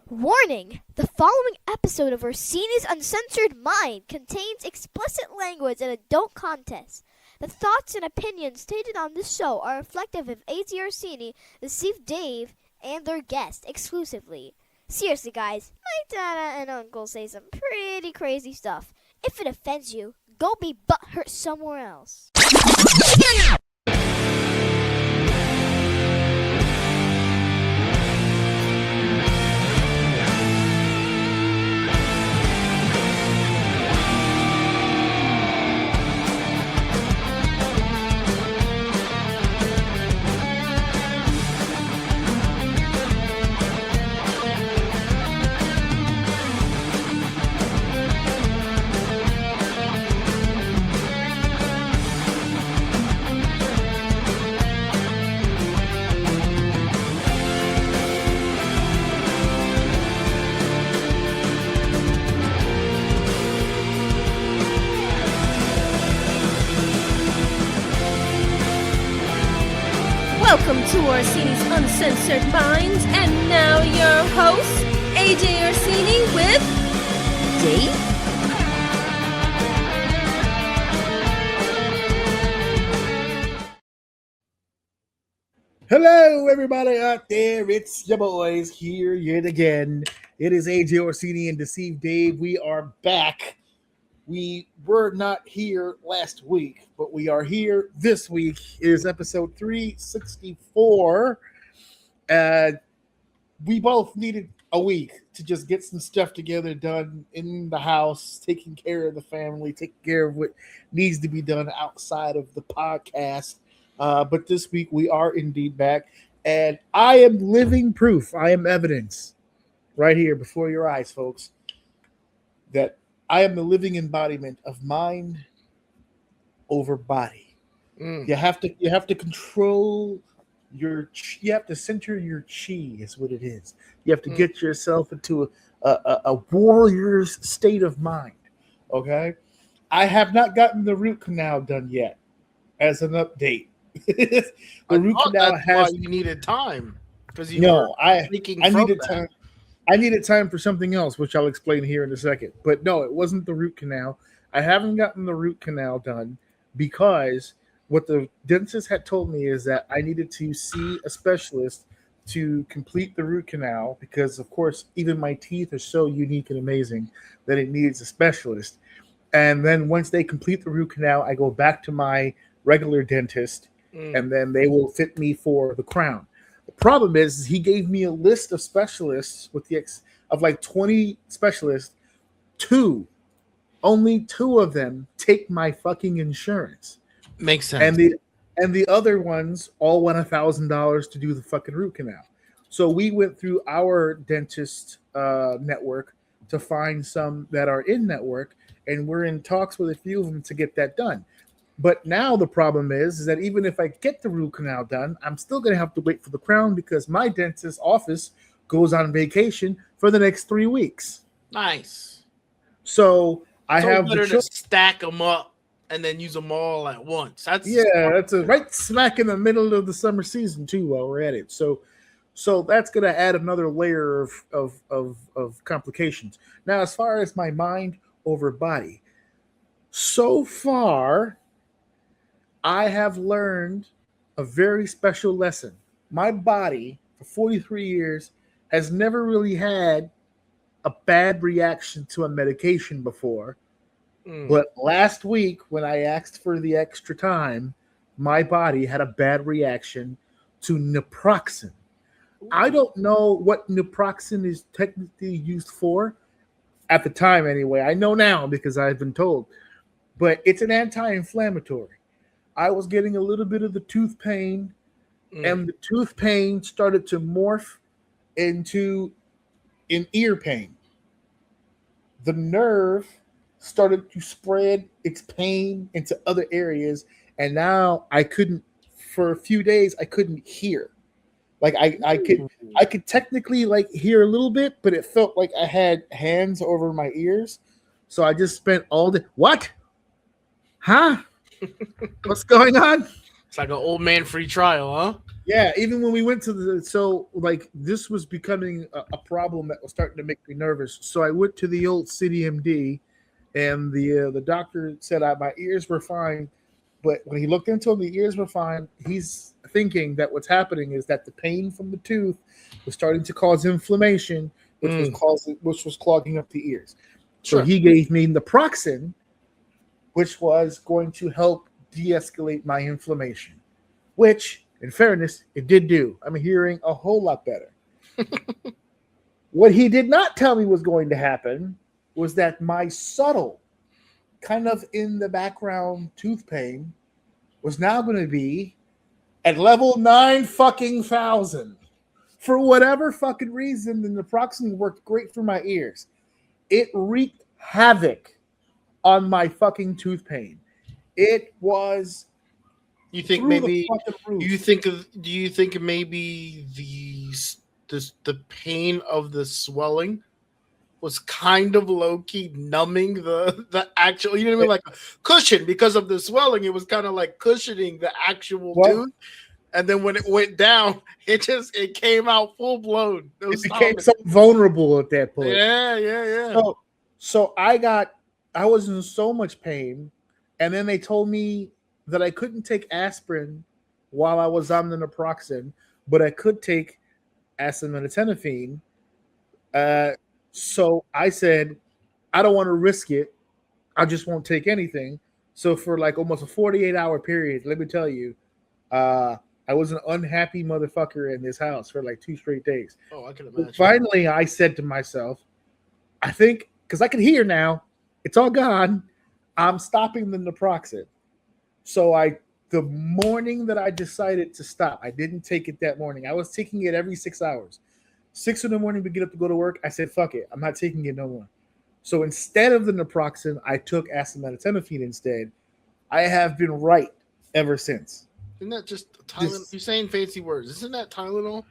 Warning! The following episode of Orsini's Uncensored Mind contains explicit language and adult content. The thoughts and opinions stated on this show are reflective of AJ Orsini, the Steve Dave, and their guests exclusively. Seriously, guys, my dada and uncle say some pretty crazy stuff. If it offends you, go be butthurt somewhere else. Welcome to Orsini's Uncensored Minds, and now your host, AJ Orsini with Dave. Hello, everybody out there. It's your boys here yet again. It is AJ Orsini and Deceived Dave. We are back. We were not here last week, but we are here this week. It is episode 364. We both needed a week to just get some stuff together, done in the house, taking care of the family, taking care of what needs to be done outside of the podcast. But this week we are indeed back, and I am living proof. I am evidence right here before your eyes, folks, that I am the living embodiment of mind over body. You have to control you have to center your chi is what it is. You have to get yourself into a warrior's state of mind. Okay, I have not gotten the root canal done yet. As an update, the root canal has. You needed time because I needed time. I needed time for something else, which I'll explain here in a second. But no, it wasn't the root canal. I haven't gotten the root canal done because what the dentist had told me is that I needed to see a specialist to complete the root canal because, of course, even my teeth are so unique and amazing that it needs a specialist. And then once they complete the root canal, I go back to my regular dentist, and then they will fit me for the crown. The problem is he gave me a list of specialists with of like 20 specialists. Only two of them take my fucking insurance. Makes sense. And the other ones all want $1,000 to do the fucking root canal. So we went through our dentist network to find some that are in network, and we're in talks with a few of them to get that done. But now the problem is that even if I get the root canal done, I'm still going to have to wait for the crown because my dentist's office goes on vacation for the next 3 weeks. Nice. So I have better to stack them up and then use them all at once. That's right smack in the middle of the summer season too while we're at it. So that's going to add another layer of complications. Now, as far as my mind over body, so far, I have learned a very special lesson. My body, for 43 years, has never really had a bad reaction to a medication before. But last week, when I asked for the extra time, my body had a bad reaction to naproxen. I don't know what naproxen is technically used for at the time anyway. I know now because I've been told. But it's an anti-inflammatory. I was getting a little bit of the tooth pain, and the tooth pain started to morph into an ear pain. The nerve started to spread its pain into other areas, and now for a few days, I couldn't hear. Like I could technically like hear a little bit, but it felt like I had hands over my ears. So I just spent all day. What? Huh? What's going on? It's like an old man free trial, huh? Yeah, even when we went to this was becoming a problem that was starting to make me nervous. So I went to the old City MD, and the doctor said my ears were fine, but when he looked into them, the ears were fine. He's thinking that what's happening is that the pain from the tooth was starting to cause inflammation, which was clogging up the ears. So he gave me naproxen, which was going to help de-escalate my inflammation, which, in fairness, it did do. I'm hearing a whole lot better. What he did not tell me was going to happen was that my subtle, kind of in the background tooth pain was now going to be at level 9,000. For whatever fucking reason, the naproxen worked great for my ears. It wreaked havoc on my fucking tooth pain. It was. You think maybe? Do you think maybe the pain of the swelling was kind of low key numbing the actual? You know what I mean, like a cushion because of the swelling. It was kind of like cushioning the actual tooth. And then when it went down, it came out full blown. It became so vulnerable at that point. Yeah. So I was in so much pain, and then they told me that I couldn't take aspirin while I was on the naproxen, but I could take acetaminophen. So I said, I don't want to risk it. I just won't take anything. So for like almost a 48-hour period, let me tell you, I was an unhappy motherfucker in this house for like 2 straight days. Oh, I can imagine. But finally, I said to myself, I think, because I can hear now, it's all gone, I'm stopping the naproxen. So the morning that I decided to stop, I didn't take it that morning. I was taking it every 6 hours. 6 in the morning to get up to go to work. I said, fuck it. I'm not taking it no more. So instead of the naproxen, I took acetaminophen instead. I have been right ever since. Isn't that just Tylenol? You're saying fancy words. Isn't that Tylenol?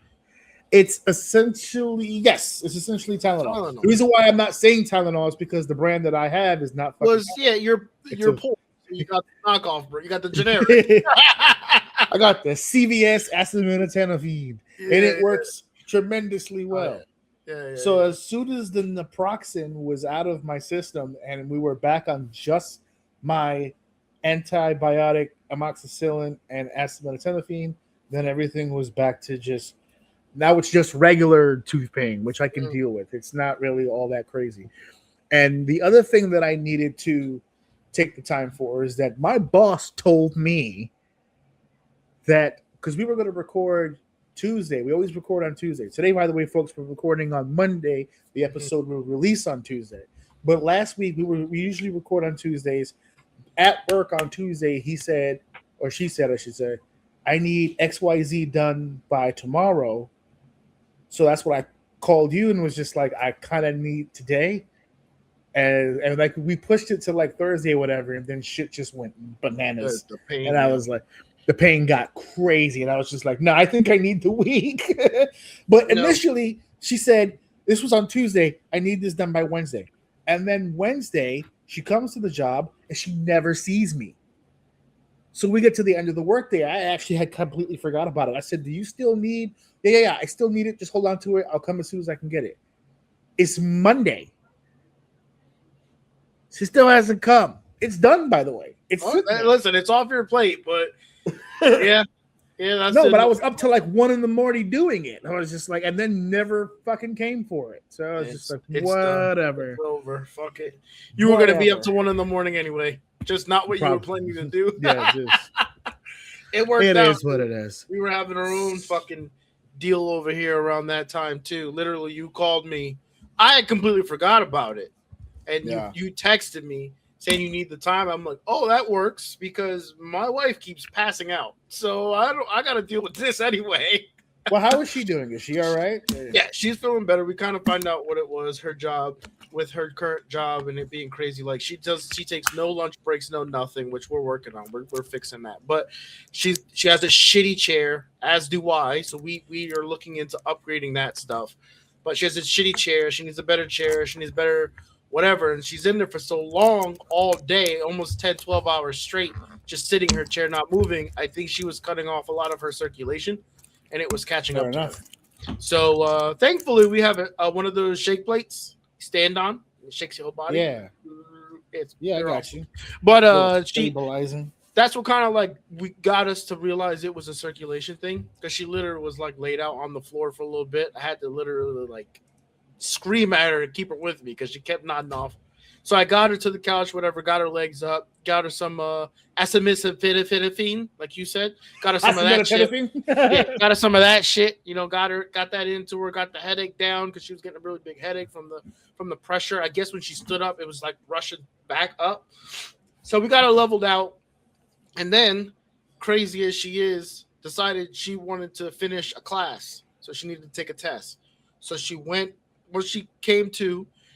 It's essentially Tylenol. The reason why I'm not saying Tylenol is because the brand that I have is not fucking you're poor. You got the knockoff, bro. You got the generic. I got the CVS acetaminophen, and it works tremendously well. So as soon as the naproxen was out of my system and we were back on just my antibiotic, amoxicillin, and acetaminophen, then everything was back to just. Now it's just regular tooth pain, which I can deal with. It's not really all that crazy. And the other thing that I needed to take the time for is that my boss told me that, because we were going to record Tuesday. We always record on Tuesday. Today, by the way, folks, we're recording on Monday. The episode will release on Tuesday. But last week, we usually record on Tuesdays. At work on Tuesday, he said, or she said, I should say, I need XYZ done by tomorrow. So that's what I called you and was just like, I kind of need today. And like we pushed it to like Thursday or whatever, and then shit just went bananas. The pain, and I was like, the pain got crazy. And I was just like, no, I think I need the week. But initially, she said, this was on Tuesday, I need this done by Wednesday. And then Wednesday, she comes to the job and she never sees me. So we get to the end of the workday. I actually had completely forgot about it. I said, do you still need? Yeah. I still need it. Just hold on to it. I'll come as soon as I can get it. It's Monday. She still hasn't come. It's done, by the way. Listen, it's off your plate, but yeah. That's no, but I was up till like 1 a.m. doing it. I was just like, and then never fucking came for it. So I was just like, whatever. It's over. Fuck it. You were gonna be up to 1 a.m. anyway. Just not what you were planning to do. Yeah, it worked out. It is what it is. We were having our own fucking deal over here around that time too. Literally, you called me. I had completely forgot about it, and you texted me saying you need the time. I'm like, oh, that works because my wife keeps passing out, so I got to deal with this anyway. Well, how is she doing? Is she all right? Yeah, she's feeling better. We kind of find out what it was, her job with her current job and it being crazy. Like she takes no lunch breaks, no nothing, which we're working on. We're fixing that. But she has a shitty chair, as do I. So we are looking into upgrading that stuff. But she has a shitty chair. She needs a better chair. She needs better whatever. And she's in there for so long all day, almost 10, 12 hours straight, just sitting in her chair, not moving. I think she was cutting off a lot of her circulation. and it was catching Fair up to enough. her. So thankfully, we have one of those shake plates you stand on. It shakes your whole body. Yeah. I got awesome. you. But she Stabilizing. that's what kind of like we got us to realize it was a circulation thing because she literally was like laid out on the floor for a little bit. I had to literally like scream at her to keep her with me because she kept nodding off. So I got her to the couch, whatever, got her legs up, got her some acetaminophen, like you said, got her some of that shit. Got her some of that shit. You know, got that into her, got the headache down because she was getting a really big headache from the pressure. I guess when she stood up, it was like rushing back up. So we got her leveled out. And then, crazy as she is, decided she wanted to finish a class. So she needed to take a test. So she went,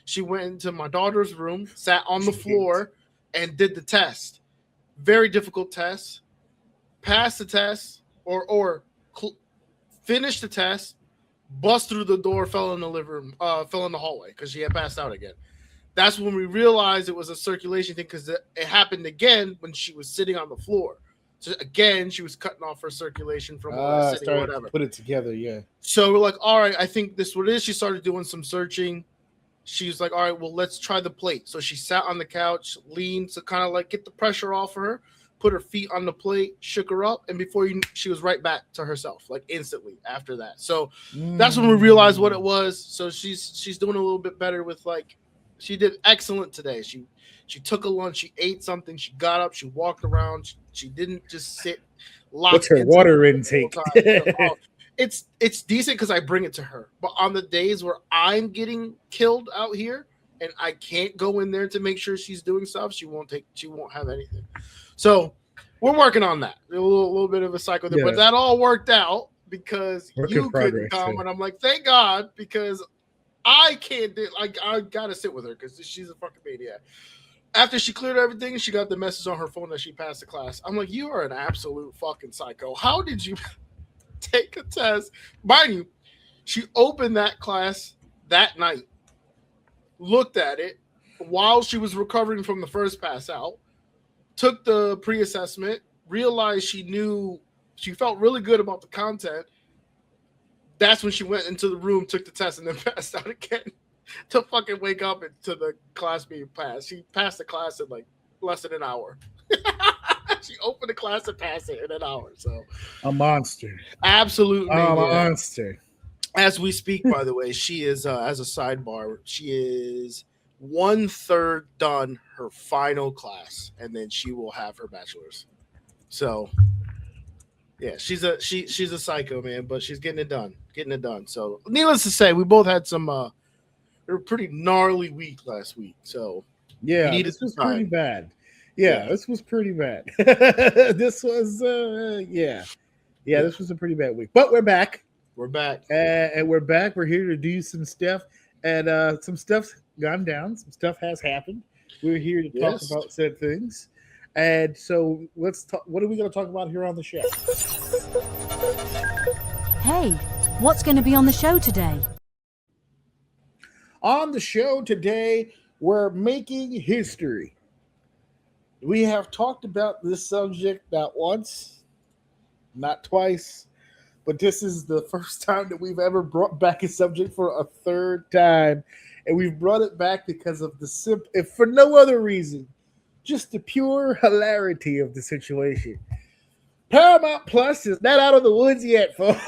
she went into my daughter's room, sat on the floor, and did the test. Very difficult test. Passed the test, finished the test, bust through the door, fell in the living room, fell in the hallway because she had passed out again. That's when we realized it was a circulation thing because it happened again when she was sitting on the floor. So again, she was cutting off her circulation from sitting or whatever. Put it together, yeah. So we're like, all right, I think this is what it is. She started doing some searching. She was like, all right, well, let's try the plate. So she sat on the couch, leaned to kind of like get the pressure off of her, put her feet on the plate, shook her up, and she was right back to herself, like instantly after that. So that's when we realized what it was. So she's doing a little bit better with like, she did excellent today. She took a lunch, she ate something, she got up, she walked around, she didn't just sit locked. What's her water intake? It's decent because I bring it to her. But on the days where I'm getting killed out here and I can't go in there to make sure she's doing stuff, she won't have anything. So we're working on that. A little bit of a cycle there, but that all worked out because you couldn't come, and I'm like, thank God, because I can't do. I gotta sit with her because she's a fucking maniac. After she cleared everything, she got the message on her phone that she passed the class. I'm like, you are an absolute fucking psycho. How did you take a test? Mind you, she opened that class that night, looked at it while she was recovering from the first pass out, took the pre-assessment, realized she felt really good about the content. That's when she went into the room, took the test, and then passed out again to fucking wake up to the class being passed. She passed the class in like less than an hour. She opened the class and passed it in an hour. So a monster. Absolute monster. As we speak, by the way, she is, as a sidebar, she is 1/3 done her final class, and then she will have her bachelor's. So yeah, she's a psycho, man, but she's getting it done. So needless to say, we both had some they were pretty gnarly week last week. So yeah, this was pretty bad. This was pretty bad. This was this was a pretty bad week. But we're back. And we're back. We're here to do some stuff, and some stuff's gone down. Some stuff has happened. We're here to talk about said things. And so let's talk. What are we going to talk about here on the show? Hey, what's going to be on the show today? On the show today, we're making history. We have talked about this subject not once, not twice, but this is the first time that we've ever brought back a subject for a third time. And we've brought it back because of if for no other reason, just the pure hilarity of the situation. Paramount Plus is not out of the woods yet, folks.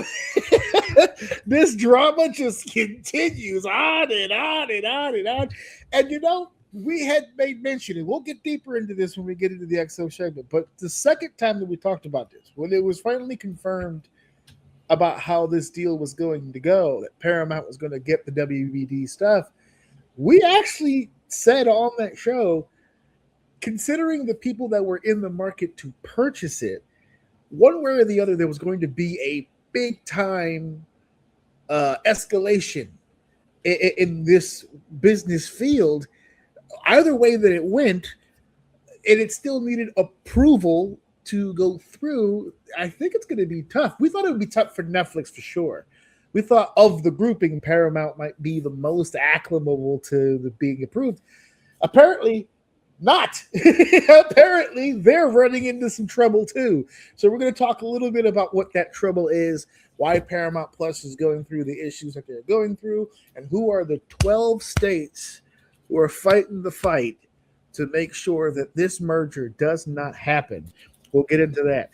This drama just continues on and on and on and on. And we had made mention, and we'll get deeper into this when we get into the XO segment, but the second time that we talked about this, when it was finally confirmed about how this deal was going to go, that Paramount was going to get the WBD stuff, we actually said on that show, considering the people that were in the market to purchase it, one way or the other, there was going to be a big time escalation in this business field. Either way that it went, and it still needed approval to go through, I think it's going to be tough. We thought it would be tough for Netflix for sure. We thought of the grouping, Paramount might be the most acclimable to the being approved. Apparently not. Apparently they're running into some trouble too. So we're going to talk a little bit about what that trouble is, why Paramount Plus is going through the issues that they're going through, and who are the 12 states who are fighting the fight to make sure that this merger does not happen. We'll get into that.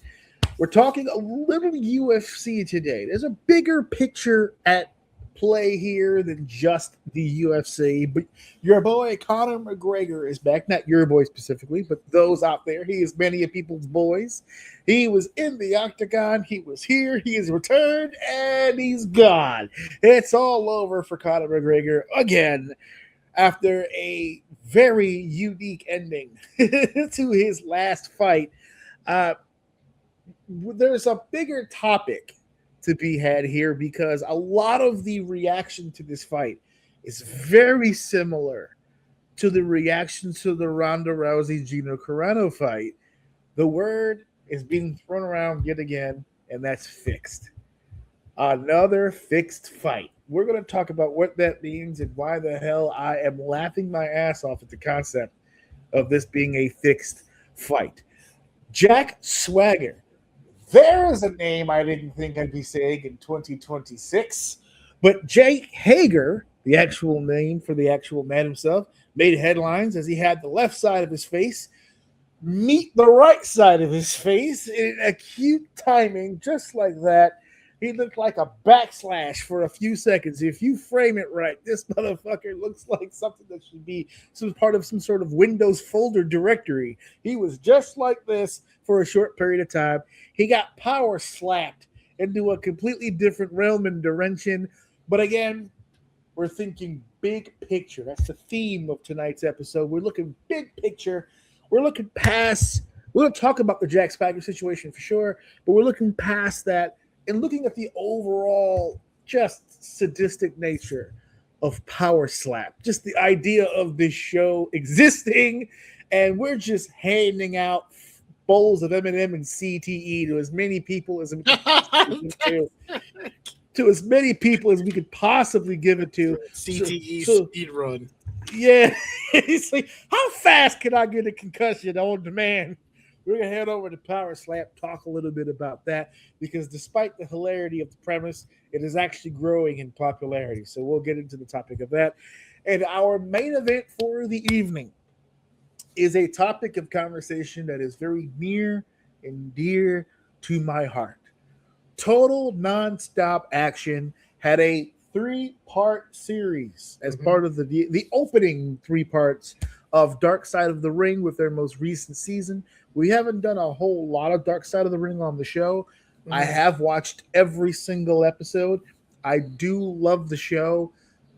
We're talking a little UFC today. There's a bigger picture at play here than just the UFC, but your boy Conor McGregor is back. Not your boy specifically, but those out there. He is many of people's boys. He was in the octagon. He was here. He has returned, and he's gone. It's all over for Conor McGregor again after a very unique ending to his last fight. There's a bigger topic to be had here because a lot of the reaction to this fight is very similar to the reaction to the Ronda Rousey Gina Carano fight. The word is being thrown around yet again, and that's fixed. Another fixed fight. We're going to talk about what that means and why the hell I am laughing my ass off at the concept of this being a fixed fight. Jack Swagger. There is a name I didn't think I'd be saying in 2026, but Jake Hager, the actual name for the actual man himself, made headlines as he had the left side of his face meet the right side of his face in acute timing, just like that. He looked like a backslash for a few seconds. If you frame it right, this motherfucker looks like something that should be some part of some sort of Windows folder directory. He was just like this for a short period of time. He got power slapped into a completely different realm and dimension. But again, we're thinking big picture. That's the theme of tonight's episode. We're looking big picture. We're looking past. We're going to talk about the Jack Swagger situation for sure, but we're looking past that and looking at the overall just sadistic nature of Power Slap, just the idea of this show existing, and we're just handing out bowls of M&M and CTE to as many people as we can to as many people as we could possibly give it to. CTE speed run. Yeah, he's like, how fast can I get a concussion on demand? We're going to head over to Power Slap, talk a little bit about that, because despite the hilarity of the premise, it is actually growing in popularity. So we'll get into the topic of that. And our main event for the evening is a topic of conversation that is very near and dear to my heart. Total nonstop action had a 3-part series as part of the opening 3 parts of Dark Side of the Ring with their most recent season. We haven't done a whole lot of Dark Side of the Ring on the show. I have watched every single episode. I do love the show,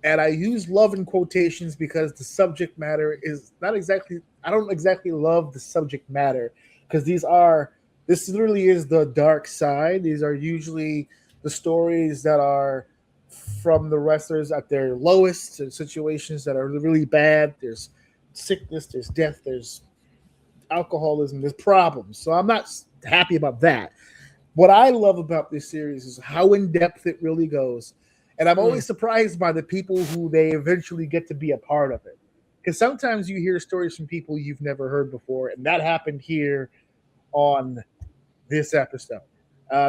and I use love in quotations because the subject matter is not exactly, I don't exactly love the subject matter because this literally is the dark side. These are usually the stories that are from the wrestlers at their lowest, and situations that are really bad. There's sickness, there's death, there's alcoholism, there's problems. So I'm not happy about that. What I love about this series is how in depth it really goes. And I'm always surprised by the people who they eventually get to be a part of it. Because sometimes you hear stories from people you've never heard before. And that happened here on this episode.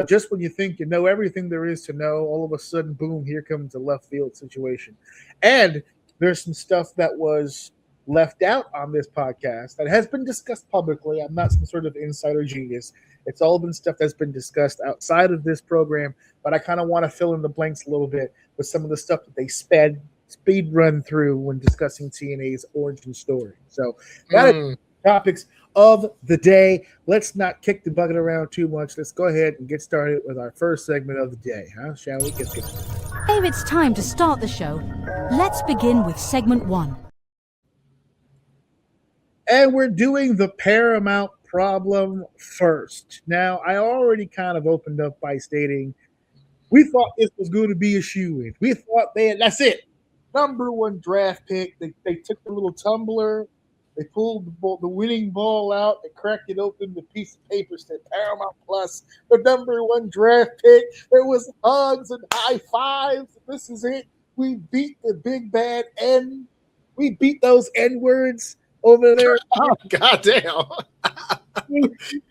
Just when you think you know everything there is to know, all of a sudden, boom, here comes a left field situation. And there's some stuff that was left out on this podcast that has been discussed publicly. I'm not some sort of insider genius. It's all been stuff that's been discussed outside of this program, but I kind of want to fill in the blanks a little bit with some of the stuff that they speed run through when discussing TNA's origin story. So that is topics of the day. Let's not kick the bucket around too much. Let's go ahead and get started with our first segment of the day. Shall we? Get going. If it's time to start the show, let's begin with segment 1. And we're doing the Paramount problem first. Now, I already kind of opened up by stating we thought this was going to be a shoo-in. We thought that's it. Number 1 draft pick. They took the little tumbler. They pulled the winning ball out. They cracked it open. The piece of paper said Paramount Plus, the number 1 draft pick. There was hugs and high fives. This is it. We beat the big bad N. We beat those N words over there. Oh, goddamn.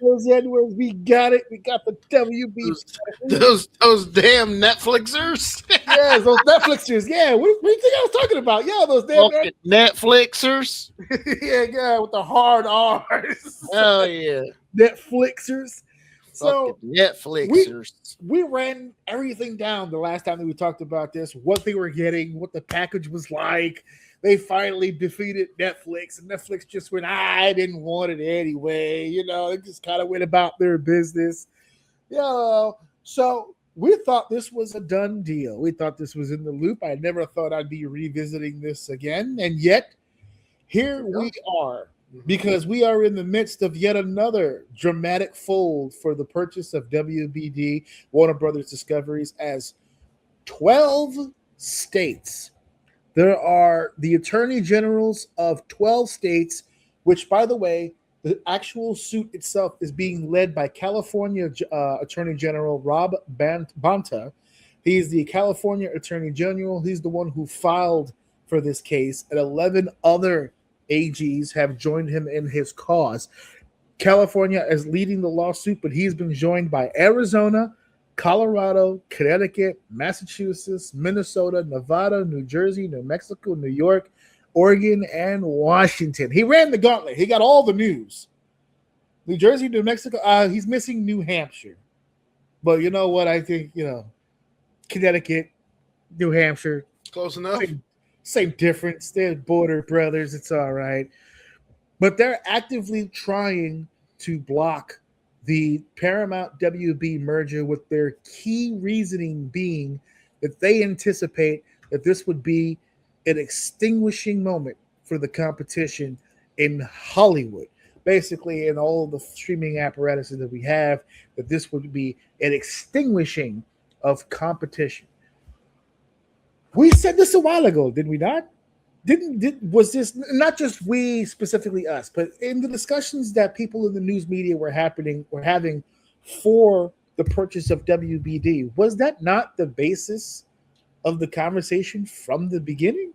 Those Edwards, we got it. We got the WB. Those damn Netflixers. Yes, those Netflixers. Yeah, what do you think I was talking about? Yeah, those damn Fucking Netflixers. yeah, with the hard R's. Oh yeah, Netflixers. So fucking Netflixers. we ran everything down the last time that we talked about this, what they were getting, what the package was like. They finally defeated Netflix, and Netflix just went, I didn't want it anyway. You know, they just kind of went about their business. You know, so we thought this was a done deal. We thought this was in the loop. I never thought I'd be revisiting this again. And yet, here we are, because we are in the midst of yet another dramatic fold for the purchase of WBD, Warner Brothers Discoveries, as 12 states. There are the attorney generals of 12 states, which, by the way, the actual suit itself is being led by California Attorney General Rob Bonta. He's the California Attorney General. He's the one who filed for this case, and 11 other AGs have joined him in his cause. California is leading the lawsuit, but he's been joined by Arizona, Colorado, Connecticut, Massachusetts, Minnesota, Nevada, New Jersey, New Mexico, New York, Oregon, and Washington. He ran the gauntlet. He got all the news. New Jersey, New Mexico. He's missing New Hampshire. But you know what? I think, Connecticut, New Hampshire. Close enough. Same difference. They're border brothers. It's all right. But they're actively trying to block the Paramount WB merger, with their key reasoning being that they anticipate that this would be an extinguishing moment for the competition in Hollywood. Basically, in all of the streaming apparatuses that we have, that this would be an extinguishing of competition. We said this a while ago, did we not? Was this not just we, specifically us, but in the discussions that people in the news media were having for the purchase of WBD, was that not the basis of the conversation from the beginning?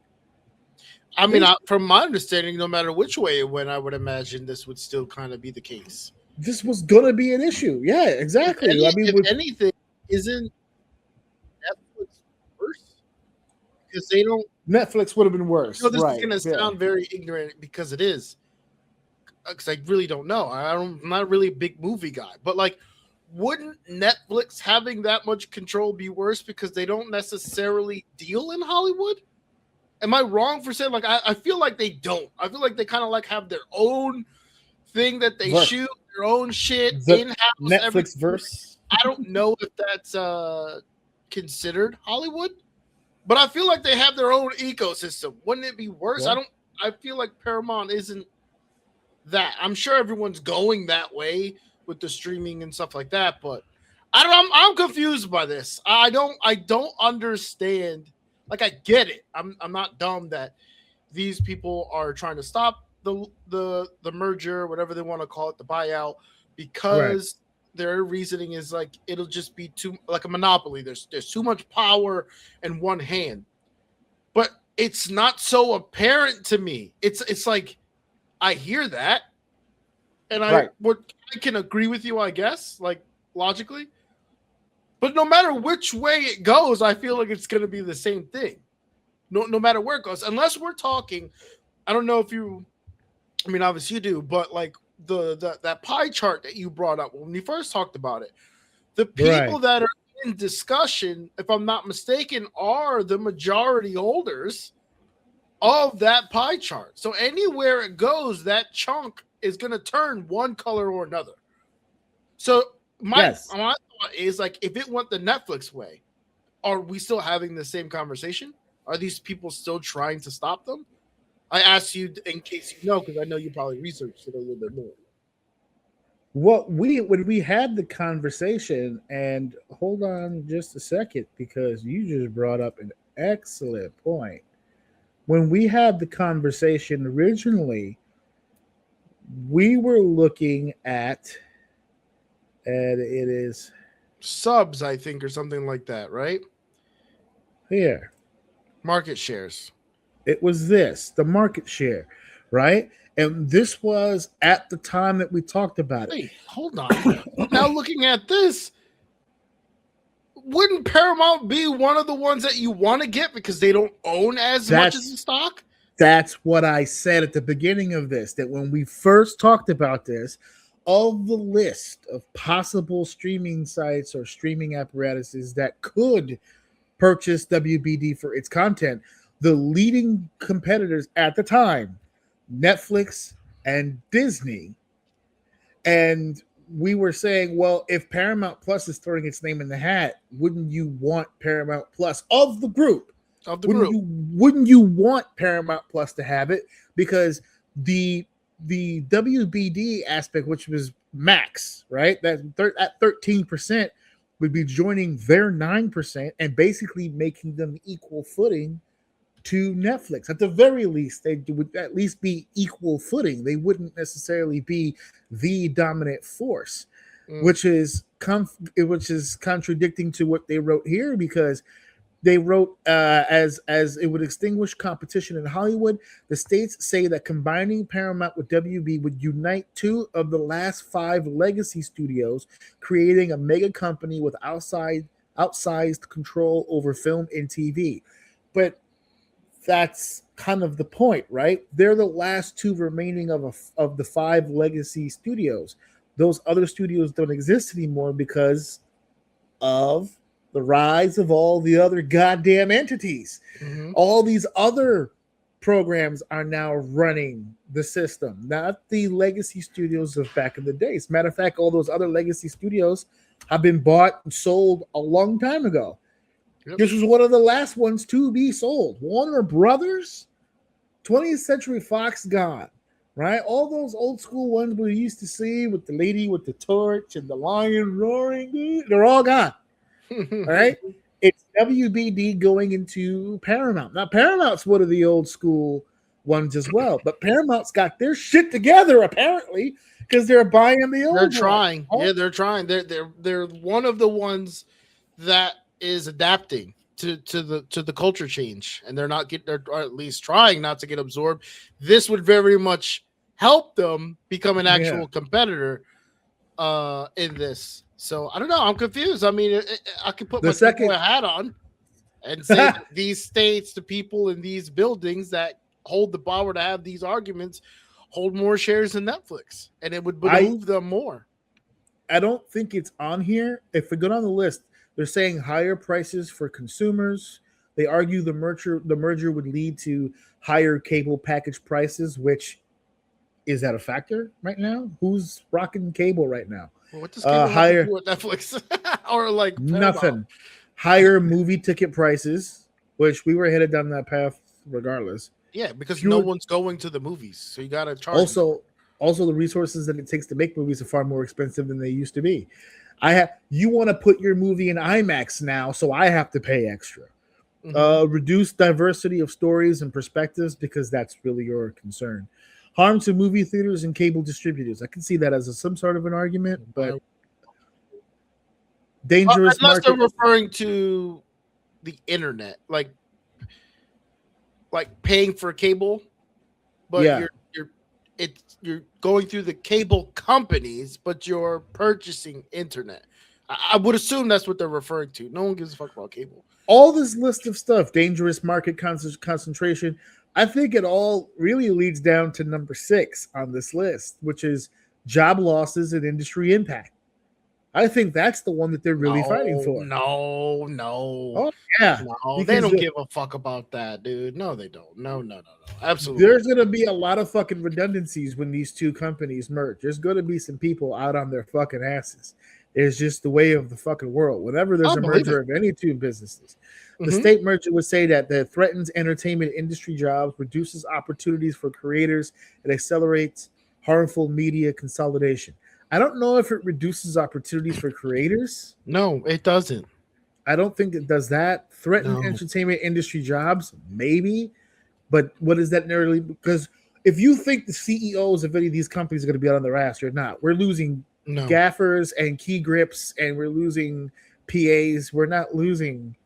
I mean, from my understanding, no matter which way it went, I would imagine this would still kind of be the case. This was going to be an issue. Yeah, exactly. If anything, isn't Netflix worse? Because they don't. Netflix would have been worse. This is going to sound very ignorant, because it is. Because I really don't know. I'm not really a big movie guy. But, wouldn't Netflix having that much control be worse because they don't necessarily deal in Hollywood? Am I wrong for saying, I feel like they don't. I feel like they kind of, have their own thing that they shoot, their own shit, in-house. Netflix verse. I don't know if that's considered Hollywood. But I feel like they have their own ecosystem. Wouldn't it be worse? Yeah. I feel like Paramount isn't that. I'm sure everyone's going that way with the streaming and stuff like that, but I'm confused by this. I don't understand. I get it. I'm not dumb that these people are trying to stop the merger, whatever they want to call it, the buyout, because their reasoning is it'll just be too a monopoly. There's too much power in one hand, but it's not so apparent to me. It's I hear that, and I can agree with you, I guess, logically. But no matter which way it goes, I feel like it's going to be the same thing. No matter where it goes, unless we're talking. I don't know if you. I mean, obviously you do, but that pie chart that you brought up when you first talked about it, the people that are in discussion, if I'm not mistaken, are the majority holders of that pie chart. So anywhere it goes, that chunk is going to turn one color or another. So my thought is if it went the Netflix way, are we still having the same conversation? Are these people still trying to stop them? I asked you in case you know, because I know you probably researched it a little bit more. Well, when we had the conversation, and hold on just a second, because you just brought up an excellent point. When we had the conversation originally, we were looking at, and it is subs, I think, or something like that, right? Here. Market shares. It was the market share. right? And this was at the time that we talked about it. Hey, hold on. Now looking at this, wouldn't Paramount be one of the ones that you want to get because they don't own as much as the stock? That's what I said at the beginning of this, that when we first talked about this, of the list of possible streaming sites or streaming apparatuses that could purchase WBD for its content, the leading competitors at the time, Netflix and Disney. And we were saying, well, if Paramount Plus is throwing its name in the hat, wouldn't you want Paramount Plus of the group? Wouldn't you want Paramount Plus to have it? Because the WBD aspect, which was Max, right? That at 13% would be joining their 9% and basically making them equal footing to Netflix. At the very least, they would at least be equal footing. They wouldn't necessarily be the dominant force, which is contradicting to what they wrote here, because they wrote as it would extinguish competition in Hollywood. The states say that combining Paramount with WB would unite two of the last 5 legacy studios, creating a mega company with outsized control over film and TV. But that's kind of the point, right? They're the last 2 remaining of the 5 legacy studios. Those other studios don't exist anymore because of the rise of all the other goddamn entities. Mm-hmm. All these other programs are now running the system, not the legacy studios of back in the day. As a matter of fact, all those other legacy studios have been bought and sold a long time ago. Yep. This was one of the last ones to be sold. Warner Brothers, 20th Century Fox gone, right? All those old school ones we used to see with the lady with the torch and the lion roaring, they're all gone. All right, it's WBD going into Paramount. Now, Paramount's one of the old school ones as well, but Paramount's got their shit together apparently because they're buying the old. They're trying, yeah, they're trying. They're one of the ones that is adapting to the culture change, and they're at least trying not to get absorbed. This would very much help them become an actual competitor in this. So I don't know. I'm confused. I mean, I could put my hat on and say that these states, the people in these buildings that hold the power to have these arguments, hold more shares than Netflix, and it would behoove them more. I don't think it's on here. If we go down the list, they're saying higher prices for consumers. They argue the merger would lead to higher cable package prices, which is that a factor right now? Who's rocking cable right now? What does cable have to do with Netflix or like nothing? Paramount? Higher movie ticket prices, which we were headed down that path regardless. Yeah, because no one's going to the movies, so you got to charge. Also, the resources that it takes to make movies are far more expensive than they used to be. You want to put your movie in IMAX now, so I have to pay extra. Mm-hmm. Reduce diversity of stories and perspectives because that's really your concern. Harm to movie theaters and cable distributors. I can see that as some sort of an argument, but dangerous. Unless they're referring to the internet, like paying for cable, but you're going through the cable companies, but you're purchasing internet. I would assume that's what they're referring to. No one gives a fuck about cable. All this list of stuff, dangerous market concentration. I think it all really leads down to number 6 on this list, which is job losses and industry impact. I think that's the one that they're really fighting for. No. Oh, yeah. No, they don't give a fuck about that, dude. No, they don't. No. Absolutely. There's going to be a lot of fucking redundancies when these two companies merge. There's going to be some people out on their fucking asses. It's just the way of the fucking world. Whenever there's a merger of any two businesses, the state merger would say that threatens entertainment industry jobs, reduces opportunities for creators, and accelerates harmful media consolidation. I don't know if it reduces opportunities for creators. No, it doesn't. I don't think it does that. Threaten entertainment industry jobs, maybe. But what is that narrowly? Because if you think the CEOs of any of these companies are going to be out on their ass, you're not. We're losing gaffers and key grips, and we're losing PAs. We're not losing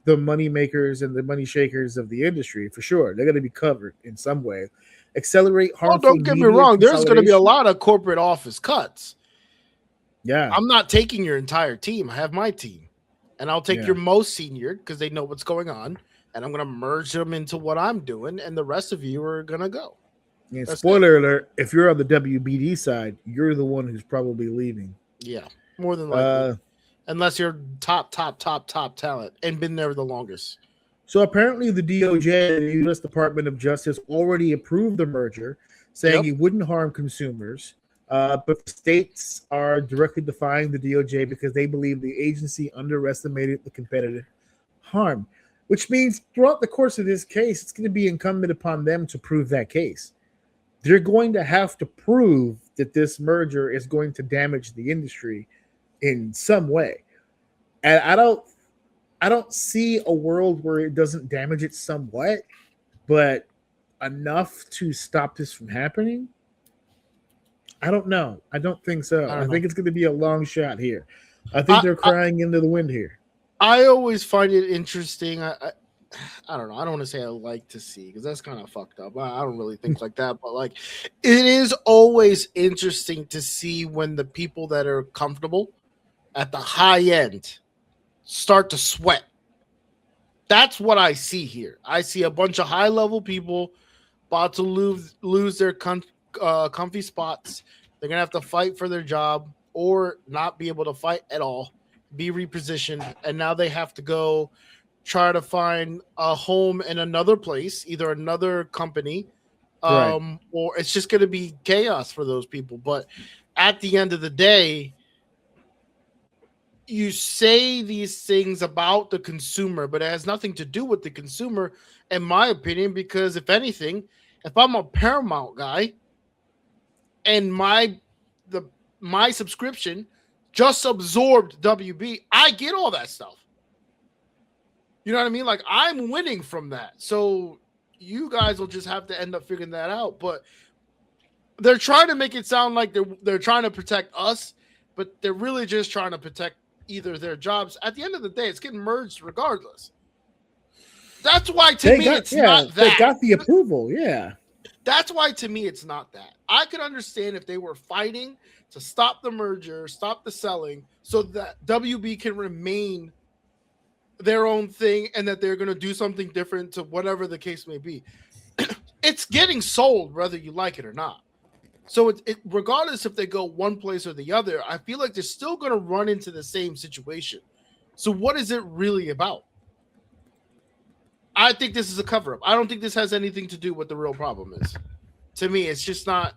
the money makers and the money shakers of the industry for sure. They're going to be covered in some way. Accelerate Oh, harmful don't get me media wrong. There's going to be a consolidation. lot of corporate office cuts. Yeah, I'm not taking your entire team. I have my team, and I'll take your most senior because they know what's going on, and I'm going to merge them into what I'm doing, and the rest of you are going to go. And spoiler alert, if you're on the WBD side, you're the one who's probably leaving. Yeah, more than likely. Unless you're top talent and been there the longest. So apparently the DOJ, the U.S. Department of Justice, already approved the merger, saying it wouldn't harm consumers. But the states are directly defying the DOJ because they believe the agency underestimated the competitive harm, which means throughout the course of this case, it's going to be incumbent upon them to prove that case. They're going to have to prove that this merger is going to damage the industry in some way. And I don't see a world where it doesn't damage it somewhat, but enough to stop this from happening. I don't know. I don't think so. I think it's going to be a long shot here. I think they're crying into the wind here. I always find it interesting. I don't know. I don't want to say I like to see because that's kind of fucked up. I don't really think like that, but like it is always interesting to see when the people that are comfortable at the high end start to sweat. That's what I see here. I see a bunch of high level people about to lose their comfy spots. They're gonna have to fight for their job or not be able to fight at all, be repositioned, and now they have to go try to find a home in another place, either another company, or it's just going to be chaos for those people. But at the end of the day, you say these things about the consumer, but it has nothing to do with the consumer, in my opinion, because if anything, if I'm a Paramount guy and my subscription just absorbed WB, I get all that stuff. You know what I mean? Like I'm winning from that. So you guys will just have to end up figuring that out. But they're trying to make it sound like they're trying to protect us, but they're really just trying to protect either their jobs. At the end of the day, it's getting merged regardless. That's why to me it's not that. They got the approval, That's why to me it's not that. I could understand if they were fighting to stop the merger, stop the selling, so that WB can remain their own thing and that they're going to do something different to whatever the case may be. It's getting sold whether you like it or not. So it regardless if they go one place or the other, I feel like they're still going to run into the same situation. So what is it really about? I think this is a cover-up. I don't think this has anything to do with what the real problem is. To me, it's just not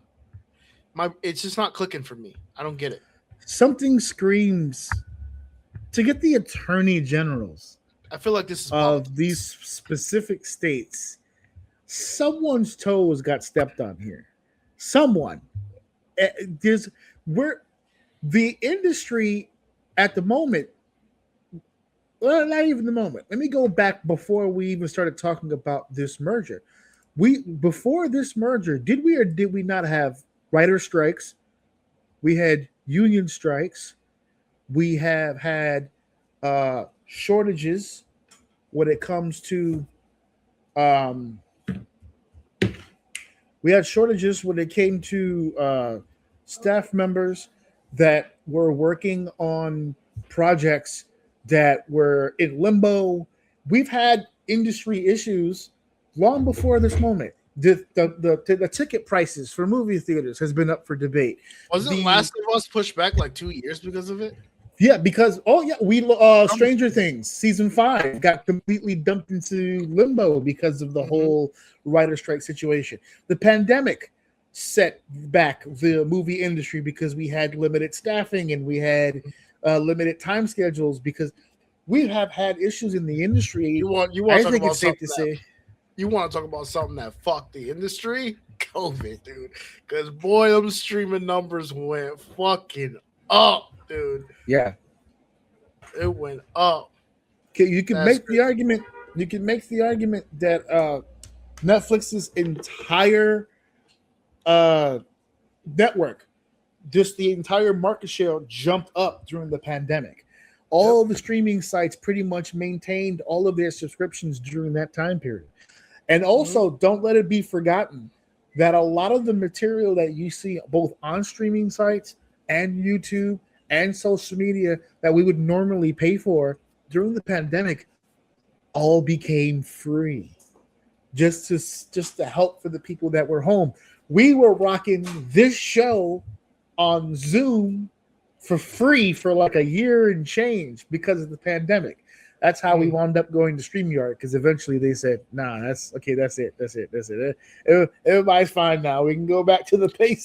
clicking for me. I don't get it. Something screams to get the attorney generals. I feel like this is of politics. These specific states. Someone's toes got stepped on here. Someone. Where the industry at the moment. Well, not even the moment. Let me go back before we even started talking about this merger. Before this merger, did we or did we not have writer strikes? We had union strikes. We have had shortages when it comes to we had shortages when it came to staff members that were working on projects that were in limbo. We've had industry issues long before this moment. The ticket prices for movie theaters has been up for debate. Wasn't Last of Us pushed back like 2 years because of it? Yeah, because we Stranger Things season 5 got completely dumped into limbo because of the whole writer strike situation. The pandemic set back the movie industry because we had limited staffing and we had limited time schedules because we have had issues in the industry. You want to talk about something you want to talk about something that fucked the industry? COVID, dude. Because boy, them streaming numbers went fucking up, dude. Yeah, it went up. Okay, you can make the argument. You can make the argument that Netflix's entire network, just the entire market share jumped up during the pandemic. All the streaming sites pretty much maintained all of their subscriptions during that time period. And also, don't let it be forgotten that a lot of the material that you see both on streaming sites and YouTube and social media that we would normally pay for during the pandemic all became free just to help for the people that were home. We were rocking this show on Zoom for free for like a year and change because of the pandemic. That's how we wound up going to StreamYard, because eventually they said, nah, that's okay, that's it. Everybody's fine now. We can go back to the pay.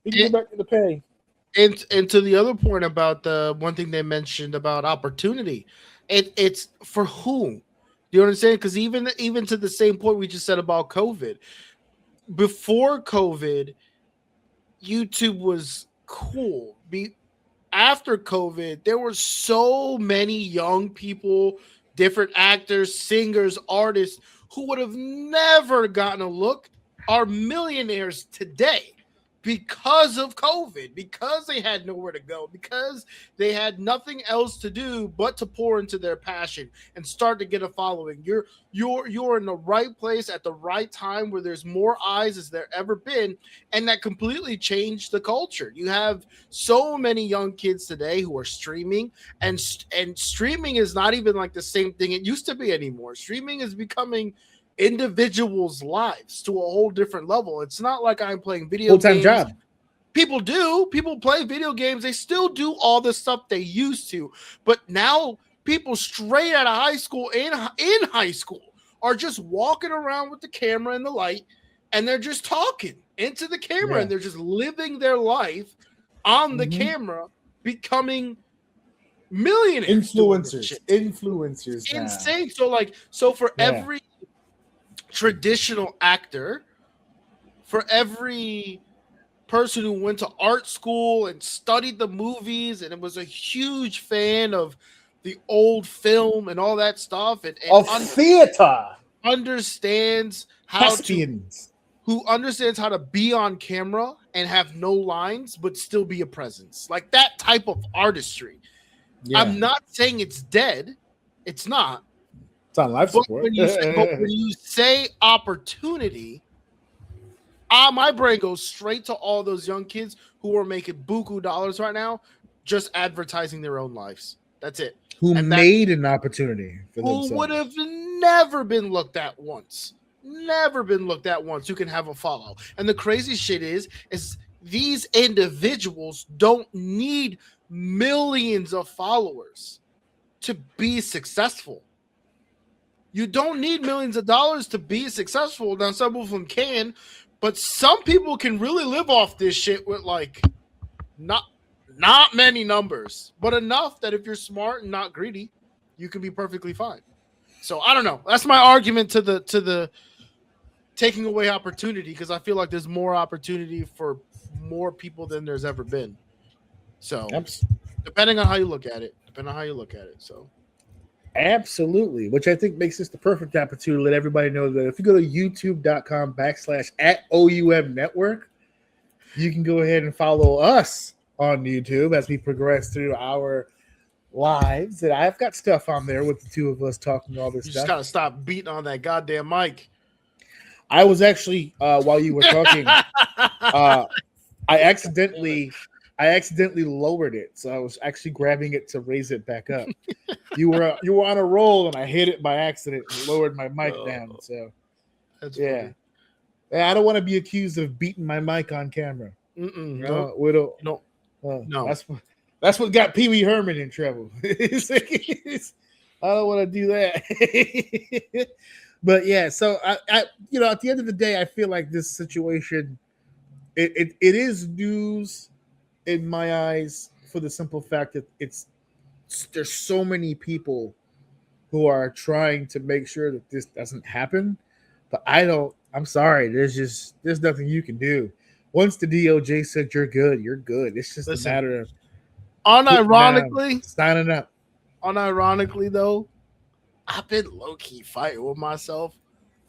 We can go back to the pay. And to the other point about the one thing they mentioned about opportunity, it's for whom? Do you understand? Because even to the same point we just said about COVID, before COVID, YouTube was cool. After COVID, there were so many young people, different actors, singers, artists who would have never gotten a look are millionaires today because of COVID, because they had nowhere to go, because they had nothing else to do but to pour into their passion and start to get a following. You're in the right place at the right time where there's more eyes as there ever been, and that completely changed the culture. You have so many young kids today who are streaming, and streaming is not even like the same thing it used to be anymore. Streaming is becoming individuals' lives to a whole different level. It's not like I'm playing video games. Full-time job. People play video games. They still do all the stuff they used to, but now people straight out of high school in high school are just walking around with the camera and the light, and they're just talking into the camera, and they're just living their life on the camera, becoming millionaires. Influencers now. Insane. So for every traditional actor, for every person who went to art school and studied the movies and was a huge fan of the old film and all that stuff, and theater, understands how to be on camera and have no lines but still be a presence, like that type of artistry. I'm not saying it's dead, it's not. It's on life support. When you say opportunity, my brain goes straight to all those young kids who are making buku dollars right now, just advertising their own lives. That's it. Who made an opportunity for themselves. Who would have never been looked at once. Who can have a follow. And the crazy shit is these individuals don't need millions of followers to be successful. You don't need millions of dollars to be successful. Now, some of them can, but some people can really live off this shit with like not many numbers, but enough that if you're smart and not greedy, you can be perfectly fine. So I don't know. That's my argument to the taking away opportunity, because I feel like there's more opportunity for more people than there's ever been. So depending on how you look at it. So. Absolutely, which I think makes this the perfect opportunity to let everybody know that if you go to youtube.com/@OUM network, you can go ahead and follow us on YouTube as we progress through our lives. And I've got stuff on there with the two of us talking all this stuff. You just gotta stop beating on that goddamn mic. I was actually while you were talking, I accidentally lowered it, so I was actually grabbing it to raise it back up. You were on a roll, and I hit it by accident and lowered my mic down. So that's funny. I don't want to be accused of beating my mic on camera. No. That's what got Pee Wee Herman in trouble. I don't want to do that. But yeah, so I at the end of the day, I feel like this situation, it is news in my eyes, for the simple fact that there's so many people who are trying to make sure that this doesn't happen. But I'm sorry, there's nothing you can do. Once the DOJ said you're good, you're good. It's just a matter of signing up. Unironically though, I've been low-key fighting with myself.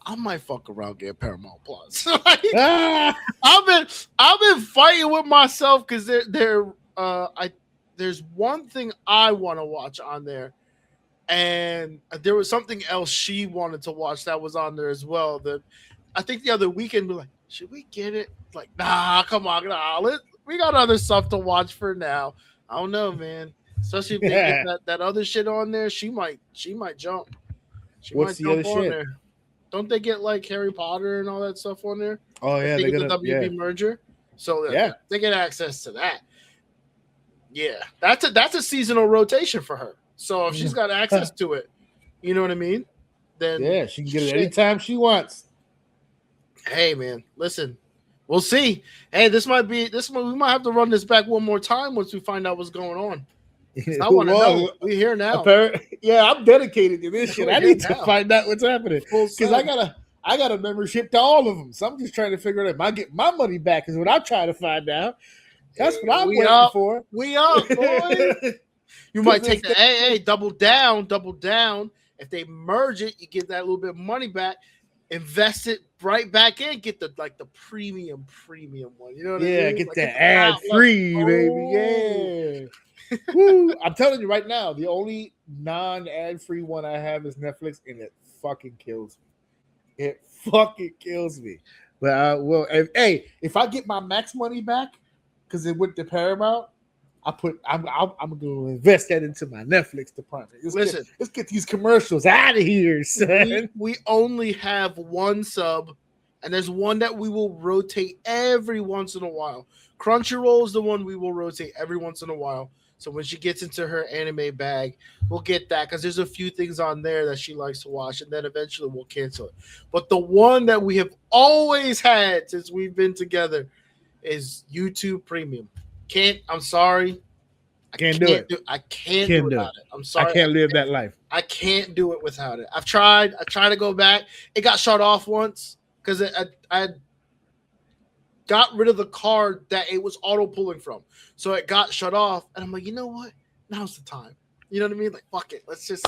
I might fuck around, get Paramount Plus. I've been fighting with myself because there's there's one thing I want to watch on there, and there was something else she wanted to watch that was on there as well. That I think the other weekend we're like, should we get it? Like, nah, come on, we got other stuff to watch for now. I don't know, man. Especially if they get that other shit on there, she might jump. What's the other shit? There. Don't they get like Harry Potter and all that stuff on there? Oh yeah, they get the WB merger, so they get access to that. Yeah, that's a seasonal rotation for her. So if she's got access to it, you know what I mean? Then she can get it anytime she wants. Hey man, listen, we'll see. Hey, we might have to run this back one more time once we find out what's going on. I want to know. We're here now. I'm dedicated to this shit. I need to find out what's happening because I got a membership to all of them. So I'm just trying to figure out if I get my money back is what I'm trying to find out. That's what I'm waiting for. We up, boy. You might take the AA, double down. If they merge it, you get that little bit of money back, invest it right back in, get the premium one. You know what I mean? Yeah, get the ad free, baby. Yeah. Woo. I'm telling you right now, the only non-ad free one I have is Netflix, and it fucking kills me. It fucking kills me. But if I get my Max money back because it went to Paramount, I'm gonna invest that into my Netflix department. Let's get these commercials out of here, son. We only have one sub, and there's one that we will rotate every once in a while. Crunchyroll is the one we will rotate every once in a while. So when she gets into her anime bag, we'll get that because there's a few things on there that she likes to watch, and then eventually we'll cancel it. But the one that we have always had since we've been together is YouTube Premium. I'm sorry. I can't do it. I can't do it without it. I'm sorry. I can't live that life. I can't do it without it. I've tried. I tried to go back. It got shut off once because I got rid of the card that it was auto pulling from. So it got shut off. And I'm like, you know what? Now's the time. You know what I mean? Like, fuck it. Let's just...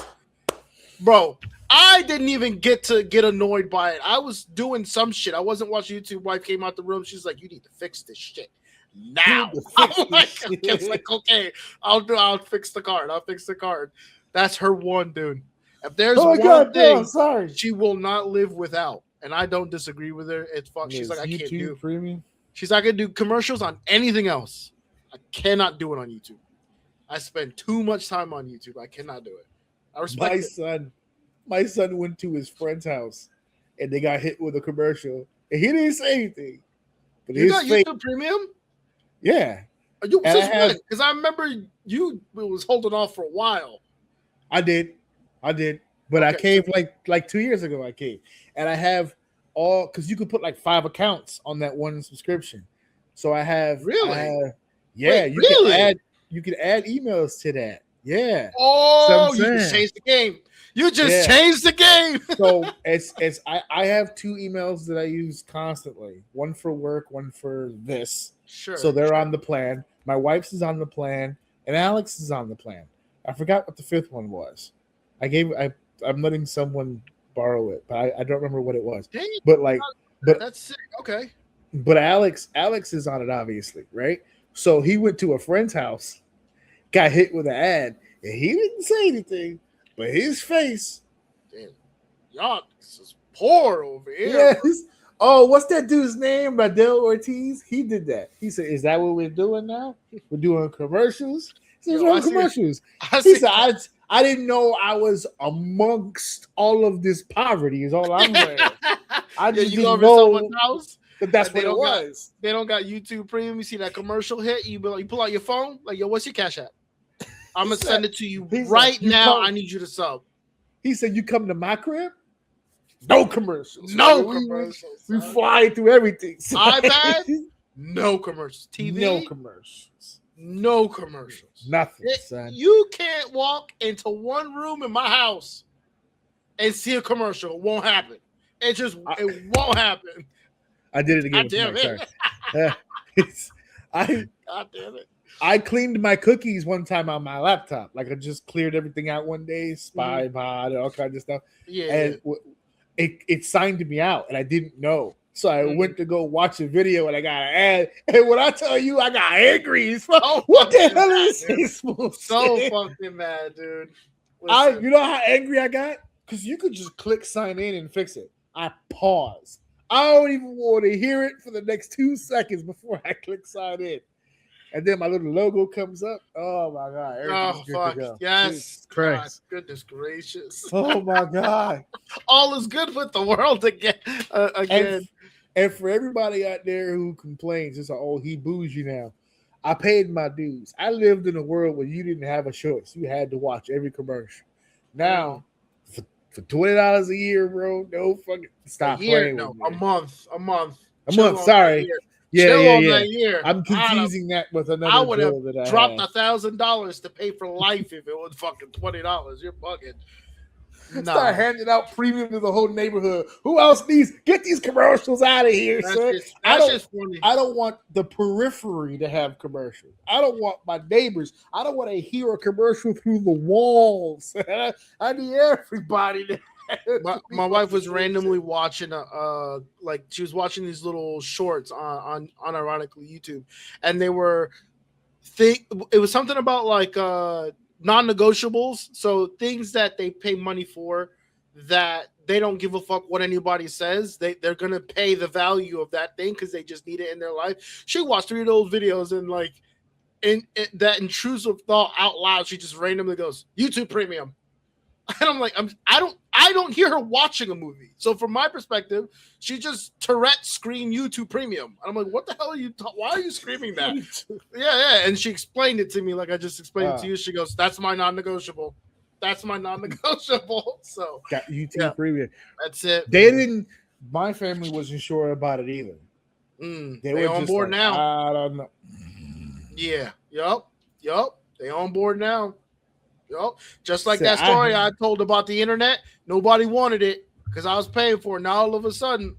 Bro, I didn't even get annoyed by it. I was doing some shit. I wasn't watching YouTube. Wife came out the room. She's like, you need to fix this shit now. I'm like, okay, I'll fix the card. I'll fix the card. That's her one, dude. If there's one thing she will not live without, and I don't disagree with her, it's fuck. She's like, I can't do premium. She's like, I can do commercials on anything else. I cannot do it on YouTube. I spend too much time on YouTube. I cannot do it. I respect my son went to his friend's house and they got hit with a commercial and he didn't say anything. But you got YouTube Premium? Yeah. Because I remember you was holding off for a while. I did. But okay. I caved like 2 years ago. I caved. And I have all because you could put like 5 accounts on that one subscription. So I have you can add emails to that. Yeah. Oh, you just changed the game. You just changed the game. So I have 2 emails that I use constantly. One for work, one for this. Sure. So they're on the plan. My wife's is on the plan, and Alex is on the plan. I forgot what the 5th one was. I'm letting someone borrow it, but I don't remember what it was. Dang, but that's sick. Okay. But Alex is on it, obviously, right? So he went to a friend's house, got hit with an ad, and he didn't say anything, but his face. Damn, y'all, this is poor over here. Yes. Oh, what's that dude's name? Badell Ortiz. He did that. He said, "Is that what we're doing now? We're doing commercials." He said, commercials. He said, I didn't know I was amongst all of this poverty. Is all I'm saying. I just didn't know someone's house. That's what it was. They don't got YouTube Premium. You see that commercial hit, you pull out your phone, like, yo, what's your Cash App? I'm gonna send it to you right now. I need you to sub. He said, you come to my crib? No commercials. No commercials. We fly through everything. iPad? No commercials. TV? No commercials. No commercials. Nothing, son. You can't walk into one room in my house and see a commercial. It won't happen. It won't happen. I did it again. God damn it. God damn it. I cleaned my cookies one time on my laptop. Like I just cleared everything out one day, spy pod, all kinds of stuff. Yeah. And it signed me out, and I didn't know. So I went to go watch a video and I got an ad. And when I tell you I got angry, what the hell is this? So fucking mad, dude. You know how angry I got? Because you could just click sign in and fix it. I paused. I don't even want to hear it for the next 2 seconds before I click sign in. And then my little logo comes up. Oh my God. Oh, fuck. Yes. Jesus Christ. God, goodness gracious. Oh my God. All is good with the world again. And for everybody out there who complains, it's like, oh, he bougie now. I paid my dues. I lived in a world where you didn't have a choice. You had to watch every commercial. Now, for $20 a year, bro, no fucking stop playing with me. A month. A month, sorry. Yeah. I'm confusing that with another. I would have dropped $1,000 to pay for life if it was fucking $20. You're bugging. Start handing out premium to the whole neighborhood. Who else needs? Get these commercials out of here, sir. That's just funny. I don't want the periphery to have commercials. I don't want my neighbors. I don't want to hear a commercial through the walls. I need everybody to. My wife was randomly watching she was watching these little shorts on unironically YouTube, and they were it was something about like non-negotiables, so things that they pay money for that they don't give a fuck what anybody says. They're gonna pay the value of that thing because they just need it in their life. She watched 3 of those videos and like in that intrusive thought out loud, she just randomly goes, YouTube Premium. And I'm like, I don't hear her watching a movie. So from my perspective, she just Tourette screamed YouTube Premium. And I'm like, what the hell are you? Why are you screaming that? Yeah. And she explained it to me like I just explained it to you. She goes, "That's my non-negotiable. That's my non-negotiable." So got YouTube Premium. That's it. They didn't. My family wasn't sure about it either. They were on board now. I don't know. Yeah. Yup. They on board now. Just like that story I told about the internet, nobody wanted it because I was paying for it. Now all of a sudden,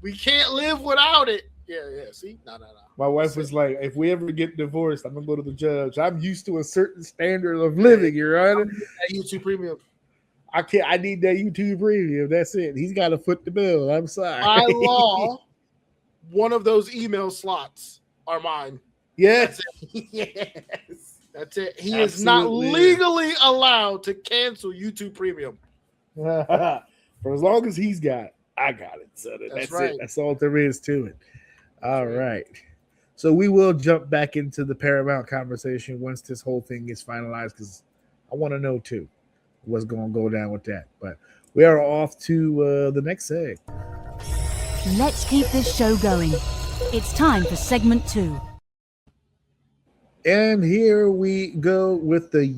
we can't live without it. Yeah. See, no. My wife was like, "If we ever get divorced, I'm gonna go to the judge. I'm used to a certain standard of living, Your Honor. That YouTube Premium. I can't. I need that YouTube Premium. That's it. He's got to foot the bill. I'm sorry. By law, one of those email slots are mine. Yes. Yes. That's it. He is not legally allowed to cancel YouTube Premium. For as long as he's got, I got it. So that's right. It. That's all there is to it. All right. So we will jump back into the Paramount conversation once this whole thing is finalized because I want to know too what's going to go down with that. But we are off to the next seg. Let's keep this show going. It's time for segment 2. And here we go with the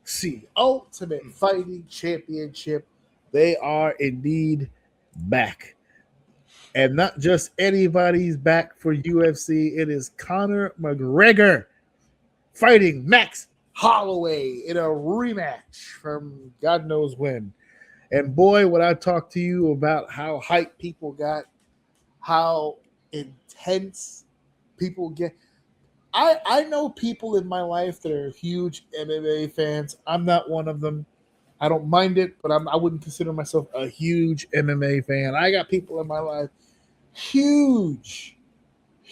UFC Ultimate Fighting Championship. They are indeed back. And not just anybody's back for UFC. It is Conor McGregor fighting Max Holloway in a rematch from God knows when. And boy, when I talk to you about how hyped people got, how intense people get. I know people in my life that are huge MMA fans. I'm not one of them. I don't mind it, but I wouldn't consider myself a huge MMA fan. I got people in my life, huge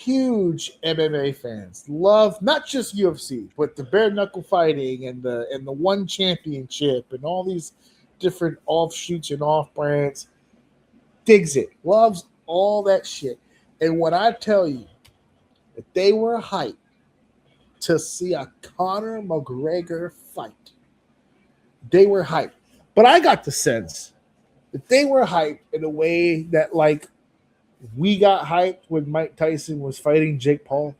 MMA fans. Love not just UFC, but the bare knuckle fighting and the one championship and all these different offshoots and off brands. Digs it, loves all that shit. And when I tell you that they were hyped to see a Conor McGregor fight, they were hyped. But I got the sense that they were hyped in a way that, like, we got hyped when Mike Tyson was fighting Jake Paul,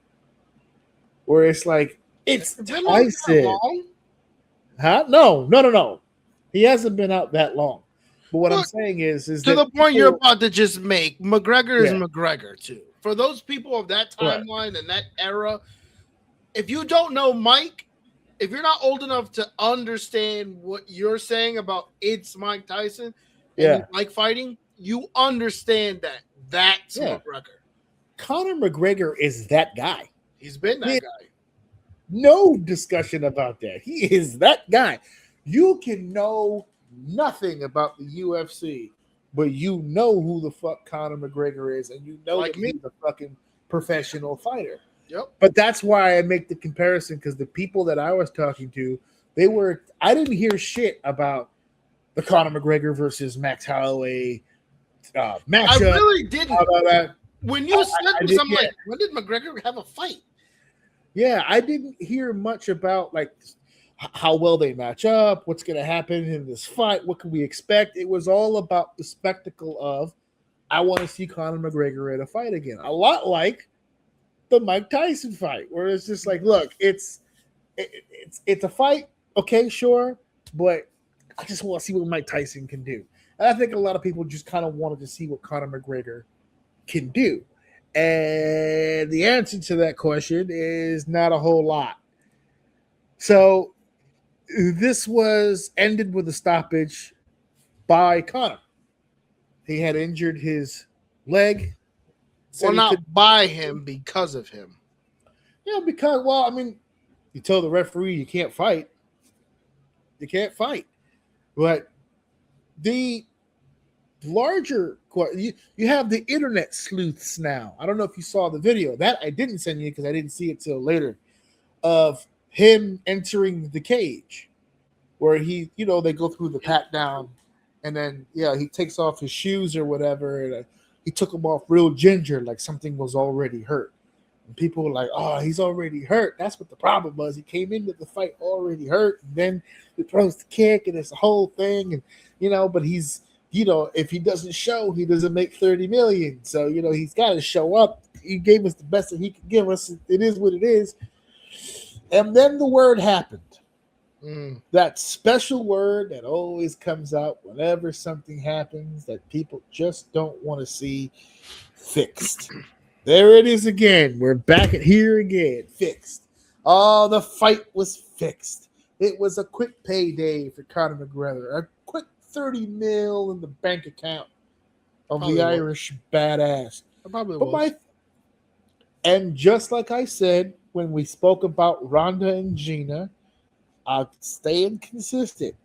where it's like, it's Tyson. Huh? No. He hasn't been out that long. But what I'm saying is to the point you're about to just make, McGregor is McGregor too. For those people of that timeline and that era, if you don't know Mike, if you're not old enough to understand what you're saying about it's Mike Tyson and you like fighting, you understand that that's McGregor. Conor McGregor is that guy. He's been that guy. No discussion about that. He is that guy. You can know nothing about the UFC but you know who the fuck Conor McGregor is, and you know Like that me. he's a fucking professional fighter. Yep. But that's why I make the comparison, because the people that I was talking to, I didn't hear shit about the Conor McGregor versus Max Holloway matchup. I really didn't. All that. When you said I this, did, I'm yeah. like, when did McGregor have a fight? Yeah, I didn't hear much about like how well they match up, what's going to happen in this fight, what can we expect. It was all about the spectacle of, I want to see Conor McGregor in a fight again. A lot like the Mike Tyson fight, where it's just like, look, it's a fight, okay, sure, but I just want to see what Mike Tyson can do. And I think a lot of people just kind of wanted to see what Conor McGregor can do. And the answer to that question is not a whole lot. So this was ended with a stoppage by Conor. He had injured his leg. Well, not by him, because of him. Yeah, because, well, I mean, you tell the referee you can't fight. You can't fight. But the larger, you have the internet sleuths now. I don't know if you saw the video. That I didn't send you because I didn't see it till later, of him entering the cage where he, they go through the pat down, and then, he takes off his shoes or whatever, and he took them off real ginger, like something was already hurt. And people were like, oh, he's already hurt. That's what the problem was. He came into the fight already hurt, and then he throws the kick, and it's a whole thing. And, but he's, if he doesn't show, he doesn't make 30 million. So, he's got to show up. He gave us the best that he could give us. It is what it is. And then the word happened. That special word that always comes out whenever something happens that people just don't want to see fixed. There it is again. We're back at here again. Fixed. Oh, the fight was fixed. It was a quick payday for Conor McGregor. A quick 30 mil in the bank account of the Irish badass. Probably was. And just like I said when we spoke about Ronda and Gina, I'll stay inconsistent.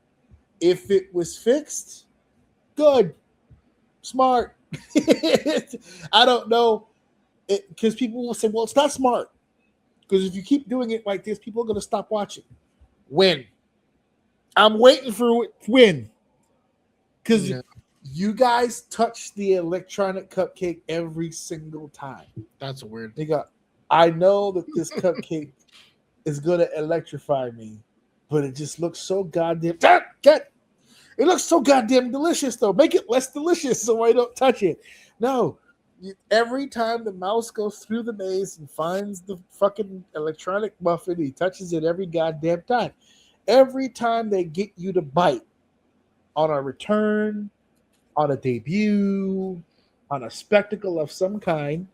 If it was fixed, good, smart. I don't know, because people will say, well, it's not smart. Because if you keep doing it like this, people are going to stop watching. When? I'm waiting for it. When? Because you guys touch the electronic cupcake every single time. That's weird. I know that this cupcake is going to electrify me, but it just looks so goddamn... It looks so goddamn delicious, though. Make it less delicious so I don't touch it. No. Every time the mouse goes through the maze and finds the fucking electronic muffin, he touches it every goddamn time. Every time they get you to bite on a return, on a debut, on a spectacle of some kind,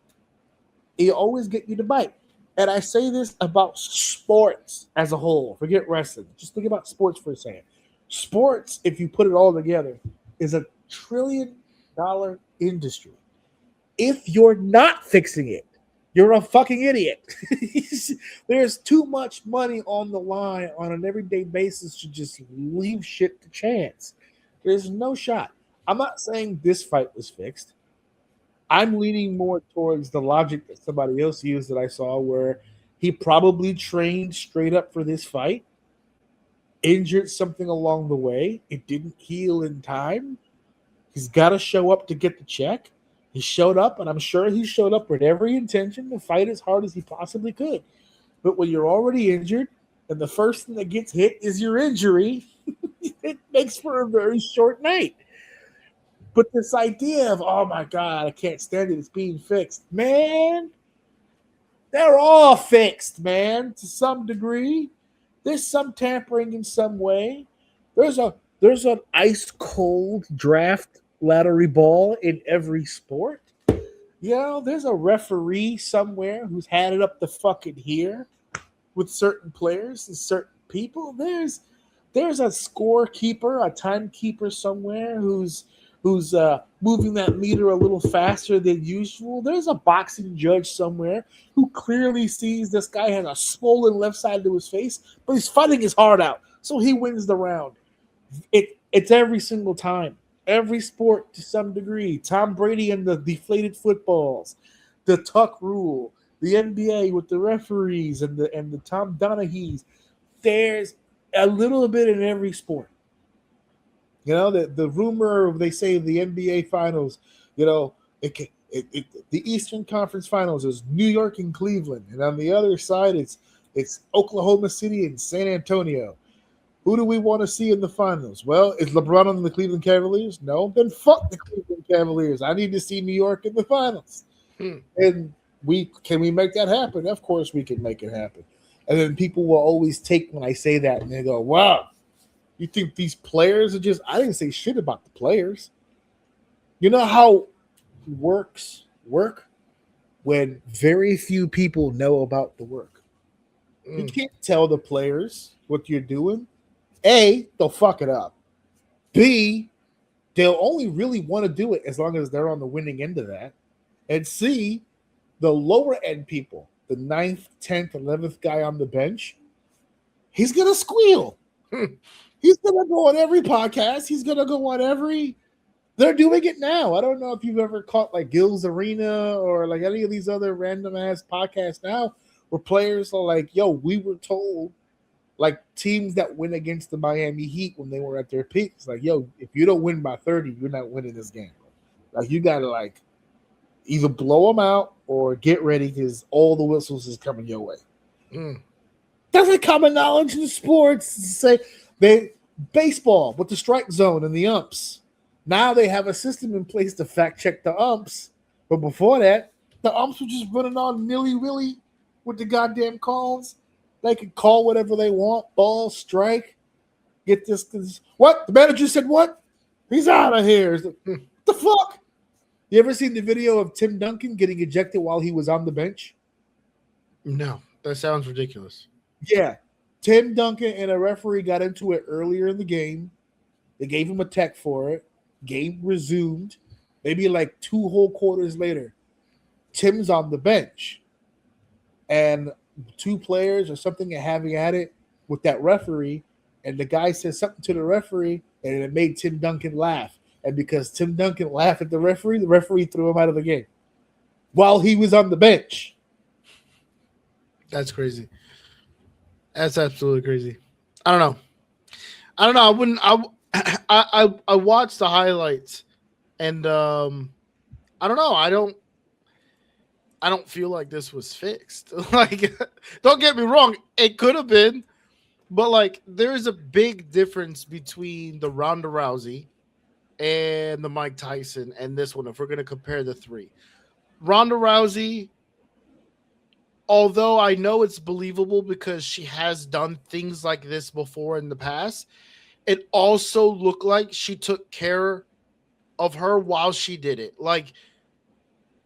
they always get you to bite. And I say this about sports as a whole. Forget wrestling. Just think about sports for a second. Sports, if you put it all together, is a $1 trillion industry. If you're not fixing it, you're a fucking idiot. There's too much money on the line on an everyday basis to just leave shit to chance. There's no shot. I'm not saying this fight was fixed. I'm leaning more towards the logic that somebody else used that I saw, where he probably trained straight up for this fight, injured something along the way. It didn't heal in time. He's got to show up to get the check. He showed up, and I'm sure he showed up with every intention to fight as hard as he possibly could. But when you're already injured, and the first thing that gets hit is your injury, it makes for a very short night. But this idea of, oh my God, I can't stand it, it's being fixed. Man, they're all fixed, man, to some degree. There's some tampering in some way. There's an ice cold draft lottery ball in every sport. There's a referee somewhere who's had it up the fucking here with certain players and certain people. There's a scorekeeper, a timekeeper somewhere who's moving that meter a little faster than usual. There's a boxing judge somewhere who clearly sees this guy has a swollen left side to his face, but he's fighting his heart out, so he wins the round. It's every single time. Every sport to some degree. Tom Brady and the deflated footballs, the tuck rule, the NBA with the referees and the Tom Donahue's. There's a little bit in every sport. You know, the rumor they say the NBA finals, you know, the Eastern Conference Finals is New York and Cleveland, and on the other side it's Oklahoma City and San Antonio. Who do we want to see in the finals? Well, is LeBron on the Cleveland Cavaliers? No, then fuck the Cleveland Cavaliers. I need to see New York in the finals. And can we make that happen? Of course we can make it happen. And then people will always take when I say that and they go, wow, you think these players are just, I didn't say shit about the players. You know how work when very few people know about the work. You can't tell the players what you're doing. A, they'll fuck it up. B, they'll only really want to do it as long as they're on the winning end of that. And C, the lower end people, the 9th, 10th, 11th guy on the bench, he's going to squeal. He's going to go on every podcast. He's going to go on every... They're doing it now. I don't know if you've ever caught like Gil's Arena or like any of these other random ass podcasts now where players are like, yo, we were told, like teams that win against the Miami Heat when they were at their peak. It's like, yo, if you don't win by 30, you're not winning this game. Like you got to like either blow them out or get ready because all the whistles is coming your way. That's like common knowledge in sports. Say baseball with the strike zone and the umps. Now they have a system in place to fact check the umps. But before that, the umps were just running on nilly-willy with the goddamn calls. They could call whatever they want, ball, strike, get this. What? The manager said what? He's out of here. What the fuck? You ever seen the video of Tim Duncan getting ejected while he was on the bench? No, that sounds ridiculous. Yeah. Tim Duncan and a referee got into it earlier in the game. They gave him a tech for it. Game resumed. Maybe like 2 whole quarters later, Tim's on the bench. And 2 players or something are having at it with that referee. And the guy says something to the referee, and it made Tim Duncan laugh. And because Tim Duncan laughed at the referee threw him out of the game while he was on the bench. That's crazy. That's absolutely crazy. I don't know. I wouldn't. I watched the highlights, and I don't know. I don't feel like this was fixed. Like, don't get me wrong, it could have been, but like, there's a big difference between the Ronda Rousey and the Mike Tyson and this one. If we're gonna compare the 3, Ronda Rousey, although I know it's believable because she has done things like this before in the past, it also looked like she took care of her while she did it. Like,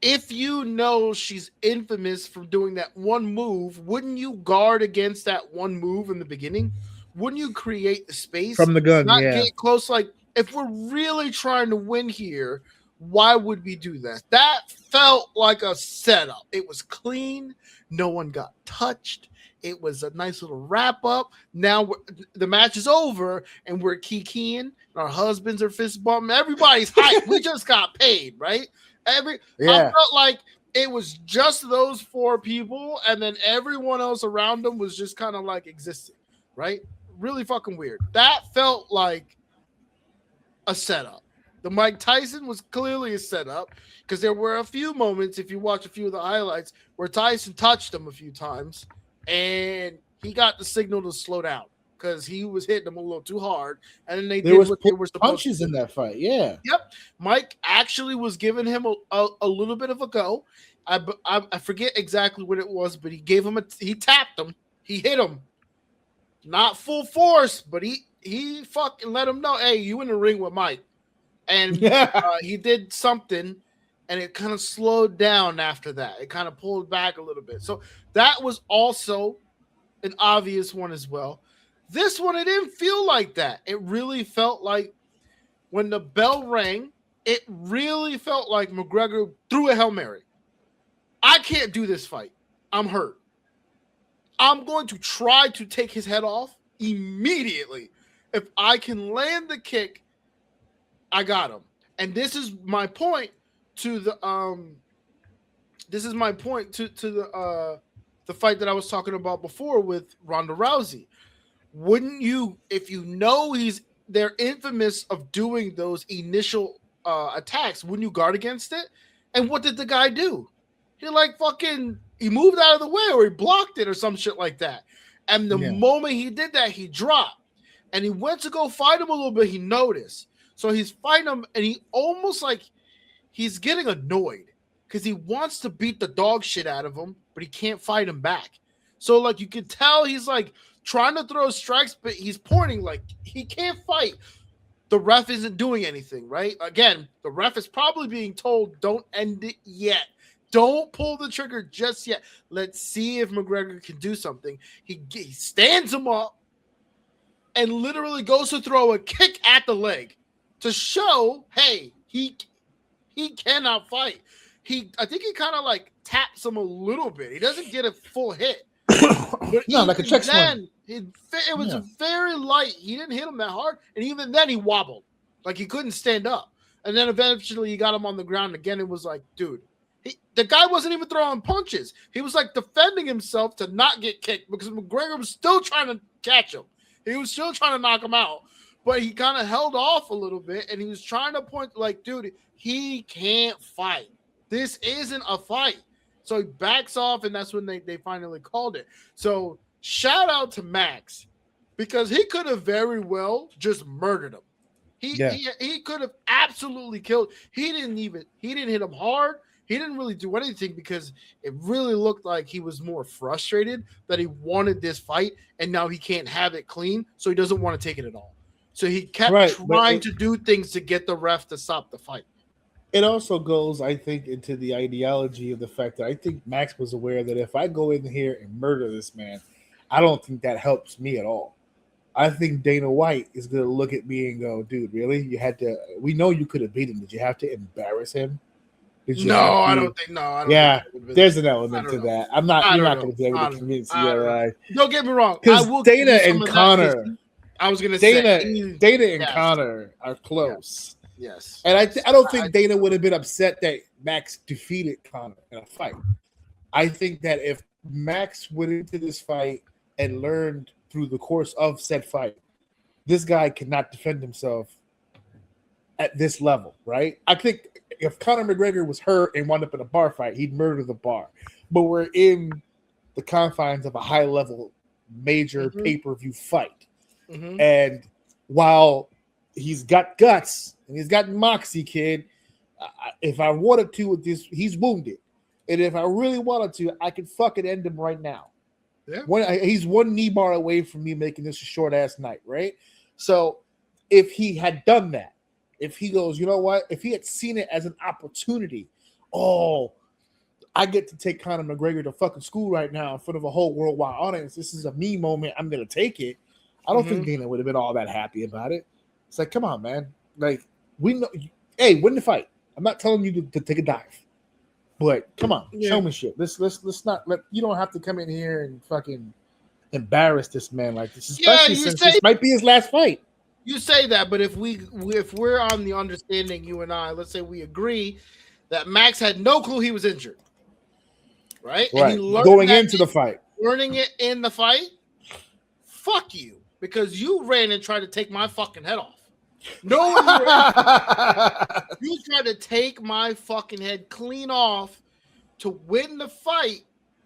if you know she's infamous for doing that one move, wouldn't you guard against that one move in the beginning? Wouldn't you create the space From the gun, not yeah. get close? Like, if we're really trying to win here, why would we do that? That felt like a setup. It was clean. No one got touched. It was a nice little wrap up. Now the match is over and we're kikiing. Our husbands are fist bumping. Everybody's hyped. We just got paid, right? I felt like it was just those 4 people, and then everyone else around them was just kind of like existing, right? Really fucking weird. That felt like a setup. The Mike Tyson was clearly a setup because there were a few moments, if you watch a few of the highlights, where Tyson touched him a few times and he got the signal to slow down because he was hitting him a little too hard. And then there was what they were supposed punches in that fight. Yeah. Yep. Mike actually was giving him a little bit of a go. I forget exactly what it was, but he gave him he tapped him. He hit him. Not full force, but he fucking let him know, hey, you in the ring with Mike. And he did something, and it kind of slowed down after that. It kind of pulled back a little bit. So that was also an obvious one as well. This one, it didn't feel like that. It really felt like when the bell rang, it really felt like McGregor threw a Hail Mary. I can't do this fight. I'm hurt. I'm going to try to take his head off immediately. If I can land the kick, I got him. And this is my point to the the fight that I was talking about before with Ronda Rousey. Wouldn't you, if you know they're infamous of doing those initial attacks, wouldn't you guard against it? And what did the guy do? He moved out of the way, or he blocked it or some shit like that. And the moment he did that, he dropped. And he went to go fight him a little bit. He noticed. So he's fighting him, and he almost he's getting annoyed because he wants to beat the dog shit out of him, but he can't fight him back. So you can tell he's trying to throw strikes, but he's pointing he can't fight. The ref isn't doing anything, right? Again, the ref is probably being told, don't end it yet. Don't pull the trigger just yet. Let's see if McGregor can do something. He stands him up and literally goes to throw a kick at the leg to show, hey, he cannot fight. I think he kind of taps him a little bit. He doesn't get a full hit. But no, like a check swing. It was very light. He didn't hit him that hard, and even then he wobbled. He couldn't stand up. And then eventually he got him on the ground. Again, it was dude, the guy wasn't even throwing punches. He was defending himself to not get kicked because McGregor was still trying to catch him. He was still trying to knock him out, but he kind of held off a little bit, and he was trying to point dude, he can't fight. This isn't a fight. So he backs off, and that's when they finally called it. So shout out to Max, because he could have very well just murdered him. He could have absolutely killed. He didn't hit him hard. He didn't really do anything because it really looked like he was more frustrated that he wanted this fight, and now he can't have it clean, so he doesn't want to take it at all. So he kept trying to do things to get the ref to stop the fight. It also goes, I think, into the ideology of the fact that I think Max was aware that if I go in here and murder this man, I don't think that helps me at all. I think Dana White is going to look at me and go, dude, really? We know you could have beat him. Did you have to embarrass him? I don't think. There's an element to that. You're not going to be able to convince me. Right? Don't get me wrong. Because Dana and Connor, I was going to say Dana and Connor are close. Yes. And I don't think Dana would have been upset that Max defeated Connor in a fight. I think that if Max went into this fight and learned through the course of said fight, this guy cannot defend himself at this level, right? I think if Conor McGregor was hurt and wound up in a bar fight, he'd murder the bar. But we're in the confines of a high-level major pay-per-view fight. Mm-hmm. And while he's got guts and he's got moxie, kid, if I wanted to with this, he's wounded. And if I really wanted to, I could fucking end him right now. Yeah. He's one knee bar away from me making this a short-ass night, right? So if he had done that, if he goes, you know what? If he had seen it as an opportunity, I get to take Conor McGregor to fucking school right now in front of a whole worldwide audience. This is a me moment. I'm going to take it. I don't think Dana would have been all that happy about it. It's come on, man. We know. Hey, win the fight. I'm not telling you to take a dive, but come on, show me shit. Let's not let. You don't have to come in here and fucking embarrass this man like this, especially since this might be his last fight. You say that, but if we're on the understanding, you and I, let's say we agree that Max had no clue he was injured, right? And he learned going into the fight, learning it in the fight. Fuck you, because you ran and tried to take my fucking head off. No one you tried to take my fucking head clean off to win the fight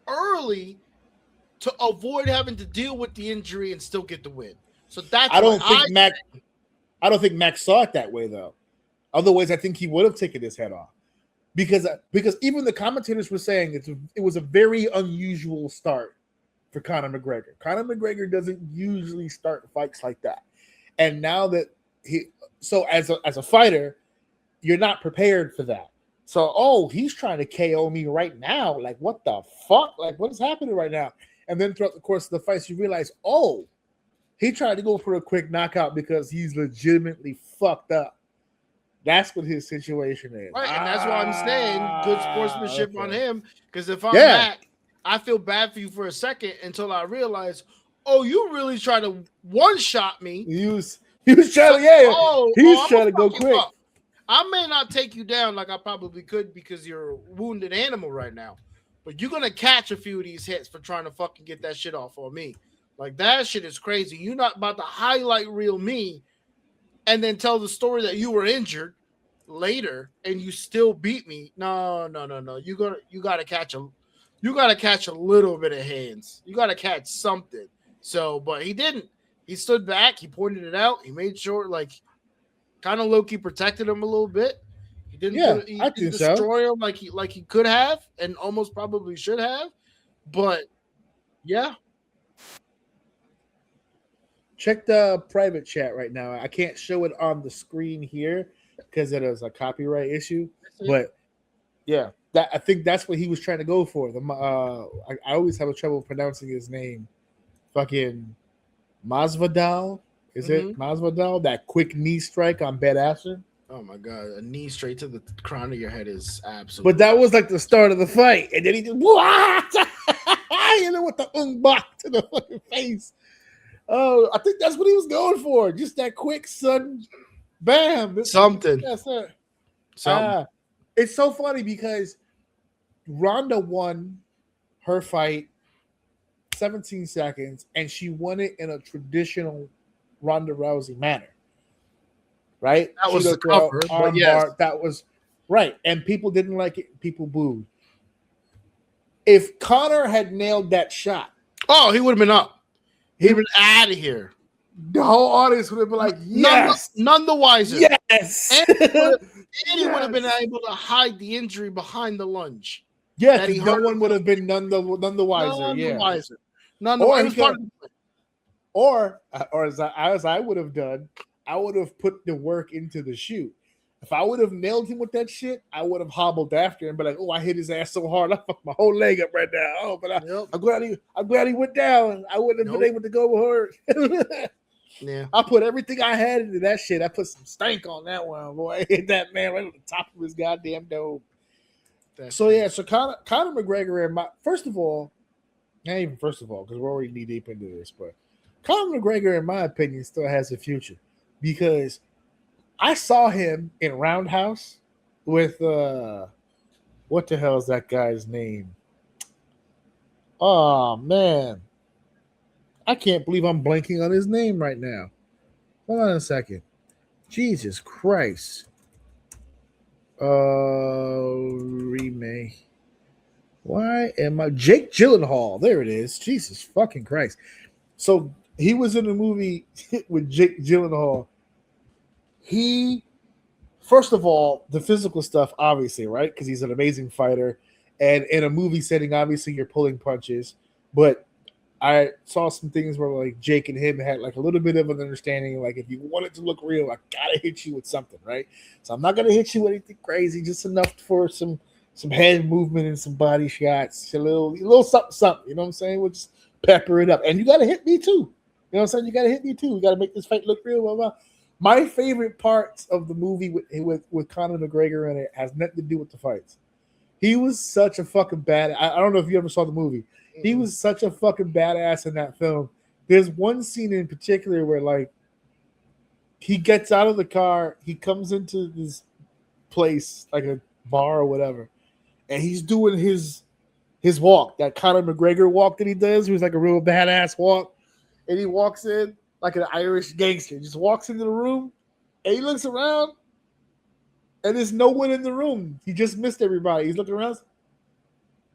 early to avoid having to deal with the injury and still get the win. So that's I don't think Max saw it that way though. Otherwise, I think he would have taken his head off. Because even the commentators were saying it was a very unusual start for Conor McGregor. Conor McGregor doesn't usually start fights like that. And now that as a fighter, you're not prepared for that. So, he's trying to KO me right now. Like, what the fuck? Like, what is happening right now? And then throughout the course of the fights, you realize, he tried to go for a quick knockout because he's legitimately fucked up. That's what his situation is. Right, and that's why I'm saying good sportsmanship on him. Because if I'm Matt, I feel bad for you for a second until I realize, you really tried to one-shot me. He was trying to, he was trying to go quick. I may not take you down like I probably could because you're a wounded animal right now, but you're gonna catch a few of these hits for trying to fucking get that shit off on me. Like that shit is crazy. You're not about to highlight reel me and then tell the story that you were injured later and you still beat me. No. You gotta catch a little bit of hands. You gotta catch something. So, but he didn't. He stood back. He pointed it out. He made sure, like, kind of low-key protected him a little bit. He didn't. Yeah, He I didn't think so. destroy him like he could have, and almost probably should have. But yeah, Check the private chat right now. I can't show it on the screen here because it is a copyright issue. But yeah, I think that's what he was trying to go for. I always have a trouble pronouncing his name. Fucking Masvidal. Is it Masvidal? That quick knee strike on Badasser. oh my god, a knee straight to the crown of your head is absolutely. But that was like the start of the fight, and then he just with the block to the fucking face. Oh, I think that's what he was going for. Just that quick, sudden, bam. Something. Yes, sir. Something. It's so funny because Ronda won her fight 17 seconds, and she won it in a traditional Ronda Rousey manner. Right? That was Cheeto the throw, cover, but arm yes. bar, that was right. And people didn't like it. People booed. If Connor had nailed that shot, Oh, he would have been up. He'd been out of here. the whole audience would have been like, yes, None the wiser. yes. And he would have been able to hide the injury behind the lunge. Yeah, that he 'cause no hurt one would have been none the wiser. None Yeah. the wiser. None the Or wiser. he It was part could- of the plan. Or as I would have done, I would have put the work into the shoot. If I would have nailed him with that shit, I would have hobbled after him, but like, oh, I hit his ass so hard, I fucked my whole leg up right now. Oh, but Yep. I'm glad he went down. I wouldn't have been able to go hard. Yeah. I put everything I had into that shit. I put some stank on that one, boy. I hit that man right on the top of his goddamn dome. So Conor McGregor and first of all, not even first of all, because we're already knee deep into this, but Conor McGregor, in my opinion, still has a future because I saw him in Roundhouse with what the hell is that guy's name? Oh man, I can't believe I'm blanking on his name right now. Hold on a second. Jesus Christ. Remake. Why am I Jake Gyllenhaal? There it is. Jesus fucking Christ. So he was in a movie with Jake Gyllenhaal. He, first of all, the physical stuff, obviously, right? Because he's an amazing fighter. And in a movie setting, obviously, you're pulling punches. But I saw some things where, like, Jake and him had, like, a little bit of an understanding. Like, if you want it to look real, I got to hit you with something, right? So I'm not going to hit you with anything crazy, just enough for some head movement and some body shots. A little something, you know what I'm saying? We'll just pepper it up. And you got to hit me, too. You know what I'm saying? You got to hit me, too. We got to make this fight look real, blah, blah. My favorite parts of the movie with Conor McGregor in it has nothing to do with the fights. He was such a fucking bad. I don't know if you ever saw the movie. He was such a fucking badass in that film. There's one scene in particular where, like, he gets out of the car, he comes into this place, like a bar or whatever, and he's doing his walk, that Conor McGregor walk that he does. He was like a real badass walk, and he walks in like an Irish gangster. He just walks into the room, and he looks around, and there's no one in the room. He just missed everybody. He's looking around.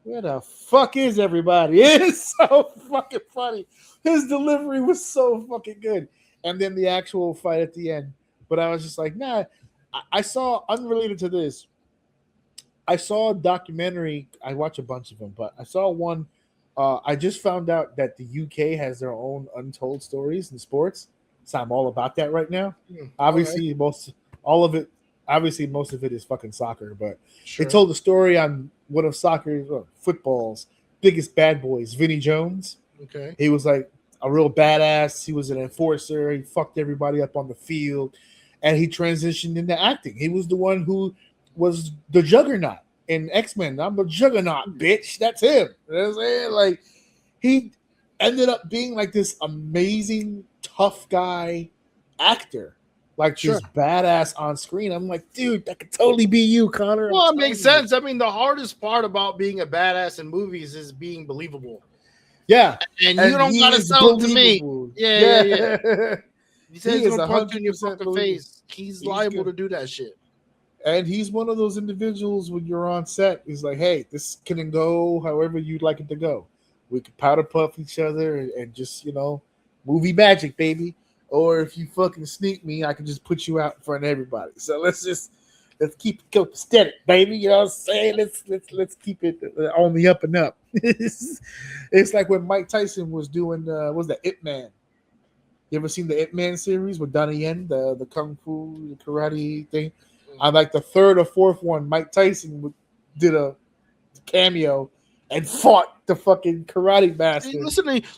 Where the fuck is everybody? It is so fucking funny. His delivery was so fucking good. And then the actual fight at the end. But I was just like, nah. I saw, unrelated to this, I saw a documentary. I watch a bunch of them, but I saw one. I just found out that the UK has their own untold stories in sports. So I'm all about that right now. Obviously, most of it is fucking soccer, but They told the story on one of football's biggest bad boys, Vinnie Jones. Okay. He was like a real badass. He was an enforcer. He fucked everybody up on the field, and he transitioned into acting. He was the one who was the Juggernaut in X-Men. I'm the Juggernaut, bitch. That's him. You know what I'm saying? Like, he ended up being like this amazing tough guy actor. like just badass on screen. I'm like, dude, that could totally be you, Connor. Well, it makes sense. I mean, the hardest part about being a badass in movies is being believable. Yeah, and you don't gotta sell it to me. Yeah. He says he's gonna punch you in your fucking face. He's liable to do that shit. And he's one of those individuals when you're on set. He's like, hey, this can go however you'd like it to go. We could powder puff each other and just, movie magic, baby. Or if you fucking sneak me, I can just put you out in front of everybody. So let's keep it copacetic, baby. You know what I'm saying? Let's keep it on the up and up. It's like when Mike Tyson was doing what was that Ip Man? You ever seen the Ip Man series with Donnie Yen, the kung fu, the karate thing? On like the third or fourth one, Mike Tyson did a cameo and fought the fucking karate master.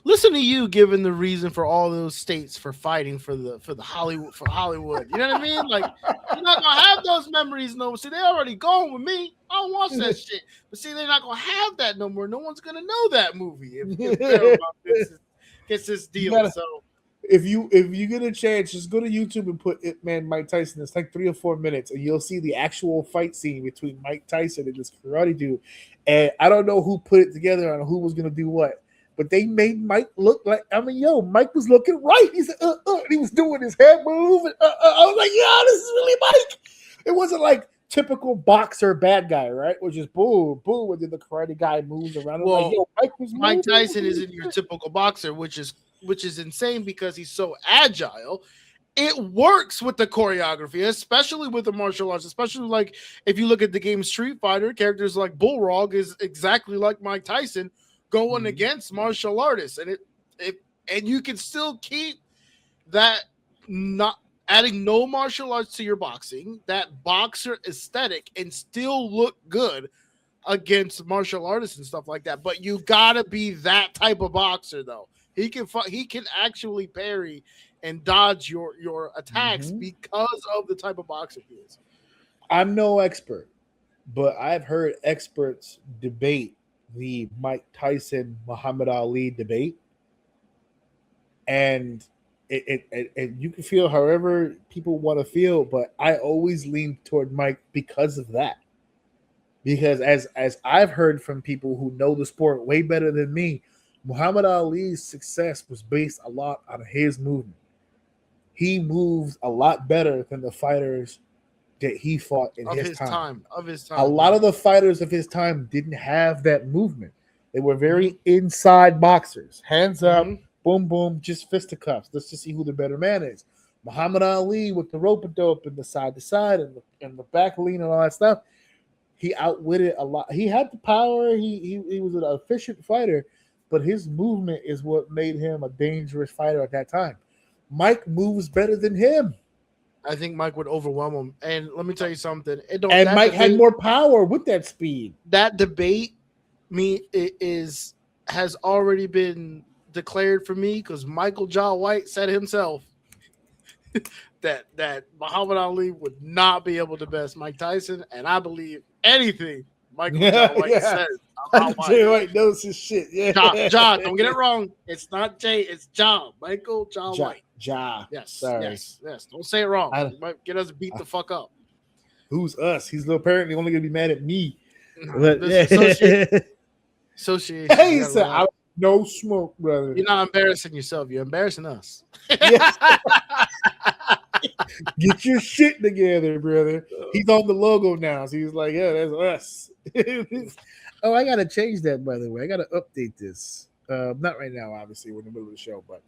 Listen to you giving the reason for all those states for fighting for Hollywood. You know what I mean? Like, you're not gonna have those memories no more. See, they already gone with me. I don't watch that shit. But see, they're not gonna have that no more. No one's gonna know that movie if Paramount gets this deal. If you get a chance, just go to YouTube and put Ip Man Mike Tyson. It's like 3 or 4 minutes, and you'll see the actual fight scene between Mike Tyson and this karate dude. And I don't know who put it together on who was gonna do what, but they made Mike look like Mike was looking right. He said, and he was doing his head move. And, I was like, yeah, this is really Mike. It wasn't like typical boxer bad guy, right? Which is boom, boom, and then the karate guy moves around. Well, like, Mike Tyson isn't your typical boxer, which is insane because he's so agile. It works with the choreography, especially with the martial arts, especially like if you look at the game Street Fighter, characters like Bullrog is exactly like Mike Tyson going against martial artists. And you can still keep that, not adding no martial arts to your boxing, that boxer aesthetic, and still look good against martial artists and stuff like that. But you gotta be that type of boxer though. He can actually parry and dodge your attacks because of the type of boxer he is. I'm no expert, but I've heard experts debate the Mike Tyson Muhammad Ali debate, and it you can feel however people want to feel, but I always lean toward Mike because of that. Because as I've heard from people who know the sport way better than me, Muhammad Ali's success was based a lot on his movement. He moves a lot better than the fighters that he fought in his time. A lot of the fighters of his time didn't have that movement. They were very inside boxers. Hands up, boom, boom, just fisticuffs. Let's just see who the better man is. Muhammad Ali with the rope-a-dope and the side-to-side and the back lean and all that stuff, he outwitted a lot. He had the power. He was an efficient fighter, but his movement is what made him a dangerous fighter at that time. Mike moves better than him. I think Mike would overwhelm him. And let me tell you something. Mike had more power with that speed. That debate has already been declared for me because Michael John White said himself that Muhammad Ali would not be able to best Mike Tyson. And I believe anything Michael John White says. Jay White knows his shit. Yeah. John, don't get it wrong. It's not Jay, it's John. Michael John White. Yes. Sorry. Yes. Don't say it wrong. You might get us beat the fuck up. Who's us? He's apparently only gonna be mad at me. But, association. Hey, said, no smoke, brother. You're not embarrassing yourself. You're embarrassing us. Get your shit together, brother. He's on the logo now, so he's like, yeah, that's us. Oh, I gotta change that, by the way. I gotta update this. Not right now, obviously. We're in the middle of the show, but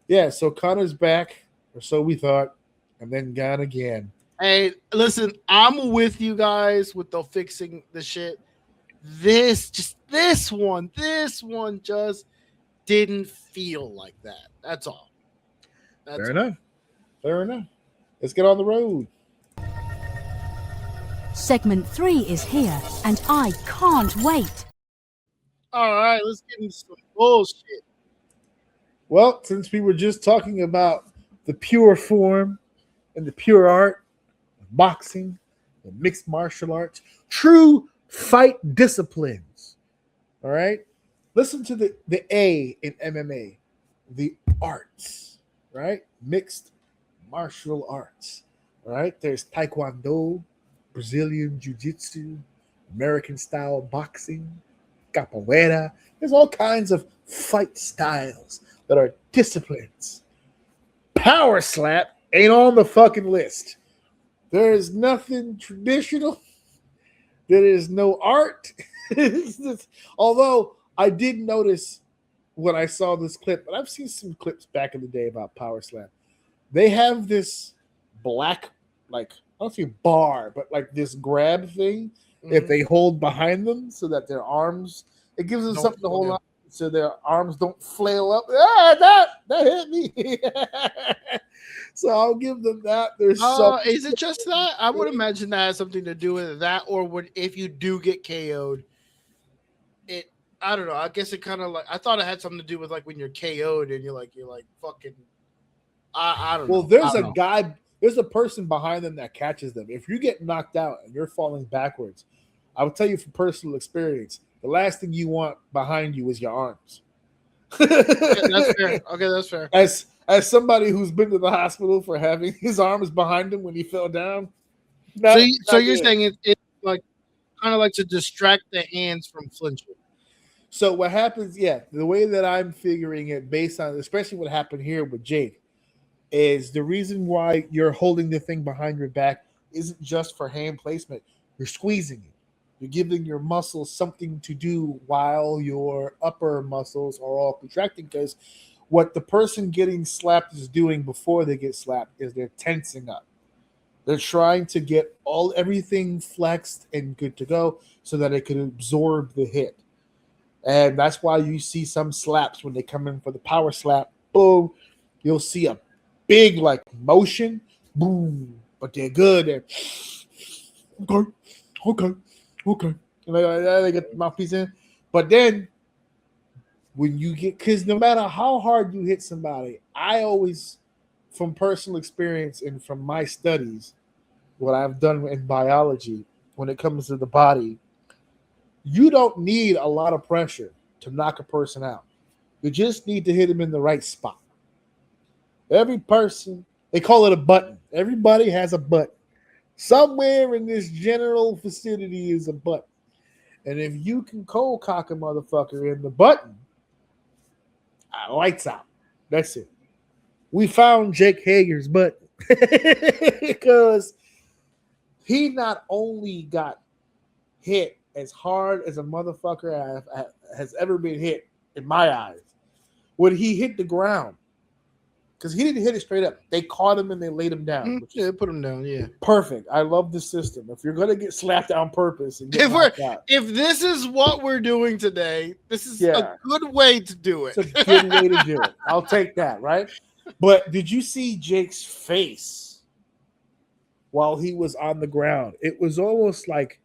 yeah. So Connor's back, or so we thought, and then gone again. Hey, listen, I'm with you guys with the fixing the shit. This one just didn't feel like that. That's all. Fair enough. Let's get on the road. Segment 3 is here, and I can't wait. All right, let's get into some bullshit. Well, since we were just talking about the pure form and the pure art of boxing and mixed martial arts, true fight disciplines, all right? Listen to the A in MMA, the arts, right? Mixed martial arts. All right, there's Taekwondo, Brazilian Jiu-Jitsu, American style boxing, capoeira. There's all kinds of fight styles that are disciplines. Power slap ain't on the fucking list. There is nothing traditional. There is no art. Although I did notice when I saw this clip, and I've seen some clips back in the day about power slam. They have this black, like, I don't say bar, but like this grab thing that they hold behind them so that their arms, it gives them Don't something to hold flail. on so their arms don't flail up. That hit me. So I'll give them that. There's Is it just that? I would imagine that has something to do with that, or would if you do get KO'd, it. I don't know. I guess it kind of like I thought it had something to do with like when you're KO'd and you're like fucking. I don't know. Well, there's I a don't know. guy, there's a person behind them that catches them. If you get knocked out and you're falling backwards, I will tell you from personal experience, the last thing you want behind you is your arms. That's fair. Okay, that's fair. As somebody who's been to the hospital for having his arms behind him when he fell down. So you're saying it's like kind of like to distract the hands from flinching. So what happens, the way that I'm figuring it based on, especially what happened here with Jake, is the reason why you're holding the thing behind your back isn't just for hand placement. You're squeezing it. You're giving your muscles something to do while your upper muscles are all contracting, because what the person getting slapped is doing before they get slapped is they're tensing up. They're trying to get everything flexed and good to go so that it can absorb the hit. And that's why you see some slaps when they come in for the power slap, boom, you'll see a big like motion, boom, but they're good. They're okay. And they get the mouthpiece in. But then when you get, because no matter how hard you hit somebody, I always, from personal experience and from my studies, what I've done in biology, when it comes to the body, you don't need a lot of pressure to knock a person out. You just need to hit him in the right spot. Every person, they call it a button. Everybody has a button. Somewhere in this general vicinity is a button. And if you can cold cock a motherfucker in the button, lights out. That's it. We found Jake Hager's button because he not only got hit as hard as a motherfucker has ever been hit in my eyes, when he hit the ground, because he didn't hit it straight up. They caught him and they laid him down. Yeah, put him down. Yeah, perfect. I love the system. If you're gonna get slapped on purpose, and get if this is what we're doing today, this is Yeah. a good way to do it. it's a good way to do it. I'll take that, right? But did you see Jake's face while he was on the ground? It was almost like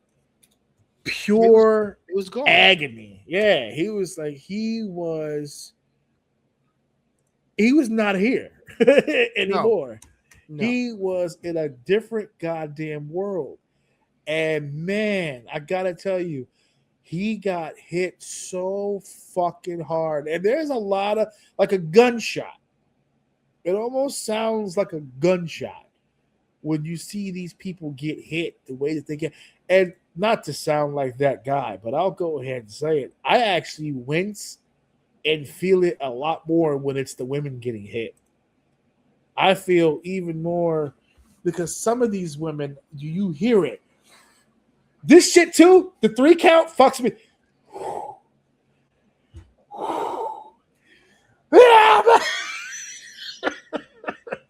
pure It was gone. agony. Yeah, he was not here anymore. No. He was in a different goddamn world. And man, I gotta tell you, he got hit so fucking hard. And there's a lot of like a gunshot. It almost sounds like a gunshot when you see these people get hit the way that they get. And not to sound like that guy, but I'll go ahead and say it. I actually wince and feel it a lot more when it's the women getting hit. I feel even more because some of these women, you hear it. This shit too, the 3 count fucks me.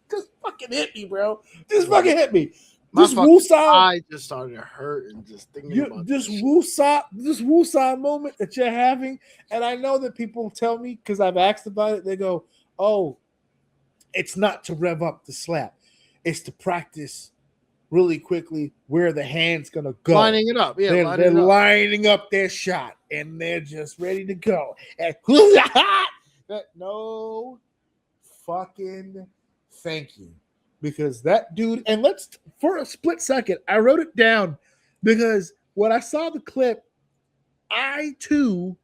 Just fucking hit me, bro. Just fucking hit me. This woosah, I just started hurting just thinking about this woosah moment that you're having, and I know that people tell me because I've asked about it. They go, "Oh, it's not to rev up the slap; it's to practice really quickly where the hand's gonna go." lining it up. Yeah, they're lining up their shot, and they're just ready to go. And no, fucking thank you. Because that dude, and for a split second, I wrote it down because when I saw the clip, I too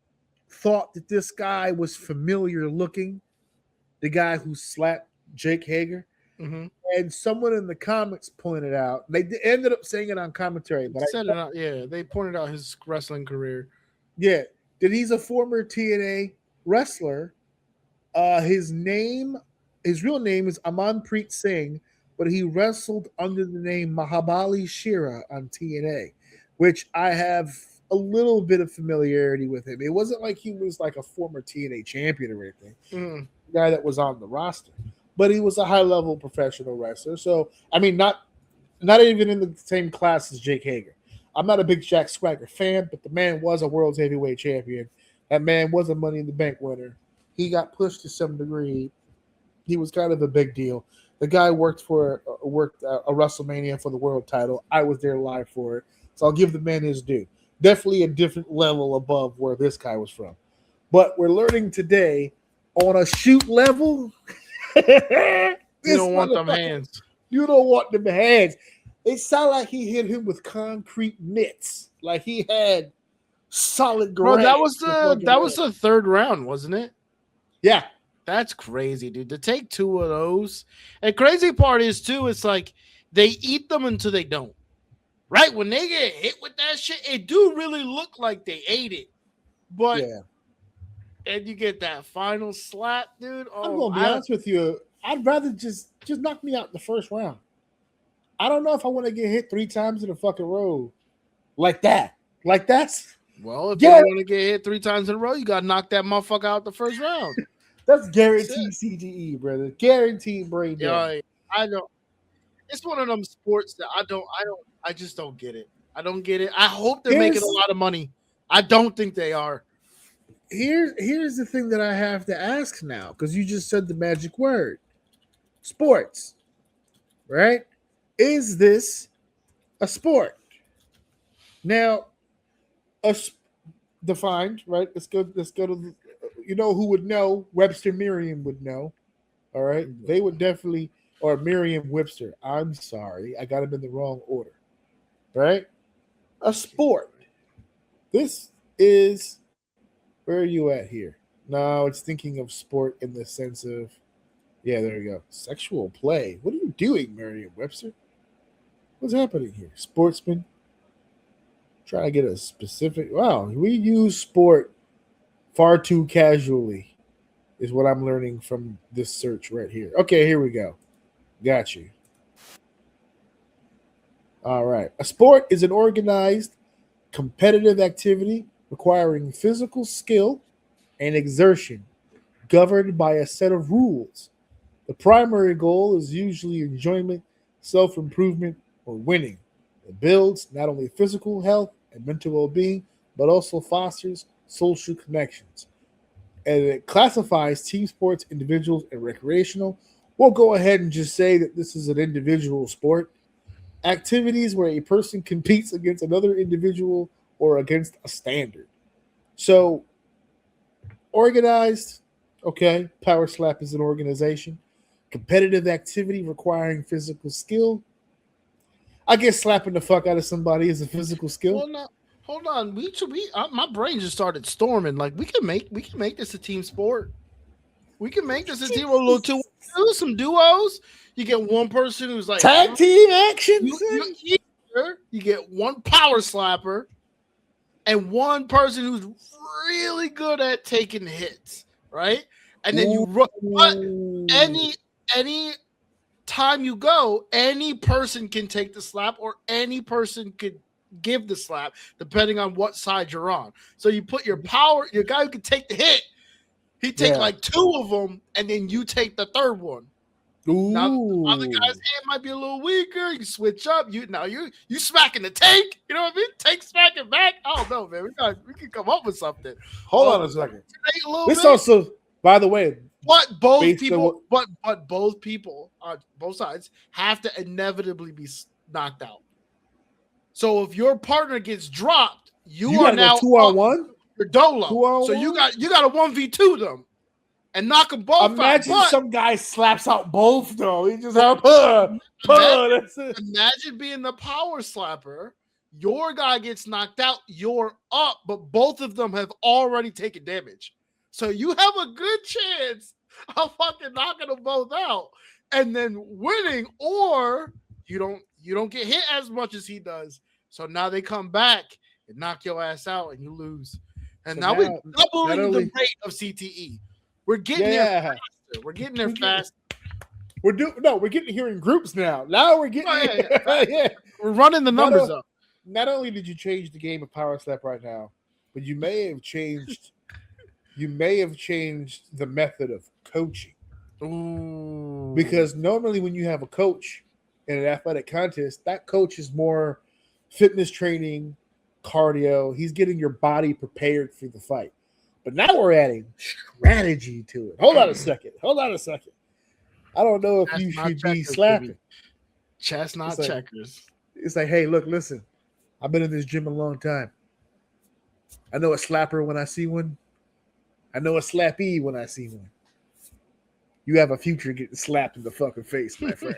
thought that this guy was familiar looking, the guy who slapped Jake Hager. Mm-hmm. And someone in the comments pointed out, ended up saying it on commentary, but They pointed out his wrestling career. yeah, that he's a former TNA wrestler. His real name is Amanpreet Singh, but he wrestled under the name Mahabali Shira on TNA, which I have a little bit of familiarity with him. It wasn't like he was like a former TNA champion or anything, guy that was on the roster, but he was a high level professional wrestler. So I mean, not even in the same class as Jake Hager. I'm not a big Jack Swagger fan, but the man was a world's heavyweight champion. That man was a Money in the Bank winner. He got pushed to some degree. He was kind of a big deal. The guy worked a WrestleMania for the world title. I was there live for it, so I'll give the man his due. Definitely a different level above where this guy was from. But we're learning today on a shoot level. You don't want them hands. You don't want them hands. It sounded like he hit him with concrete mitts, like he had solid Bro, grass. that was the third round, wasn't it? Yeah. That's crazy, dude. To take two of those. And crazy part is, too, it's like they eat them until they don't. Right? When they get hit with that shit, it do really look like they ate it. But, and you get that final slap, dude. Oh, I'm going to be honest with you. I'd rather just knock me out in the first round. I don't know if I want to get hit 3 times in a fucking row like that. Like that's... Well, if you want to get hit 3 times in a row, you got to knock that motherfucker out the first round. That's guaranteed CGE, brother. Guaranteed brain damage. Yeah, I know. It's one of them sports that I just don't get it. I don't get it. I hope they're making a lot of money. I don't think they are. Here's the thing that I have to ask now, because you just said the magic word. Sports. Right? Is this a sport? Now, defined, right? Let's go to you know who would know? Webster Merriam would know. All right. They would definitely, or Merriam Webster. I'm sorry. I got him in the wrong order. Right? A sport. This is, where are you at here? No, it's thinking of sport in the sense of, yeah, there you go. Sexual play. What are you doing, Merriam Webster? What's happening here? Sportsman. Trying to get a specific, wow, we use sport far too casually is what I'm learning from this search right here. Okay, here we go. Got you. All right. A sport is an organized, competitive activity requiring physical skill and exertion, governed by a set of rules. The primary goal is usually enjoyment, self-improvement, or winning. It builds not only physical health and mental well-being, but also fosters social connections. And it classifies team sports, individuals, and recreational. We'll go ahead and just say that this is an individual sport. Activities where a person competes against another individual or against a standard. So, organized, okay, Power Slap is an organization. Competitive activity requiring physical skill. I guess slapping the fuck out of somebody is a physical skill. Well, no, hold on. My brain just started storming. Like we can make this a team sport. We can make this a team. A little two, some duos. You get one person who's like tag team action. You get one power slapper, and one person who's really good at taking hits, right? And then you run. But any time you go, any person can take the slap, or any person could give the slap, depending on what side you're on. So you put your guy who can take the hit, he take like 2 of them, and then you take the third one. Ooh. Now the other guy's hand might be a little weaker. You switch up. You smacking the tank. You know what I mean? Tank smacking back. I don't know, man. We can come up with something. Hold on a second. This also, by the way, but both people on both sides have to inevitably be knocked out. So if your partner gets dropped, you are now 2-on-1. You're dolo. So you got a 1v2 them and knock them both Imagine out. some guy slaps out both though. He just imagine being the power slapper. Your guy gets knocked out. You're up, but both of them have already taken damage. So you have a good chance of fucking knocking them both out. and then winning, or you don't get hit as much as he does. So now they come back and knock your ass out, and you lose. And So now we're now, doubling not only- the rate of CTE. We're getting there Yeah. faster. We're getting there fast. We're getting here in groups now. Now we're getting Yeah. We're running the numbers up. Not only did you change the game of Power Slap right now, but you may have changed the method of coaching. Ooh. Because normally when you have a coach in an athletic contest, that coach is more fitness training, cardio. He's getting your body prepared for the fight. But now we're adding strategy to it. Hold on a second. I don't know if you should be slapping. Chestnut It's like- checkers. It's like, hey, look, listen. I've been in this gym a long time. I know a slapper when I see one. I know a slappee when I see one. You have a future getting slapped in the fucking face, my friend.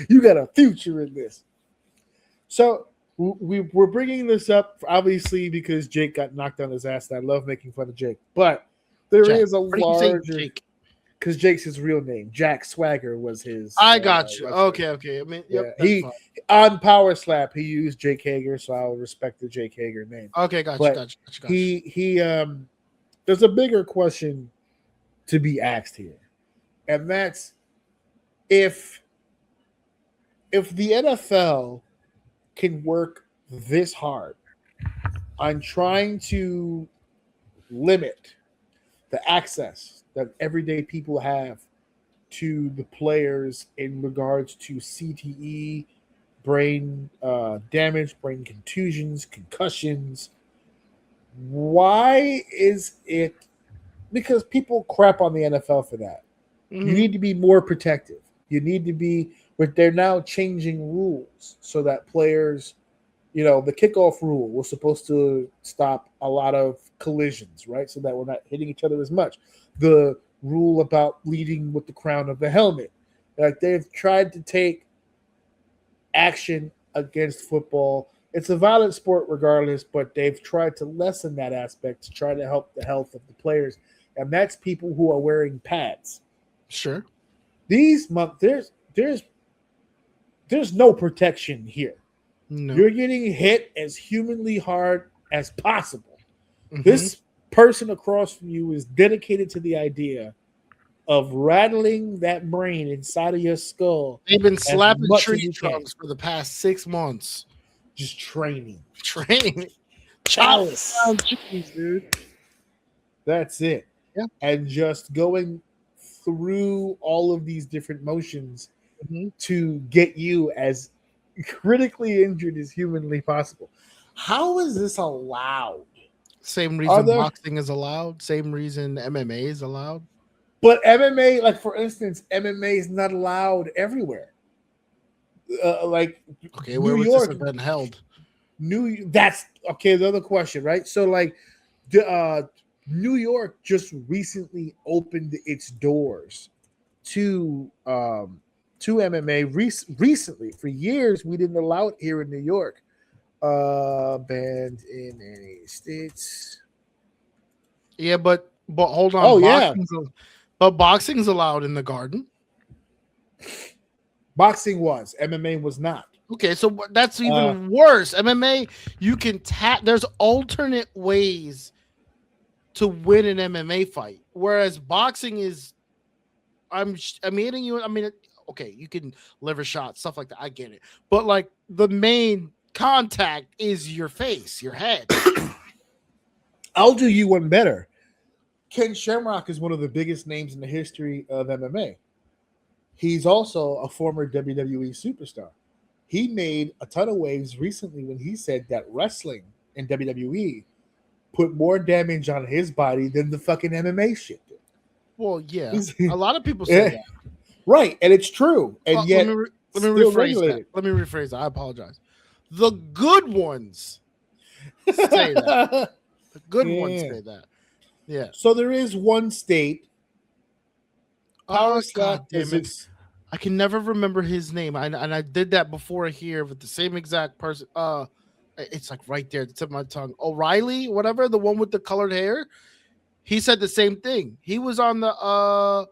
You got a future in this. So we're bringing this up, obviously, because Jake got knocked on his ass, and I love making fun of Jake. But there is a larger... Because Jake's his real name. Jack Swagger was his... I got you. Okay. I mean, yep, he on Power Slap, he used Jake Hager, so I'll respect the Jake Hager name. Okay, got you. He there's a bigger question to be asked here, and that's if the NFL can work this hard on trying to limit the access that everyday people have to the players in regards to CTE, brain damage, brain contusions, concussions. Why is it? Because people crap on the NFL for that. Mm-hmm. You need to be more protective. You need to be, but they're now changing rules so that players, the kickoff rule was supposed to stop a lot of collisions, right? So that we're not hitting each other as much. The rule about bleeding with the crown of the helmet. Like, they've tried to take action against football. It's a violent sport regardless, but they've tried to lessen that aspect to try to help the health of the players. And that's people who are wearing pads. Sure. There's no protection here. No. You're getting hit as humanly hard as possible. Mm-hmm. This person across from you is dedicated to the idea of rattling that brain inside of your skull. They've been slapping tree trunks for the past 6 months. Just training. Chalice. Dude. That's it. Yeah. And just going through all of these different motions to get you as critically injured as humanly possible. How is this allowed? Same reason boxing is allowed. Same reason MMA is allowed. But MMA, like for instance, MMA is not allowed everywhere. Where was this event held? That's okay. The other question, right? So, New York just recently opened its doors to MMA recently. For years, we didn't allow it here in New York. Banned in any states. Yeah, but hold on. But boxing's allowed in the Garden. Boxing was. MMA was not. Okay, so that's even worse. MMA, you can there's alternate ways to win an MMA fight, whereas boxing is, I'm hitting you. I mean, okay, you can liver shot, stuff like that. I get it, but like the main contact is your face, your head. I'll do you one better. Ken Shamrock is one of the biggest names in the history of MMA. He's also a former WWE superstar. He made a ton of waves recently when he said that wrestling in WWE put more damage on his body than the fucking MMA shit did. Well, yeah. A lot of people say that. Right, and it's true. And yet, let me rephrase that. I apologize. The good ones say that. The good ones say that. Yeah. So there is one state. Power Slap. Damn it. I can never remember his name. And I did that before here with the same exact person. It's like right there at the tip of my tongue. O'Reilly, whatever, the one with the colored hair. He said the same thing. He was on the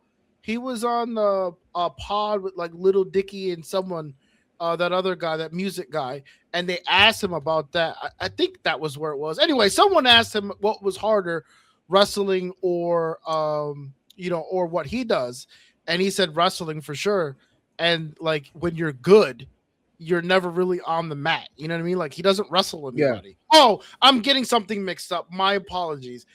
He was on the pod with like Little Dicky and someone, that other guy, that music guy, and they asked him about that. I think that was where it was. Anyway, someone asked him what was harder, wrestling or or what he does, and he said wrestling for sure. And like when you're good, you're never really on the mat. You know what I mean? Like he doesn't wrestle anybody. Yeah. Oh, I'm getting something mixed up. My apologies.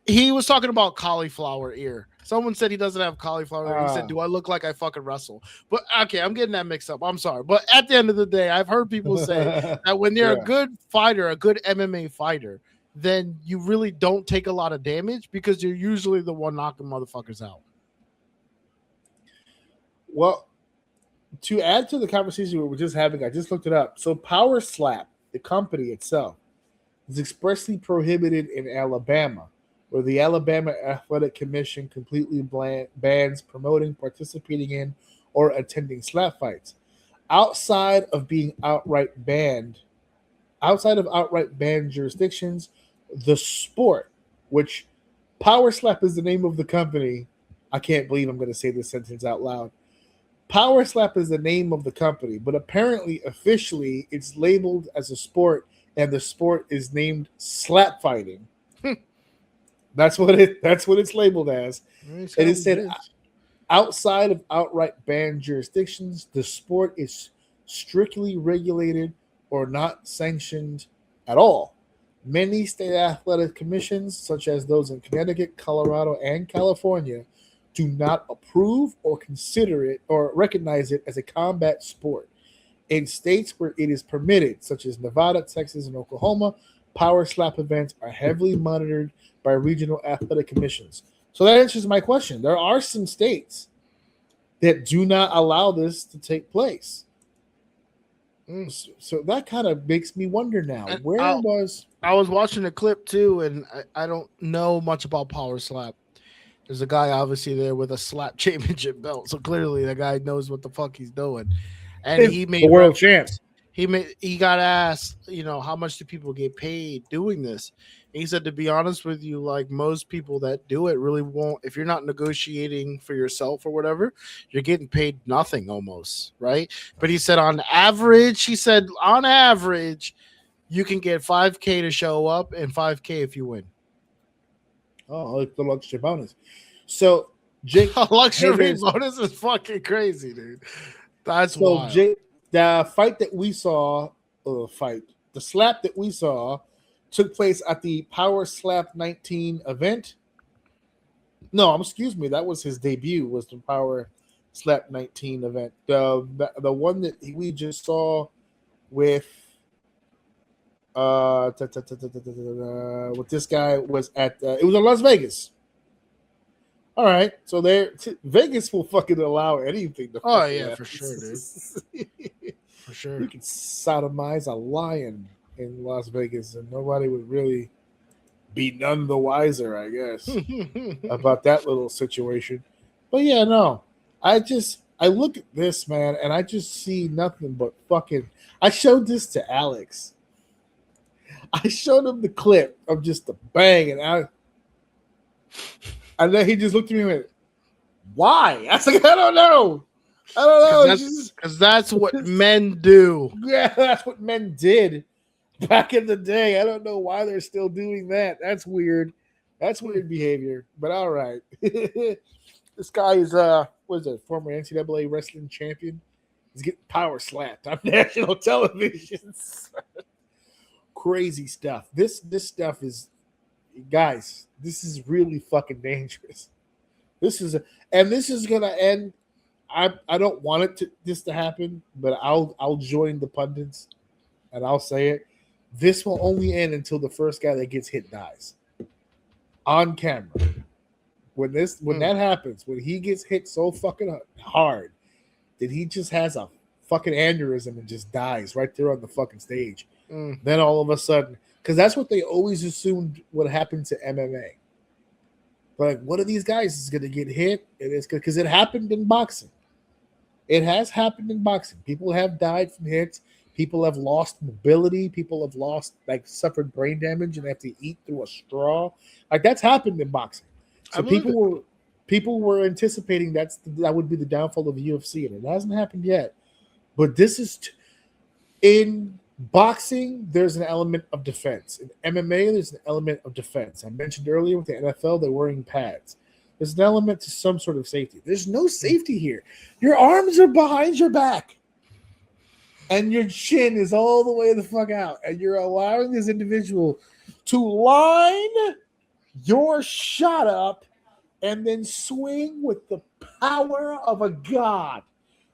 He was talking about cauliflower ear. Someone said he doesn't have cauliflower ear. He said, do I look like I fucking wrestle? But okay, I'm getting that mixed up. I'm sorry. But at the end of the day, I've heard people say that when they're a good fighter, a good MMA fighter, then you really don't take a lot of damage because you're usually the one knocking motherfuckers out. Well, to add to the conversation we were just having, I just looked it up. So Power Slap, the company itself, is expressly prohibited in Alabama, where the Alabama Athletic Commission completely bans promoting, participating in, or attending slap fights. Outside of outright banned jurisdictions, the sport, which Power Slap is the name of the company. I can't believe I'm going to say this sentence out loud. Power Slap is the name of the company, but apparently, officially, it's labeled as a sport, and the sport is named slap fighting. That's what it's labeled as. And it said, outside of outright banned jurisdictions, the sport is strictly regulated or not sanctioned at all. Many state athletic commissions, such as those in Connecticut, Colorado, and California, do not approve or consider it or recognize it as a combat sport. In states where it is permitted, such as Nevada, Texas, and Oklahoma, Power Slap events are heavily monitored by regional athletic commissions. So that answers my question. There are some states that do not allow this to take place. So that kind of makes me wonder now. I was watching a clip too, and I don't know much about Power Slap. There's a guy obviously there with a slap championship belt, so clearly the guy knows what the fuck he's doing. And he made the world champ. He got asked, how much do people get paid doing this? And he said, to be honest with you, like most people that do it really won't. If you're not negotiating for yourself or whatever, you're getting paid nothing almost, right? But he said on average, you can get $5K to show up and $5K if you win. Oh, like the luxury bonus. So Jake, luxury bonus is fucking crazy, dude. That's wild. Jake, the fight that we saw, the slap that we saw, took place at the Power Slap 19 event. No, excuse me, that was his debut. Was the Power Slap 19 event? The one that we just saw with. What this guy was at, it was in Las Vegas. All right, so Vegas will fucking allow anything to. Oh yeah, for sure, dude. For sure, you can sodomize a lion in Las Vegas, and nobody would really be none the wiser, I guess, about that little situation. But yeah, no, I look at this, man, and I just see nothing but fucking. I showed this to Alex. I showed him the clip of just the bang, and then he just looked at me and went, "Why?" I was like, "I don't know. Because that's what men do." Yeah, that's what men did back in the day. I don't know why they're still doing that. That's weird. That's weird behavior. But all right, this guy is former NCAA wrestling champion. He's getting power slapped on national television. Crazy stuff. This stuff is, guys, this is really fucking dangerous. This is gonna end. I don't want this to happen, but I'll join the pundits and I'll say it. This will only end until the first guy that gets hit dies on camera. When that happens, when he gets hit so fucking hard that he just has a fucking aneurysm and just dies right there on the fucking stage. Then all of a sudden, because that's what they always assumed would happen to MMA. But like, one of these guys is going to get hit, and it's because it happened in boxing. It has happened in boxing. People have died from hits. People have lost mobility. People have suffered brain damage and have to eat through a straw. Like, that's happened in boxing. So people People were anticipating that would be the downfall of the UFC, and it hasn't happened yet. But this is in boxing. There's an element of defense. In MMA, there's an element of defense. I mentioned earlier with the NFL, they're wearing pads. There's an element to some sort of safety. There's no safety here. Your arms are behind your back, and your chin is all the way the fuck out, and you're allowing this individual to line your shot up and then swing with the power of a god.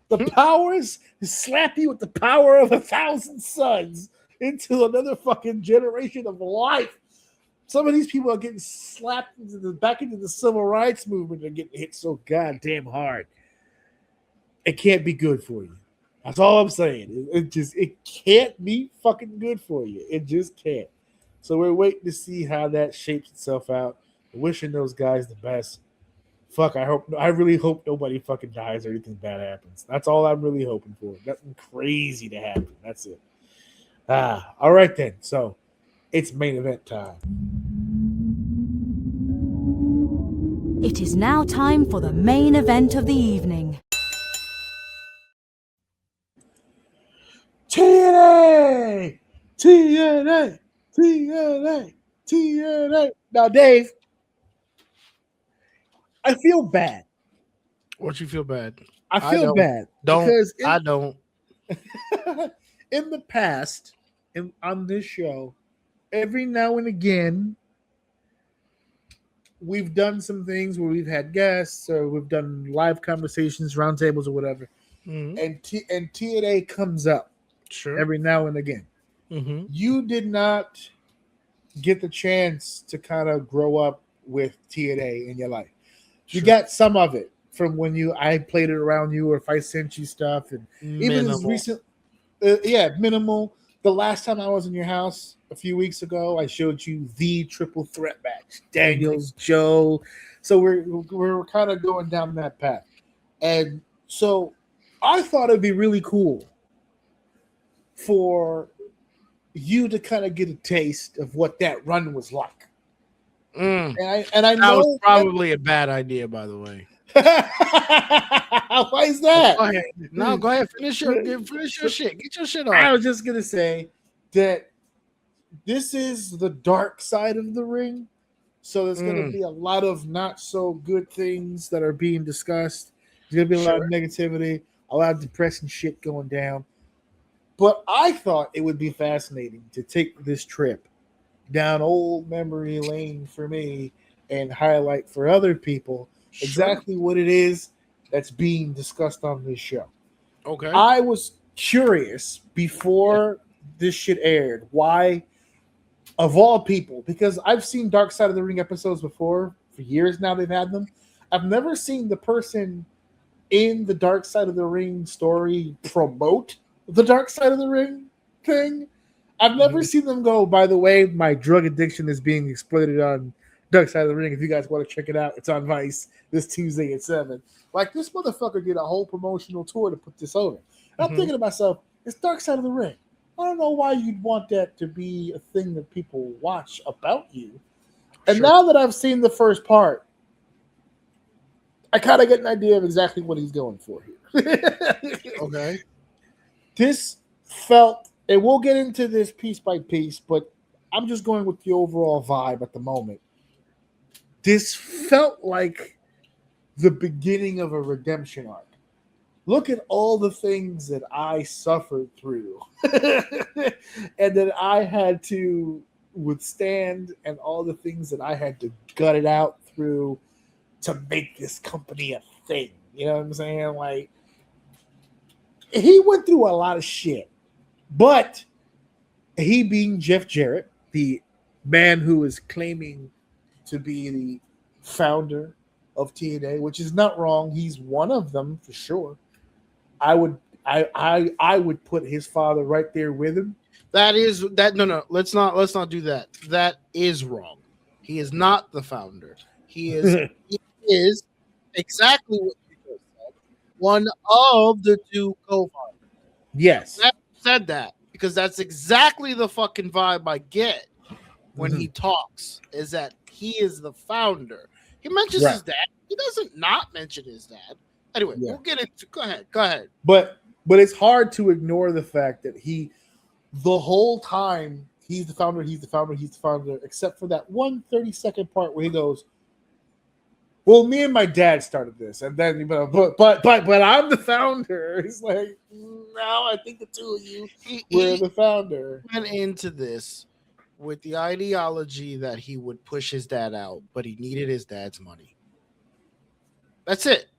The powers slap you with the power of 1,000 suns into another fucking generation of life. Some of these people are getting slapped back into the civil rights movement and getting hit so goddamn hard. It can't be good for you. That's all I'm saying. It can't be fucking good for you. It just can't. So we're waiting to see how that shapes itself out. Wishing those guys the best. Fuck, I really hope nobody fucking dies or anything bad happens. That's all I'm really hoping for. Nothing crazy to happen. That's it. All right then. So it's main event time. It is now time for the main event of the evening. TNA! TNA! TNA! TNA! Now, Dave, I feel bad. What you feel bad? I feel bad. I don't. In the past, on this show, every now and again, we've done some things where we've had guests or we've done live conversations, roundtables, or whatever, and TNA comes up every now and again. Mm-hmm. You did not get the chance to kind of grow up with TNA in your life. You got some of it from when I played it around you, or if I sent you stuff, and even as recent, minimal. The last time I was in your house a few weeks ago, I showed you the triple threat match, Daniels, Joe. So we're kind of going down that path, and so I thought it'd be really cool for you to kind of get a taste of what that run was like. And I know that was probably a bad idea, by the way. Why is that? Go ahead. No, go ahead. Finish your shit. Get your shit on. I was just gonna say that this is the dark side of the ring, so there's gonna be a lot of not so good things that are being discussed. There's gonna be a lot of negativity, a lot of depressing shit going down. But I thought it would be fascinating to take this trip down old memory lane for me and highlight for other people exactly what it is that's being discussed on this show. Okay. I was curious before this shit aired why, of all people, because I've seen Dark Side of the Ring episodes before. For years now they've had them. I've never seen the person in the Dark Side of the Ring story promote the Dark Side of the Ring thing. I've never seen them go, by the way, my drug addiction is being exploited on Dark Side of the Ring. If you guys want to check it out, it's on Vice this Tuesday at 7. Like, this motherfucker did a whole promotional tour to put this over. And I'm thinking to myself, it's Dark Side of the Ring. I don't know why you'd want that to be a thing that people watch about you. And now that I've seen the first part, I kind of get an idea of exactly what he's going for here. Okay. This felt, and we'll get into this piece by piece, but I'm just going with the overall vibe at the moment. This felt like the beginning of a redemption arc. Look at all the things that I suffered through and that I had to withstand, and all the things that I had to gut it out through to make this company a thing. You know what I'm saying? Like, he went through a lot of shit, but he, being Jeff Jarrett, the man who is claiming to be the founder of TNA, which is not wrong. He's one of them for sure. I would put his father right there with him. No, let's not do that. That is wrong. He is not the founder. He is exactly what you just said, one of the two co-founders. Yes. I said that because that's exactly the fucking vibe I get when he talks, is that he is the founder. He mentions Right. his dad. He doesn't not mention his dad. Anyway, Yeah. we'll get into. Go ahead. But it's hard to ignore the fact that the whole time he's the founder, except for that 1 30-second part where he goes, "Well, me and my dad started this," and then but I'm the founder. It's like, no, I think the two of you were the founder. Went into this with the ideology that he would push his dad out, but he needed his dad's money. That's it.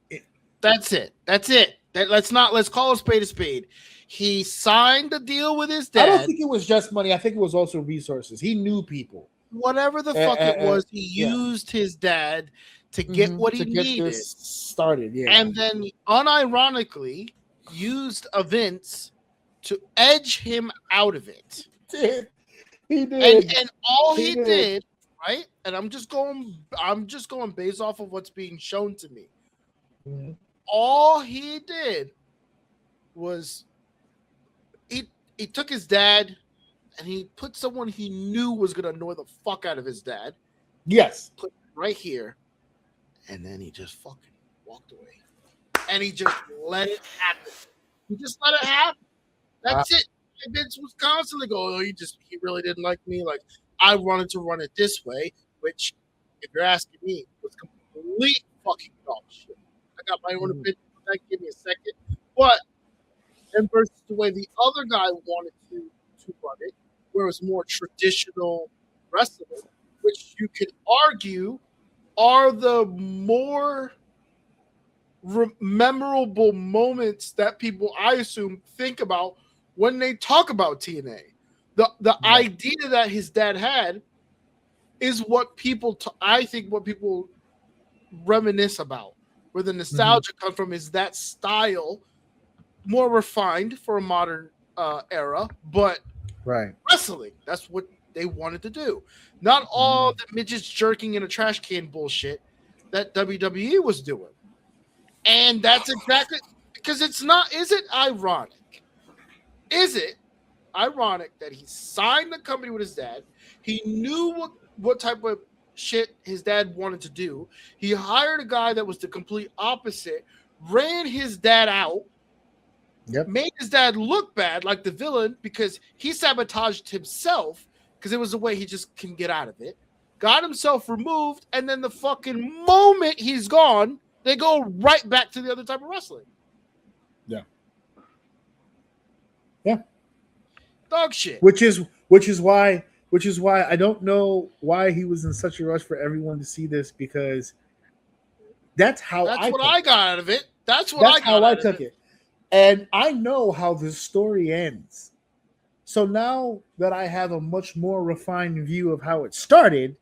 Let's call a spade a spade. He signed a deal with his dad. I don't think it was just money. I think it was also resources. He knew people. Whatever the fuck it was, he used his dad to get what he needed started. Yeah, and then unironically used events to edge him out of it. He did. And all he did, right? And I'm just going based off of what's being shown to me. Mm-hmm. All he did was he took his dad and he put someone he knew was gonna annoy the fuck out of his dad. Yes. Put right here, and then he just fucking walked away. And he just let it happen. He just let it happen. That's it. And Vince was constantly going, oh, he really didn't like me. Like, I wanted to run it this way, which, if you're asking me, was complete fucking dog shit. I got my own opinion. That give me a second. But and versus the way the other guy wanted to run it, where it was more traditional wrestling, which you could argue are the more memorable moments that people, I assume, think about when they talk about TNA. The idea that his dad had is what people, I think, what people reminisce about. Where the nostalgia comes from is that style, more refined for a modern era, but wrestling. That's what they wanted to do. Not all the midgets jerking in a trash can bullshit that WWE was doing. And that's exactly because it's not. Is it ironic? Is it ironic that he signed the company with his dad? He knew what type of shit his dad wanted to do. He hired a guy that was the complete opposite, ran his dad out, made his dad look bad like the villain because he sabotaged himself because it was a way he just can get out of it, got himself removed, and then the fucking moment he's gone, they go right back to the other type of wrestling. Yeah. Dog shit. Which is why I don't know why he was in such a rush for everyone to see this, because that's what I got out of it. That's how I took it. And I know how the story ends. So now that I have a much more refined view of how it started,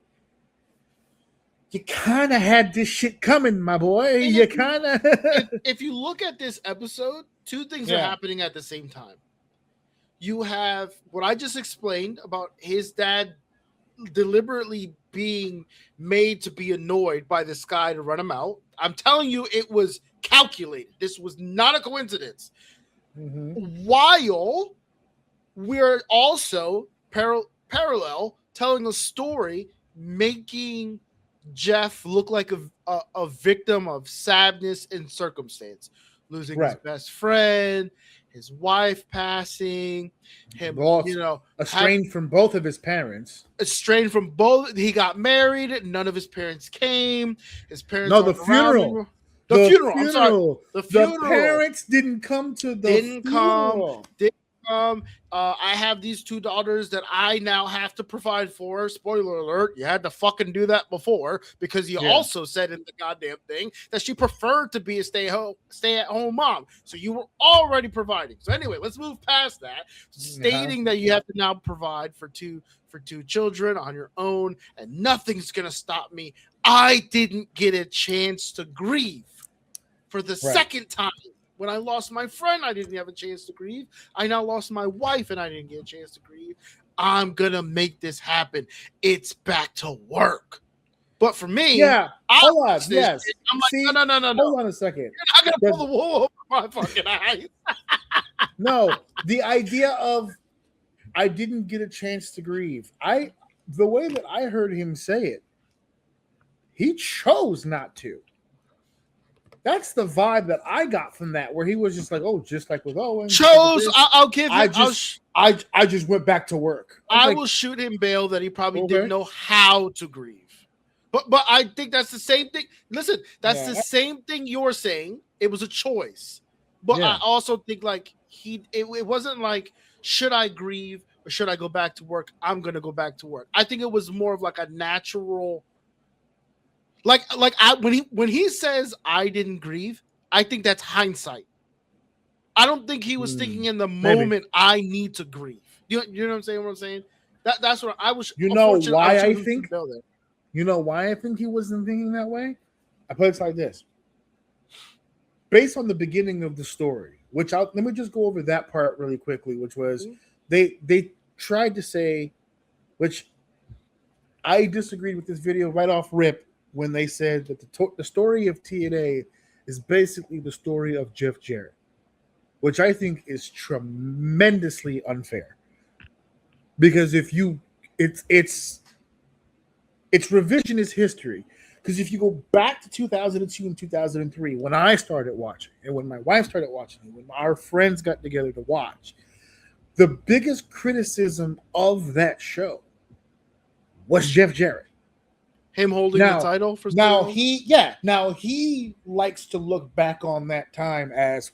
you kind of had this shit coming, my boy. You kind of. If you look at this episode, two things are happening at the same time. You have what I just explained about his dad deliberately being made to be annoyed by this guy to run him out. I'm telling you, it was calculated. This was not a coincidence. While we're also parallel telling a story, making Jeff look like a victim of sadness and circumstance, losing his best friend, his wife passing, him, estranged from both of his parents. Estranged from both. He got married. None of his parents came. His parents. No, the funeral. The funeral. I'm sorry. The funeral. The parents didn't come to the funeral. Didn't come. I have these two daughters that I now have to provide for. Spoiler alert, you had to fucking do that before, because he also said in the goddamn thing that she preferred to be a stay-at-home mom. So you were already providing. So anyway, let's move past that. Stating that you have to now provide for two children on your own, and nothing's gonna stop me. I didn't get a chance to grieve for the second time. When I lost my friend, I didn't have a chance to grieve. I now lost my wife, and I didn't get a chance to grieve. I'm going to make this happen. It's back to work. But for me, hold on. Yes. I'm like, no. Hold on a second. You're not going to pull the wool over my fucking eyes. No, the idea of I didn't get a chance to grieve. The way that I heard him say it, He chose not to. That's the vibe that I got from that, where he was just like, "Oh, just like with Owen." I'll give him. I just went back to work. I will shoot him bail that he probably didn't know how to grieve. But I think that's the same thing. Listen, that's the same thing you're saying. It was a choice. But I also think like it wasn't like, should I grieve or should I go back to work? I'm gonna go back to work. I think it was more of like a natural. When he says I didn't grieve, I think that's hindsight. I don't think he was thinking in the moment I need to grieve. You know what I'm saying? What I'm saying? That's what I was. You know why I think? You know why I think he wasn't thinking that way? I put it like this. Based on the beginning of the story, let me just go over that part really quickly, which was they tried to say, which I disagreed with this video right off rip when they said that the story of TNA is basically the story of Jeff Jarrett, which I think is tremendously unfair. Because it's revisionist history. Because if you go back to 2002 and 2003, when I started watching, and when my wife started watching, and when our friends got together to watch, the biggest criticism of that show was Jeff Jarrett. Him holding the title for he likes to look back on that time as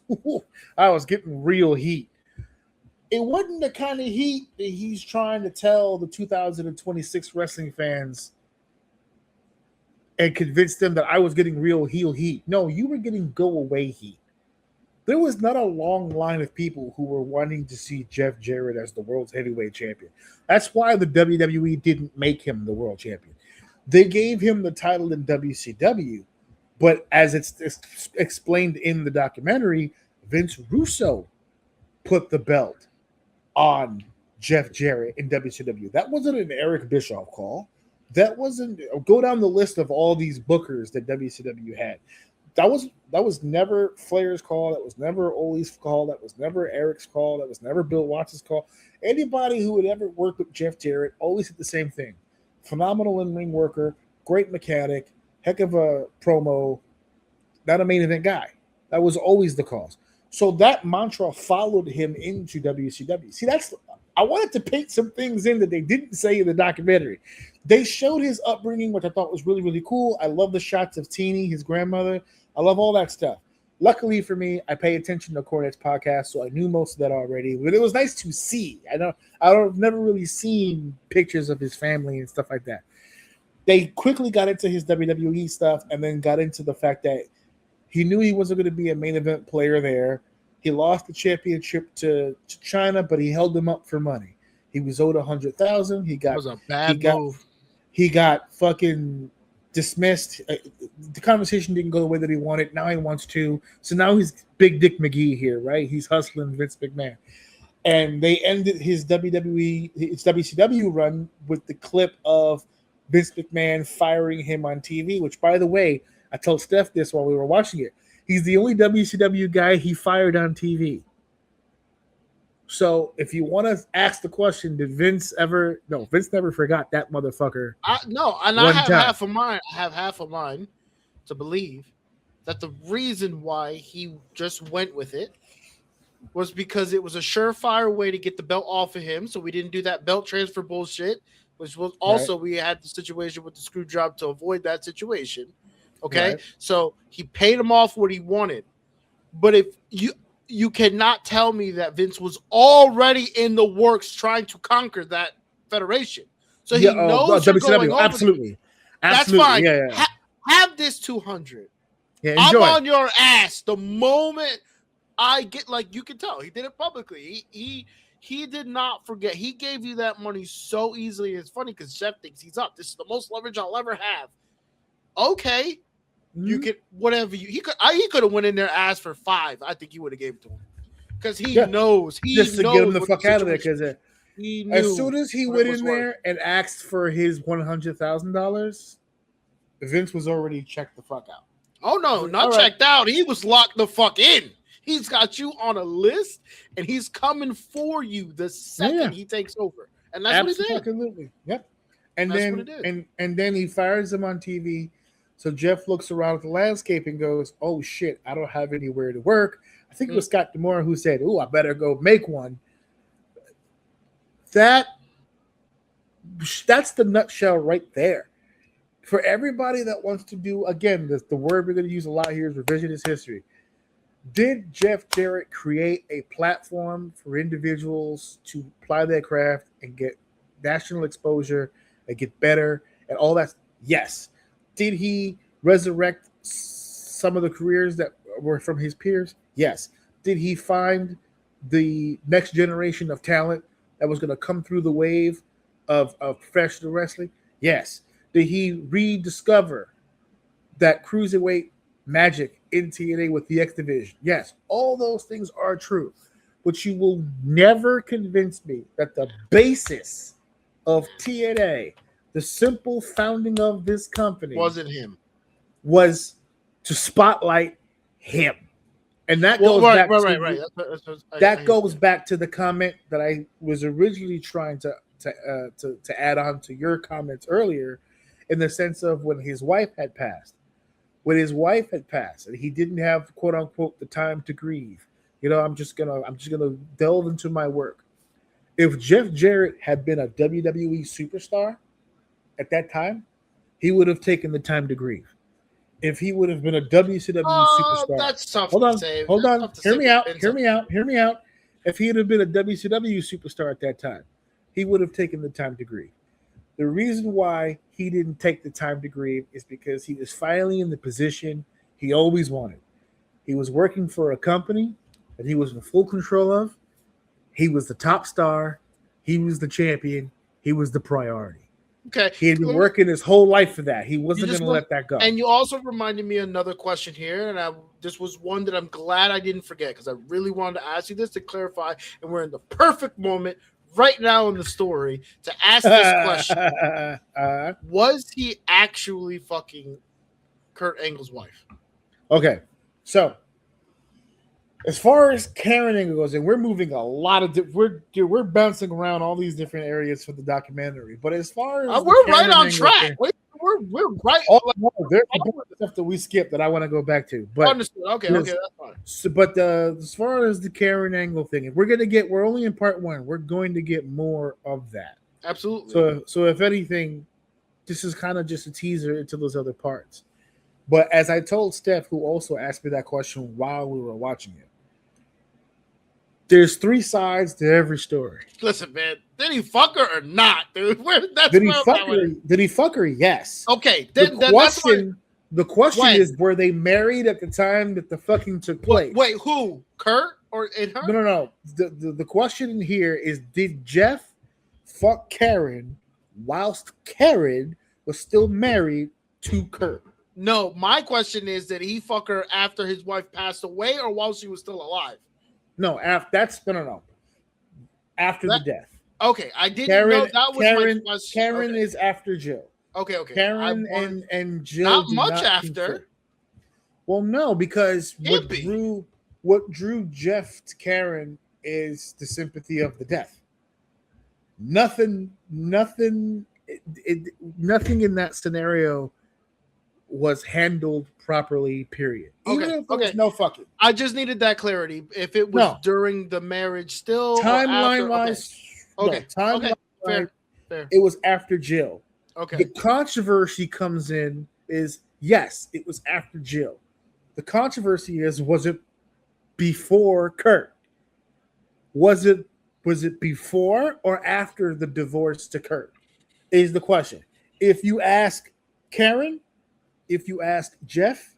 I was getting real heat. It wasn't the kind of heat that he's trying to tell the 2026 wrestling fans and convince them that I was getting real heel heat. No, you were getting go away heat. There was not a long line of people who were wanting to see Jeff Jarrett as the world's heavyweight champion. That's why the WWE didn't make him the world champion. They gave him the title in WCW, but as it's explained in the documentary, Vince Russo put the belt on Jeff Jarrett in WCW. That wasn't an Eric Bischoff call. That wasn't. Go down the list of all these bookers that WCW had. That was never Flair's call. That was never Ole's call. That was never Eric's call. That was never Bill Watts' call. Anybody who would ever work with Jeff Jarrett always did the same thing. Phenomenal in-ring worker, great mechanic, heck of a promo, not a main event guy. That was always the cause. So that mantra followed him into WCW. See, I wanted to paint some things in that they didn't say in the documentary. They showed his upbringing, which I thought was really, really cool. I love the shots of Teenie, his grandmother. I love all that stuff. Luckily for me, I pay attention to Cornette's podcast, so I knew most of that already. But it was nice to see. I've never really seen pictures of his family and stuff like that. They quickly got into his WWE stuff and then got into the fact that he knew he wasn't going to be a main event player there. He lost the championship to China, but he held them up for money. He was owed $100,000. That was a bad move. He got fucking dismissed. The conversation didn't go the way that he wanted. Now he wants to. So now he's Big Dick McGee here, right? He's hustling Vince McMahon. And they ended his WCW run with the clip of Vince McMahon firing him on TV, which, by the way, I told Steph this while we were watching it. He's the only WCW guy he fired on TV. So if you want to ask the question, did Vince ever? No, Vince never forgot that motherfucker. I have half of mine to believe that the reason why he just went with it was because it was a surefire way to get the belt off of him. So we didn't do that belt transfer bullshit, which was also we had the situation with the screw job to avoid that situation. Okay, right. So he paid him off what he wanted. But if you cannot tell me that Vince was already in the works trying to conquer that federation. So he knows you're going over. Absolutely. That's fine. Yeah. Have this 200. Yeah, I'm on your ass the moment I get, like, you can tell he did it publicly. He did not forget. He gave you that money so easily. It's funny because Jeff thinks he's up. This is the most leverage I'll ever have. Okay. You could whatever he could have went in there asked for 5. I think he would have gave it to him because he knows just to get him the fuck out of there. Because as soon as he went in there and asked for his $100,000, Vince was already checked the fuck out. Oh no, not checked out. He was locked the fuck in. He's got you on a list, and he's coming for you the second he takes over. And that's what he did. Absolutely, yep. And then he fires him on TV. So Jeff looks around at the landscape and goes, "Oh shit, I don't have anywhere to work." I think it was Scott Demore who said, "Oh, I better go make one." That's the nutshell right there. For everybody that wants to do, again, the word we're going to use a lot here is revisionist history. Did Jeff Jarrett create a platform for individuals to apply their craft and get national exposure and get better and all that? Yes. Did he resurrect some of the careers that were from his peers? Yes. Did he find the next generation of talent that was going to come through the wave of professional wrestling? Yes. Did he rediscover that cruiserweight magic in TNA with the X Division? Yes. All those things are true. But you will never convince me that the basis of TNA, the simple founding of this company, Wasn't him. Was to spotlight him. And that goes back to the comment that I was originally trying to add on to your comments earlier, in the sense of when his wife had passed. When his wife had passed and he didn't have, quote unquote, the time to grieve. I'm just gonna delve into my work. If Jeff Jarrett had been a WWE superstar at that time, he would have taken the time to grieve. If he would have been a WCW superstar, that's tough. Hold on. Hear me out. If he had been a WCW superstar at that time, he would have taken the time to grieve. The reason why he didn't take the time to grieve is because he was finally in the position he always wanted. He was working for a company that he was in full control of. He was the top star. He was the champion. He was the priority. Okay. He had been working his whole life for that. He wasn't going to let that go. And you also reminded me another question here, and this was one that I'm glad I didn't forget, because I really wanted to ask you this to clarify, and we're in the perfect moment right now in the story to ask this question. Was he actually fucking Kurt Angle's wife? Okay, so as far as Karen Angle goes, and we're moving a lot of we're bouncing around all these different areas for the documentary. But as far as we're right on track. We're right. There's stuff that we skipped that I want to go back to. But understood. Okay, that's fine. So, but as far as the Karen Angle thing, we're only in part one. We're going to get more of that. Absolutely. So if anything, this is kind of just a teaser into those other parts. But as I told Steph, who also asked me that question while we were watching it, there's three sides to every story. Listen, man, did he fuck her or not, dude? Did he fuck her? Yes. Okay. The question is, were they married at the time that the fucking took place? Wait, who? Kurt or in her? No. The question in here is, did Jeff fuck Karen whilst Karen was still married to Kurt? No, my question is, did he fuck her after his wife passed away or while she was still alive? No, no. After the death. Okay, I didn't know that was my question. Karen is after Jill. Okay. Karen and Jill. Not much after. Confer. Well, no, because what drew Jeff to Karen is the sympathy of the death. Nothing in that scenario was handled properly, period. Even if there was no fucking. I just needed that clarity. If it was during the marriage still, timeline wise, fair. It was after Jill. Okay. The controversy comes in is, yes, it was after Jill. The controversy is, was it before Kurt? Was it before or after the divorce to Kurt? Is the question. If you ask Karen, if you ask Jeff,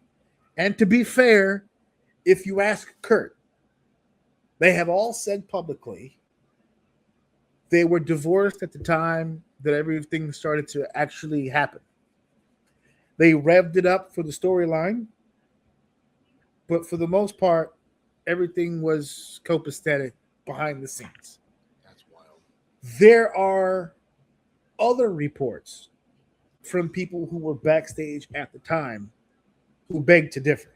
and to be fair, if you ask Kurt, they have all said publicly they were divorced at the time that everything started to actually happen. They revved it up for the storyline, but for the most part, everything was copacetic behind the scenes. That's wild. There are other reports from people who were backstage at the time who beg to differ,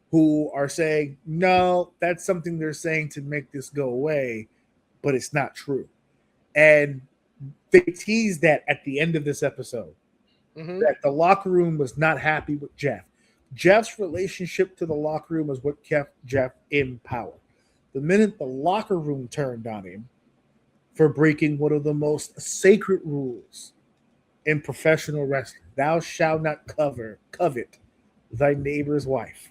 who are saying, no, that's something they're saying to make this go away, but it's not true. And they tease that at the end of this episode. that the locker room was not happy with Jeff. Jeff's relationship to the locker room was what kept Jeff in power. The minute the locker room turned on him for breaking one of the most sacred rules in professional wrestling, thou shalt not covet thy neighbor's wife.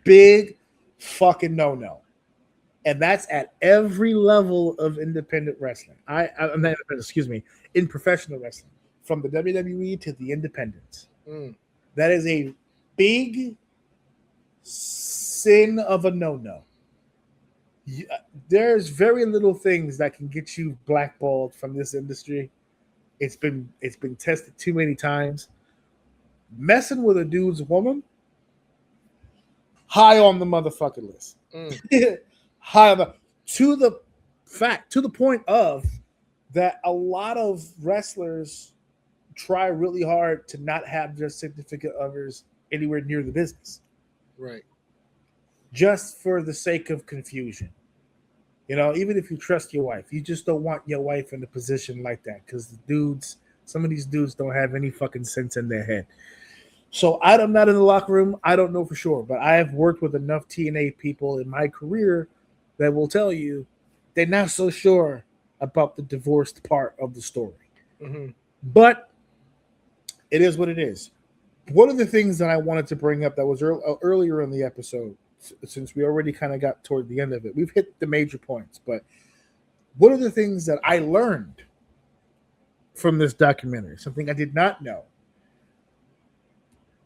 Big fucking no. And that's at every level of independent wrestling. In professional wrestling, from the WWE to the independents. That is a big sin of a no. There's very little things that can get you blackballed from this industry. It's been tested too many times. Messing with a dude's woman, high on the motherfucking list. High on to the point of that a lot of wrestlers try really hard to not have their significant others anywhere near the business. Right. Just for the sake of confusion. You know, even if you trust your wife, you just don't want your wife in a position like that because some of these dudes don't have any fucking sense in their head. So I'm not in the locker room. I don't know for sure, but I have worked with enough TNA people in my career that will tell you they're not so sure about the divorced part of the story. But it is what it is. One of the things that I wanted to bring up that was earlier in the episode, since we already kind of got toward the end of it, we've hit the major points, but one of the things that I learned from this documentary, something I did not know,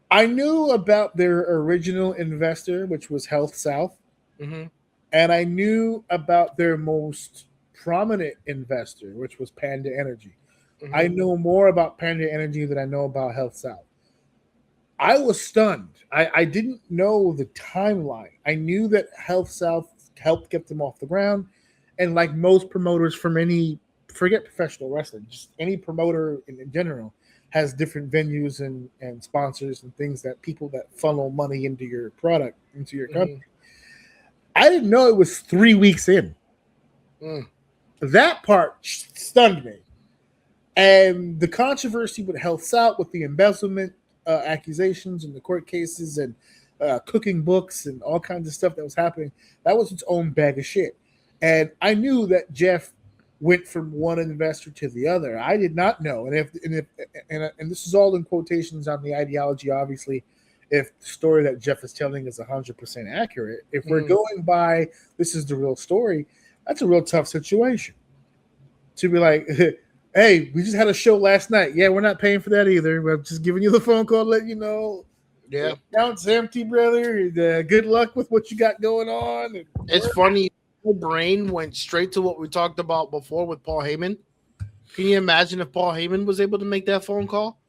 I knew about their original investor, which was Health South, and I knew about their most prominent investor, which was Panda Energy. I know more about Panda Energy than I know about Health South. I was stunned. I didn't know the timeline. I knew that Health South helped get them off the ground, and like most promoters from forget professional wrestling, just any promoter in general, has different venues and sponsors and things that people that funnel money into your product, into your company. I didn't know it was 3 weeks in. That part stunned me. And the controversy with Health South, with the embezzlement accusations and the court cases and cooking books and all kinds of stuff that was happening, that was its own bag of shit. And I knew that Jeff went from one investor to the other. I did not know, and this is all in quotations on the ideology. Obviously, if the story that Jeff is telling is 100% accurate, if we're going by this is the real story, that's a real tough situation. To be like, hey, we just had a show last night. Yeah, we're not paying for that either. We're just giving you the phone call to let you know. Yeah, account's empty, brother. Good luck with what you got going on. It's funny. My brain went straight to what we talked about before with Paul Heyman. Can you imagine if Paul Heyman was able to make that phone call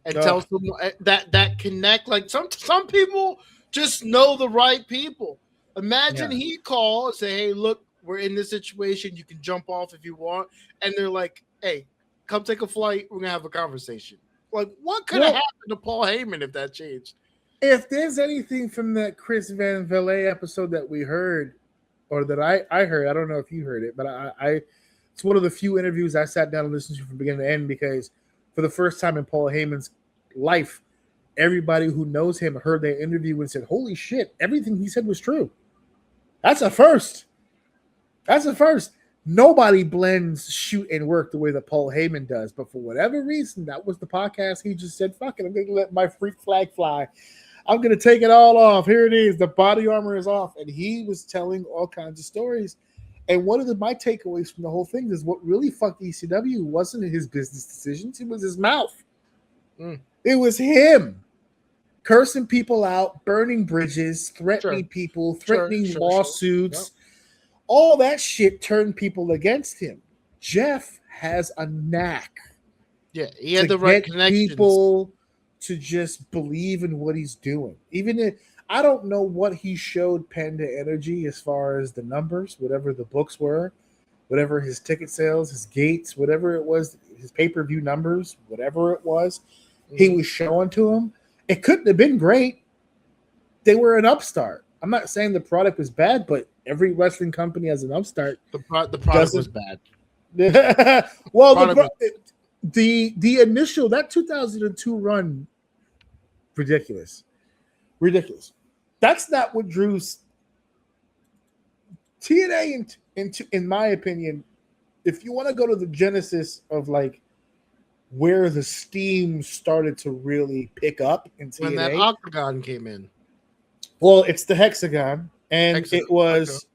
and tell someone that connect? Like some people just know the right people. Imagine he call and say, "Hey, look, we're in this situation. You can jump off if you want," and they're like, "Hey, come take a flight. We're gonna have a conversation." Like, what could have happened to Paul Heyman if that changed? If there's anything from that Chris Van Vliet episode that we heard, or that I heard, I don't know if you heard it, but I it's one of the few interviews I sat down and listened to from beginning to end, because for the first time in Paul Heyman's life, everybody who knows him heard that interview and said, "Holy shit, everything he said was true." That's a first. That's a first. Nobody blends shoot and work the way that Paul Heyman does, but for whatever reason, that was the podcast. He just said, "Fuck it, I'm going to let my freak flag fly. I'm going to take it all off. Here it is. The body armor is off." And he was telling all kinds of stories. And one of my takeaways from the whole thing is what really fucked ECW wasn't his business decisions. It was his mouth. It was him cursing people out, burning bridges, threatening people, threatening lawsuits. Yep. All that shit turned people against him. Jeff has a knack. Yeah, he had the right connections. People to just believe in what he's doing. Even if I don't know what he showed Panda Energy as far as the numbers, whatever the books were, whatever his ticket sales, his gates, whatever it was, his pay-per-view numbers, whatever it was, he was showing to him. It couldn't have been great. They were an upstart. I'm not saying the product was bad, but every wrestling company has an upstart. The product was bad. Well, the initial that 2002 run, ridiculous. That's not what Drew's TNA in my opinion. If you want to go to the genesis of like where the steam started to really pick up in TNA, when that octagon came in. well, it's the hexagon, and Hexagon, it was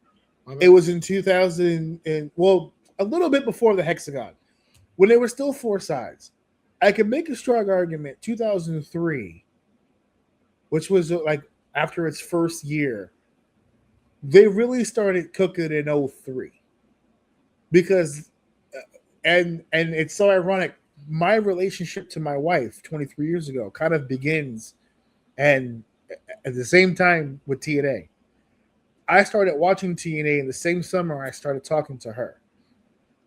okay. it was in 2000 and well, a little bit before the hexagon, when there were still four sides. I can make a strong argument. 2003, which was like after its first year, they really started cooking in 03 because and it's so ironic. My relationship to my wife 23 years ago kind of begins and at the same time with TNA. I started watching TNA in the same summer I started talking to her.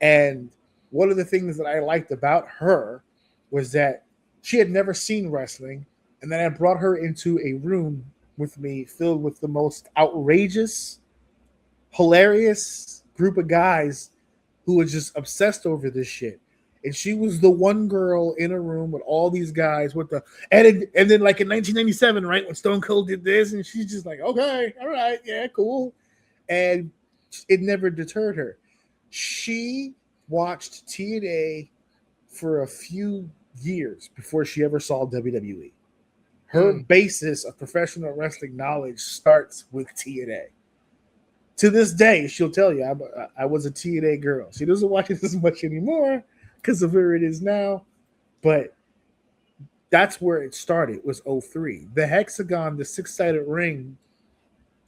And one of the things that I liked about her was that she had never seen wrestling. And then I brought her into a room with me filled with the most outrageous, hilarious group of guys who were just obsessed over this shit. And she was the one girl in a room with all these guys with the and then like in 1997, right, when Stone Cold did this, and she's just like, okay, all right, yeah, cool. And it never deterred her. She watched TNA for a few years before she ever saw WWE. Her basis of professional wrestling knowledge starts with TNA. To this day, she'll tell you, I was a TNA girl. She doesn't watch it as much anymore because of where it is now, but that's where it started, was 03. The hexagon, the six-sided ring,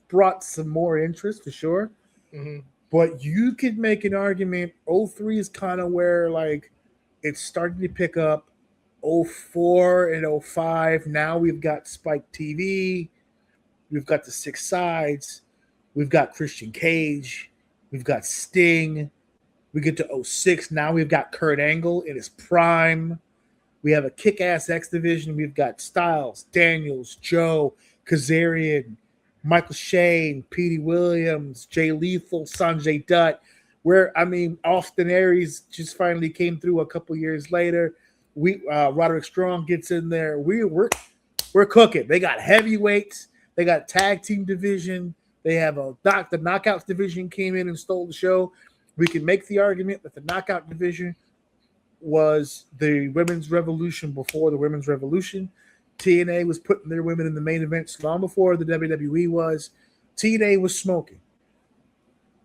brought some more interest for sure. Mm-hmm. But you could make an argument 03 is kind of where like it's starting to pick up. 04 and 05, now we've got Spike TV, we've got the six sides, we've got Christian Cage, we've got Sting. We get to 06, now we've got Kurt Angle in his prime. We have a kick-ass X division. We've got Styles, Daniels, Joe, Kazarian, Michael Shane, Petey Williams, Jay Lethal, Sanjay Dutt. Austin Aries just finally came through a couple years later. Roderick Strong gets in there. We're cooking. They got heavyweights. They got tag team division. They have the knockouts division came in and stole the show. We can make the argument that the knockout division was the women's revolution before the women's revolution. TNA was putting their women in the main events long before the WWE was. TNA was smoking.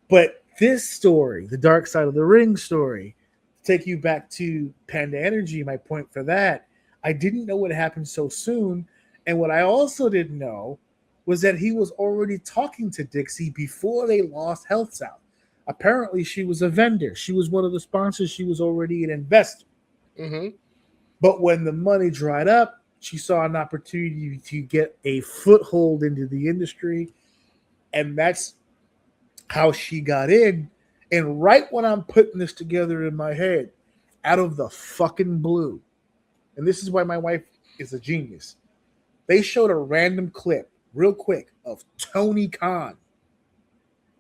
But this story, the Dark Side of the Ring story, take you back to Panda Energy, my point for that, I didn't know what happened so soon. And what I also didn't know was that he was already talking to Dixie before they lost Health South. Apparently, she was a vendor. She was one of the sponsors. She was already an investor. Mm-hmm. But when the money dried up, she saw an opportunity to get a foothold into the industry. And that's how she got in. And right when I'm putting this together in my head, out of the fucking blue, and this is why my wife is a genius, they showed a random clip, real quick, of Tony Khan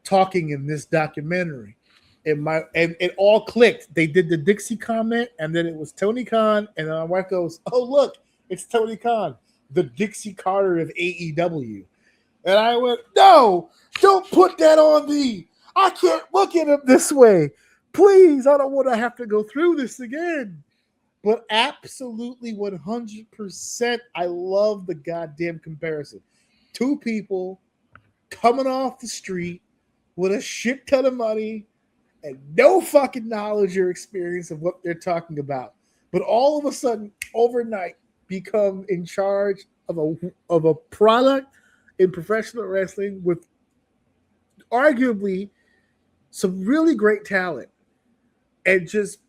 talking in this documentary. And it all clicked. They did the Dixie comment, and then it was Tony Khan, and then my wife goes, "Oh, look, it's Tony Khan, the Dixie Carter of AEW." And I went, "No, don't put that on me. I can't look at him this way. Please, I don't want to have to go through this again." But absolutely 100%, I love the goddamn comparison. Two people coming off the street with a shit ton of money and no fucking knowledge or experience of what they're talking about, but all of a sudden, overnight, become in charge of a product in professional wrestling with arguably some really great talent and just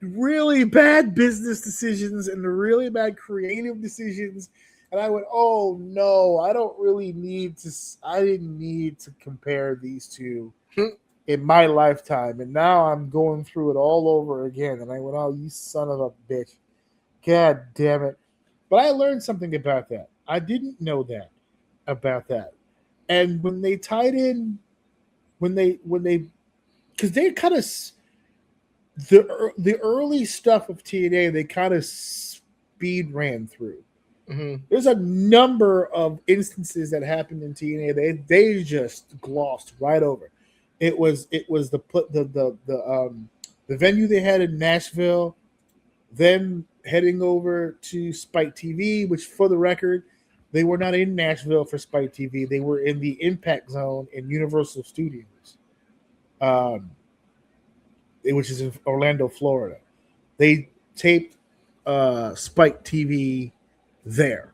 really bad business decisions and really bad creative decisions. And I went, oh no, I didn't need to compare these two in my lifetime. And now I'm going through it all over again. And I went, oh, you son of a bitch. God damn it. But I learned something about that. I didn't know that about that. And when they tied in, because they kind of, the early stuff of TNA, they kind of speed ran through. Mm-hmm. There's a number of instances that happened in TNA they just glossed right over. It was the venue they had in Nashville, then heading over to Spike TV, which for the record, they were not in Nashville for Spike TV. They were in the Impact Zone in Universal Studios, which is in Orlando, Florida. They taped Spike TV there.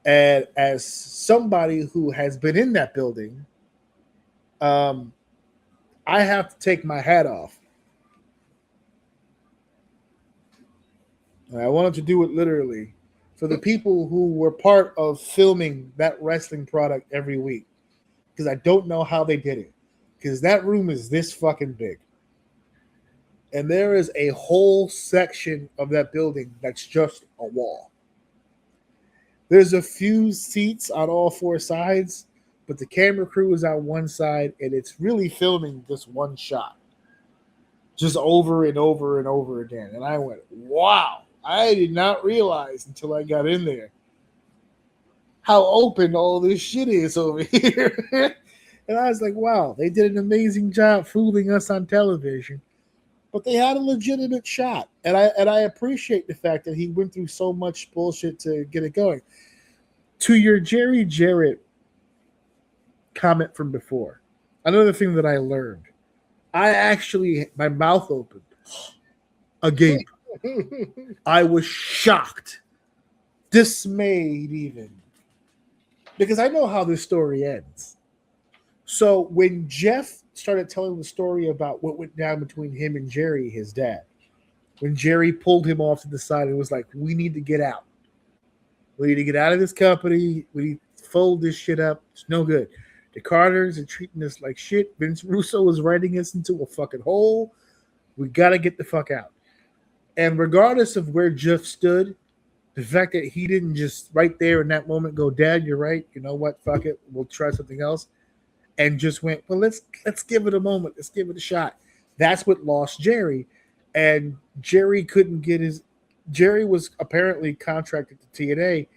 And as somebody who has been in that building, I have to take my hat off. And I wanted to do it literally for the people who were part of filming that wrestling product every week. Because I don't know how they did it. Because that room is this fucking big. And there is a whole section of that building that's just a wall. There's a few seats on all four sides, but the camera crew is on one side, and it's really filming this one shot. Just over and over and over again. And I went, wow. I did not realize until I got in there how open all this shit is over here. And I was like, wow, they did an amazing job fooling us on television. But they had a legitimate shot. And I appreciate the fact that he went through so much bullshit to get it going. To your Jerry Jarrett comment from before, another thing that I learned, my mouth opened agape. I was shocked, dismayed even, because I know how this story ends. So when Jeff started telling the story about what went down between him and Jerry, his dad, when Jerry pulled him off to the side and was like, we need to get out. We need to get out of this company. We need to fold this shit up. It's no good. The Carters are treating us like shit. Vince Russo is writing us into a fucking hole. We got to get the fuck out. And regardless of where Jeff stood, the fact that he didn't just right there in that moment go, Dad, you're right. You know what? Fuck it. We'll try something else. And just went, well, let's give it a moment. Let's give it a shot. That's what lost Jerry. And Jerry couldn't get Jerry was apparently contracted to TNA.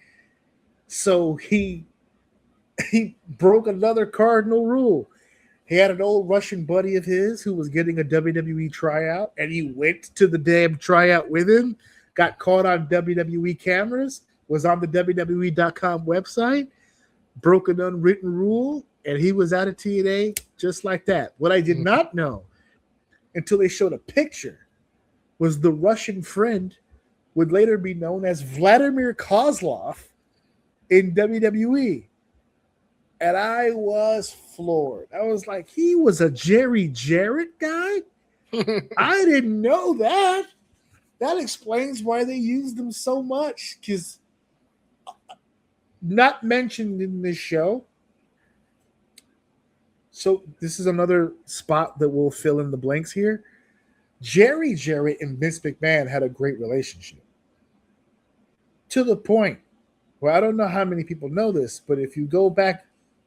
So he broke another cardinal rule. He had an old Russian buddy of his who was getting a WWE tryout, and he went to the damn tryout with him, got caught on WWE cameras, was on the WWE.com website, broke an unwritten rule, and he was out of TNA just like that. What I did not know until they showed a picture was the Russian friend would later be known as Vladimir Kozlov in WWE. And I was floored. I was like, he was a Jerry Jarrett guy? I didn't know that. That explains why they used them so much. Because not mentioned in this show. So this is another spot that will fill in the blanks here. Jerry Jarrett and Vince McMahon had a great relationship. To the point where I don't know how many people know this, but if you go back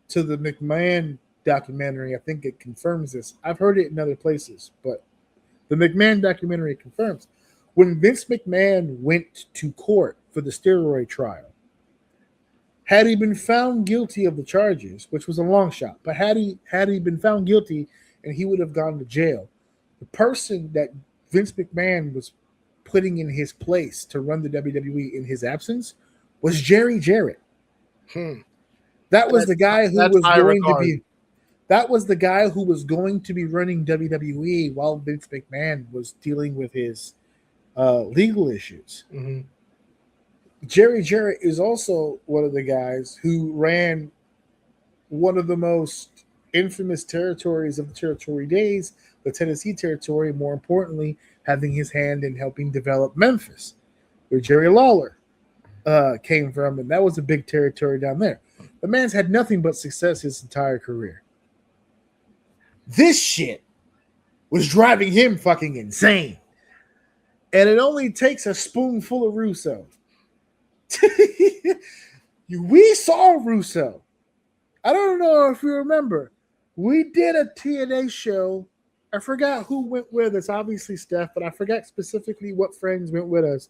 to the McMahon documentary, I think it confirms this. I've heard it in other places, but the McMahon documentary confirms. When Vince McMahon went to court for the steroid trial, had he been found guilty of the charges, which was a long shot, but had he been found guilty and he would have gone to jail, the person that Vince McMahon was putting in his place to run the WWE in his absence was Jerry Jarrett. That was the guy who was going to be. That was the guy who was going to be running WWE while Vince McMahon was dealing with his legal issues. Mm-hmm. Jerry Jarrett is also one of the guys who ran one of the most infamous territories of the territory days, the Tennessee territory, more importantly, having his hand in helping develop Memphis, where Jerry Lawler came from, and that was a big territory down there. The man's had nothing but success his entire career. This shit was driving him fucking insane. And it only takes a spoonful of Russo. We saw Russo. I don't know if you remember. We did a TNA show I forgot who went with us. Obviously Steph, but I forgot specifically what friends went with us.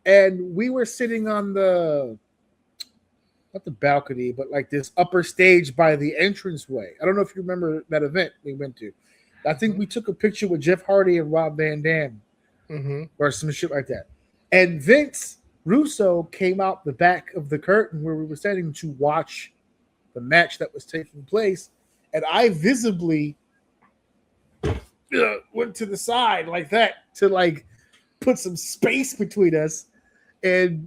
And we were sitting on not the balcony, but like this upper stage by the entranceway. I don't know if you remember that event we went to. I think we took a picture with Jeff Hardy and Rob Van Dam or some shit like that. And Vince Russo came out the back of the curtain where we were standing to watch the match that was taking place. And I visibly went to the side like that to like put some space between us. And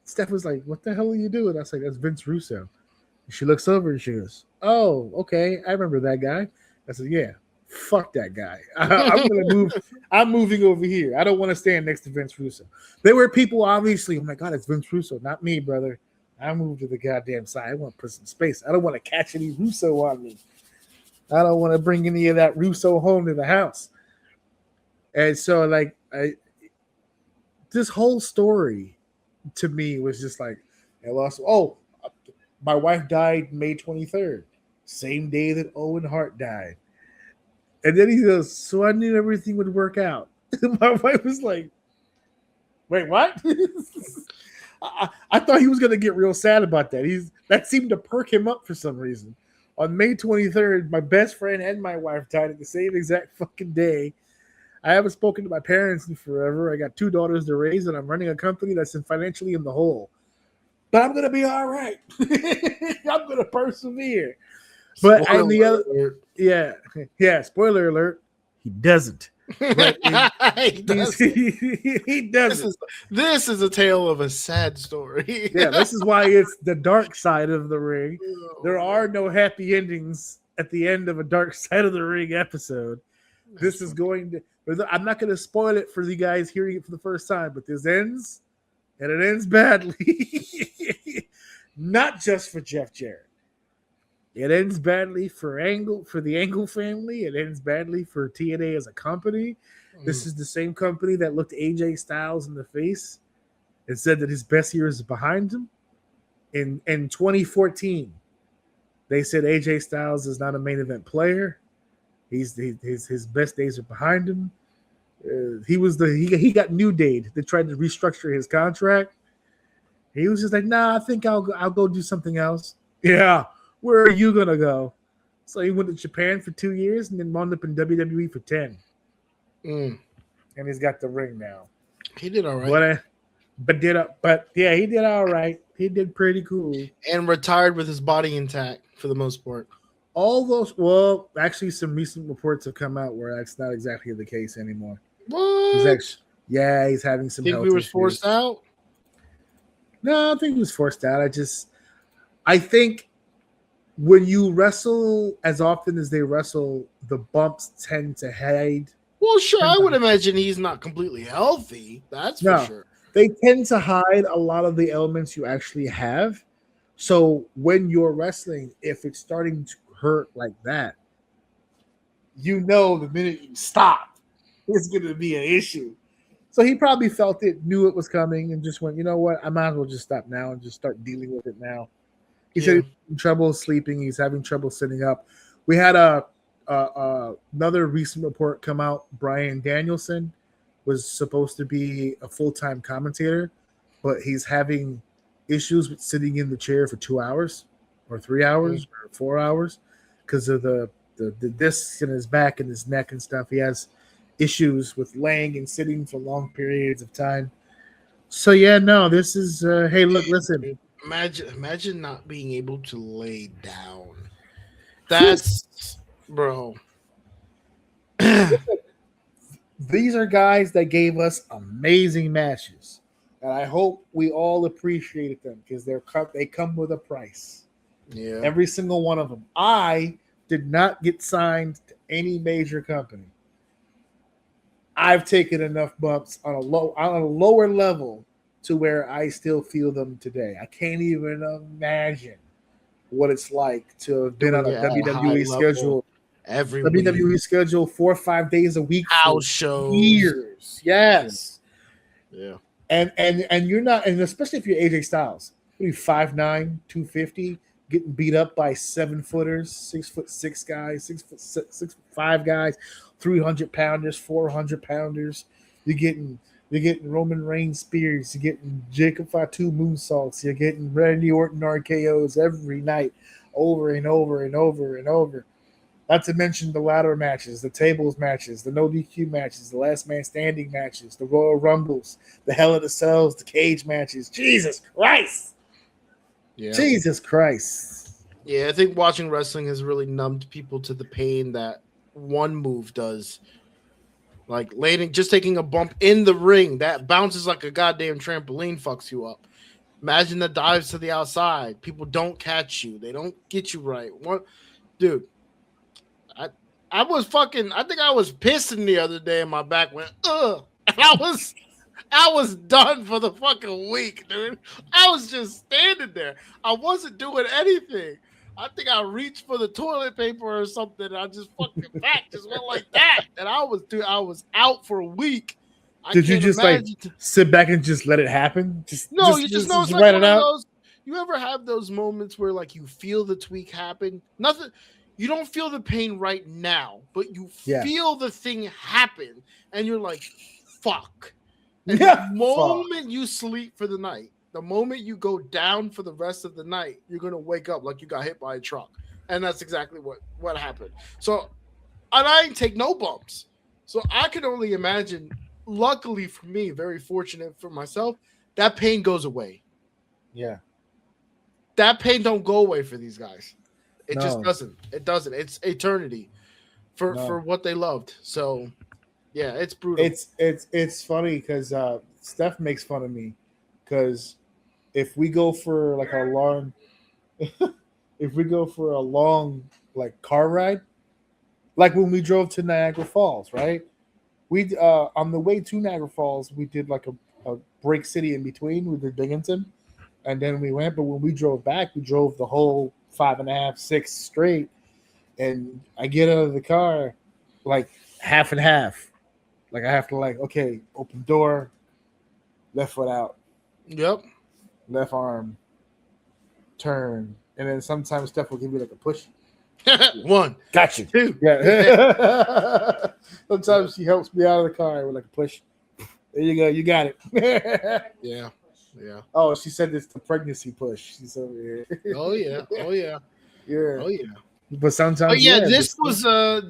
Steph was like, "What the hell are you doing?" I was like, "That's Vince Russo." And she looks over and she goes, "Oh, okay. I remember that guy." I said, "Yeah, fuck that guy. I'm gonna move. I'm moving over here. I don't want to stand next to Vince Russo." There were people, obviously. Oh my God, it's Vince Russo, not me, brother. I moved to the goddamn side. I want to put some space. I don't want to catch any Russo on me. I don't want to bring any of that Russo home to the house. And so, like, this whole story to me was just like, I lost. Oh, my wife died May 23rd, same day that Owen Hart died. And then he goes, "So I knew everything would work out." My wife was like, "Wait, what?" I thought he was going to get real sad about that. That seemed to perk him up for some reason. On May 23rd, my best friend and my wife died at the same exact fucking day. I haven't spoken to my parents in forever. I got 2 daughters to raise, and I'm running a company that's financially in the hole. But I'm going to be all right. I'm going to persevere. But Spoiler and the other, alert. yeah, spoiler alert, he doesn't. But He doesn't. he doesn't. This is a tale of a sad story. Yeah, this is why it's the dark side of the ring. There are no happy endings at the end of a dark side of the ring episode. This is going to. I'm not going to spoil it for you guys hearing it for the first time, but this ends, and it ends badly. Not just for Jeff Jarrett. It ends badly for the Angle family. It ends badly for TNA as a company. This is the same company that looked AJ Styles in the face and said that his best years are behind him. In 2014, they said AJ Styles is not a main event player. His best days are behind him. He got New Dayed. They tried to restructure his contract. He was just like, "Nah, I think I'll go do something else." Yeah, where are you gonna go? So he went to Japan for 2 years and then wound up in WWE for 10. And he's got the ring now. He did all right. But he did all right. He did pretty cool. And retired with his body intact for the most part. All those, well, actually, some recent reports have come out where that's not exactly the case anymore. What? He's having some. Think health we were issues. forced out? No, I think he was forced out. I think when you wrestle as often as they wrestle, the bumps tend to hide. Well, sure. I would imagine he's not completely healthy. That's for sure. They tend to hide a lot of the elements you actually have. So when you're wrestling, if it's starting to hurt like that, you know the minute you stop, it's going to be an issue. So he probably felt it, knew it was coming, and just went, "You know what? I might as well just stop now and just start dealing with it now." He said he's having trouble sleeping. He's having trouble sitting up. We had another recent report come out. Bryan Danielson was supposed to be a full-time commentator, but he's having issues with sitting in the chair for 2 hours or 3 hours or 4 hours because of the discs in his back and his neck and stuff. He has issues with laying and sitting for long periods of time. So this is hey, look, listen. Imagine not being able to lay down. That's bro. These are guys that gave us amazing matches, and I hope we all appreciated them because they come with a price. Yeah, every single one of them. I did not get signed to any major company. I've taken enough bumps on a lower level to where I still feel them today. I can't even imagine what it's like to have been on a WWE schedule. Every WWE week. schedule 4 or 5 days a week, house shows, years. Yes, yeah. And you're not, and especially if you're AJ Styles, 5'9", 250, getting beat up by 7-footers, 6'6" guys, 6'5" guys, 300-pounders, 400-pounders. You're getting Roman Reigns spears. You're getting Jacob Fatu moonsaults. You're getting Randy Orton RKOs every night, over and over and over and over. Not to mention the ladder matches, the tables matches, the no DQ matches, the last man standing matches, the Royal Rumbles, the Hell in the Cells, the cage matches. Jesus Christ! Yeah. Jesus Christ! Yeah, I think watching wrestling has really numbed people to the pain that one move does. Like landing, just taking a bump in the ring that bounces like a goddamn trampoline fucks you up. Imagine the dives to the outside. People don't catch you. They don't get you right. What, dude? I was fucking. I think I was pissing the other day, and my back went ugh. And I was done for the fucking week, dude. I was just standing there. I wasn't doing anything. I think I reached for the toilet paper or something. And I just fucking back just went like that, and I was out for a week. Did you just like sit back and just let it happen? You just know it's like write one it of out. those. You ever have those moments where like you feel the tweak happen? Nothing. You don't feel the pain right now, but you feel the thing happen, and you're like, "Fuck!" And the moment you sleep for the night, the moment you go down for the rest of the night, you're gonna wake up like you got hit by a truck, and that's exactly what happened. So, and I didn't take no bumps, so I can only imagine. Luckily for me, very fortunate for myself, that pain goes away. Yeah, that pain don't go away for these guys. It just doesn't. It doesn't. It's eternity for what they loved. So, yeah, it's brutal. It's funny because Steph makes fun of me because if we go for like a long, like car ride, like when we drove to Niagara Falls, right? We on the way to Niagara Falls, we did like a break city in between. We did Binghamton, and then we went. But when we drove back, we drove the whole 5.5, 6 straight, and I get out of the car like half and half. Like I have to okay, open door, left foot out. Yep. Left arm, turn, and then sometimes Steph will give me like a push. 1, got you. 2. Yeah. Sometimes she helps me out of the car with like a push. There you go. You got it. Yeah. Oh, she said it's the pregnancy push. She's over here. Oh yeah. Yeah. Oh yeah. But sometimes. But yeah, this was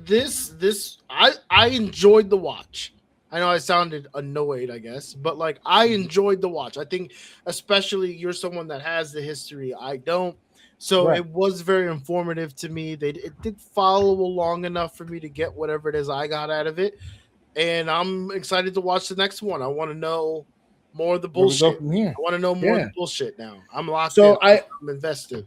this. I enjoyed the watch. I know I sounded annoyed, I guess, but like I enjoyed the watch. I think, especially you're someone that has the history. I don't. So It was very informative to me. It did follow along enough for me to get whatever it is I got out of it, and I'm excited to watch the next one. I want to know more of the bullshit. I want to know more of the bullshit now. I'm locked in. I'm invested.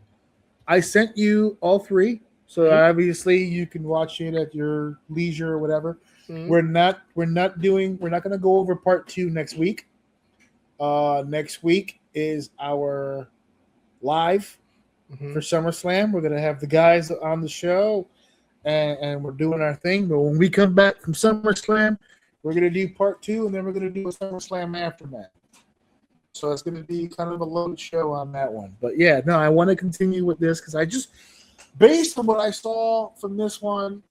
I sent you all 3, so obviously you can watch it at your leisure or whatever. Mm-hmm. We're not going to go over part 2 next week. Next week is our live for SummerSlam. We're going to have the guys on the show, and we're doing our thing. But when we come back from SummerSlam, we're going to do part 2, and then we're going to do a SummerSlam aftermath. So it's going to be kind of a loaded show on that one. But yeah, no, I want to continue with this because I just, based on what I saw from this one,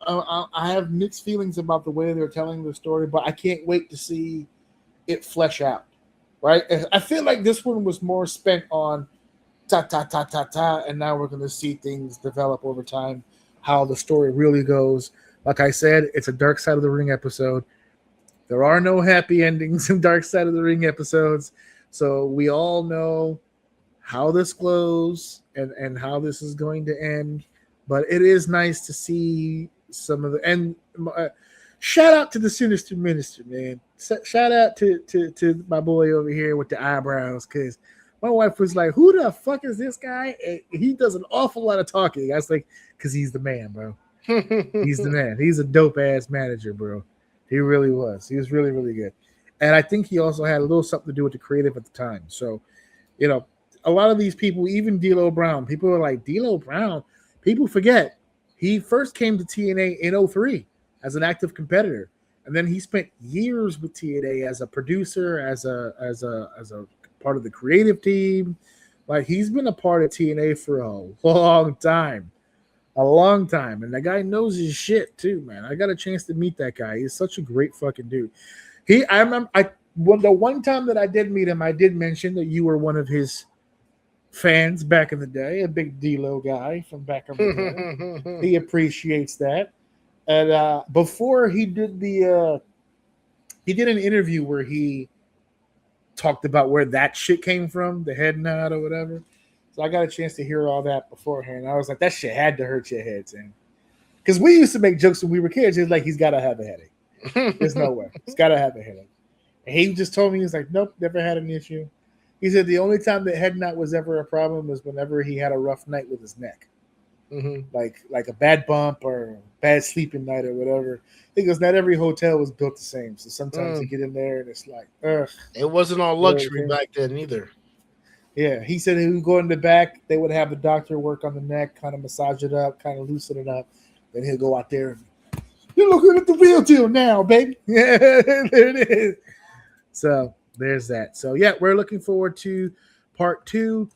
I have mixed feelings about the way they're telling the story, but I can't wait to see it flesh out, right? I feel like this one was more spent on ta, and now we're going to see things develop over time, how the story really goes. Like I said, it's a Dark Side of the Ring episode. There are no happy endings in Dark Side of the Ring episodes, so we all know how this goes and how this is going to end. But it is nice to see some of the and shout out to the Sinister Minister, man. Shout out to my boy over here with the eyebrows, because my wife was like, "Who the fuck is this guy?" And he does an awful lot of talking. I was like, "Because he's the man, bro. He's the man. He's a dope ass manager, bro. He really was. He was really, really good." And I think he also had a little something to do with the creative at the time. So, you know, a lot of these people, even D'Lo Brown, people are like, D'Lo Brown, people forget. He first came to TNA in 2003 as an active competitor. And then he spent years with TNA as a producer, as a part of the creative team, Like, he's been a part of TNA for a long time. A long time. And the guy knows his shit too, man. I got a chance to meet that guy. He's such a great fucking dude. I remember the one time that I did meet him, I did mention that you were one of his fans back in the day, a big D-Lo guy from back in the day. He appreciates that. And before he did he did an interview where he talked about where that shit came from, the head nod or whatever. So I got a chance to hear all that beforehand. I was like, that shit had to hurt your head, Sam. Because we used to make jokes when we were kids. It's like, he's got to have a headache. There's no way. He's got to have a headache. And he just told me, he was like, nope, never had an issue. He said the only time that head knot was ever a problem was whenever he had a rough night with his neck. Like a bad bump or a bad sleeping night or whatever. He goes, not every hotel was built the same. So sometimes you get in there and it's like, ugh. It wasn't all luxury back then either. Yeah, he said he would go in the back. They would have the doctor work on the neck, kind of massage it up, kind of loosen it up. Then he'll go out there and, you're looking at the real deal now, baby. Yeah, there it is. So there's that. So, yeah, we're looking forward to part 2.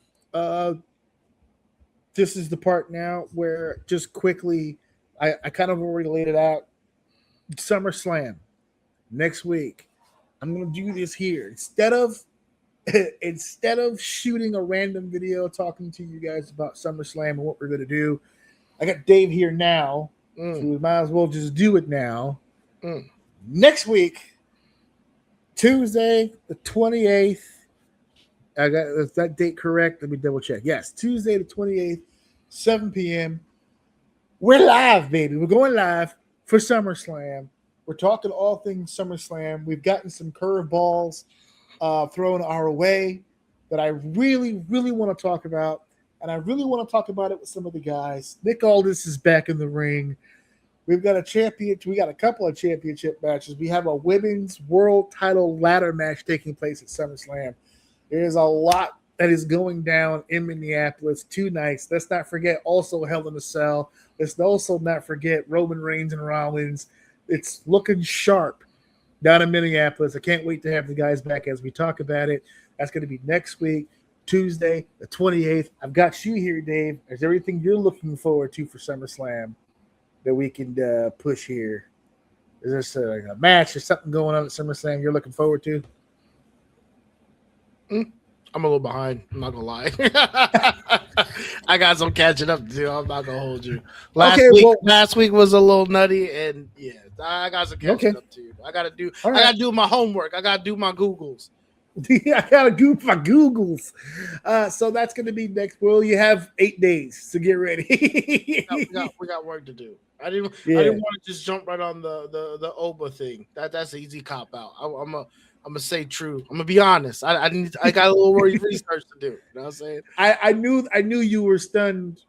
This is the part now where just quickly, I kind of already laid it out. SummerSlam next week. I'm going to do this here. Instead of shooting a random video talking to you guys about SummerSlam and what we're going to do, I got Dave here now, so we might as well just do it now. Next week, Tuesday the 28th, I got is that date correct? Let me double check. Yes, Tuesday the 28th, 7 p.m. We're live, baby. We're going live for SummerSlam. We're talking all things SummerSlam. We've gotten some curveballs thrown our way that I really, really want to talk about. And I really want to talk about it with some of the guys. Nick Aldis is back in the ring. We've got we got a couple of championship matches. We have a women's world title ladder match taking place at SummerSlam. There's a lot that is going down in Minneapolis 2 nights. Let's not forget also Hell in a Cell. Let's also not forget Roman Reigns and Rollins. It's looking sharp down in Minneapolis. I can't wait to have the guys back as we talk about it. That's going to be next week, Tuesday, the 28th. I've got you here, Dave. Is there anything you're looking forward to for SummerSlam that we can push here? Is there like a match or something going on at SummerSlam you're looking forward to? I'm a little behind. I'm not gonna lie. I got some catching up to do. I'm not gonna hold you. Last week was a little nutty, and yeah, I got some catching up to. I gotta do my homework. I gotta do my Googles. I gotta do my Googles. So that's gonna be next. Well, you have 8 days to get ready. we got work to do. I didn't want to just jump right on the Oba thing. That's an easy cop out. I'm gonna say true. I'm gonna be honest. I got a little research to do. You know what I'm saying? I knew you were stunned.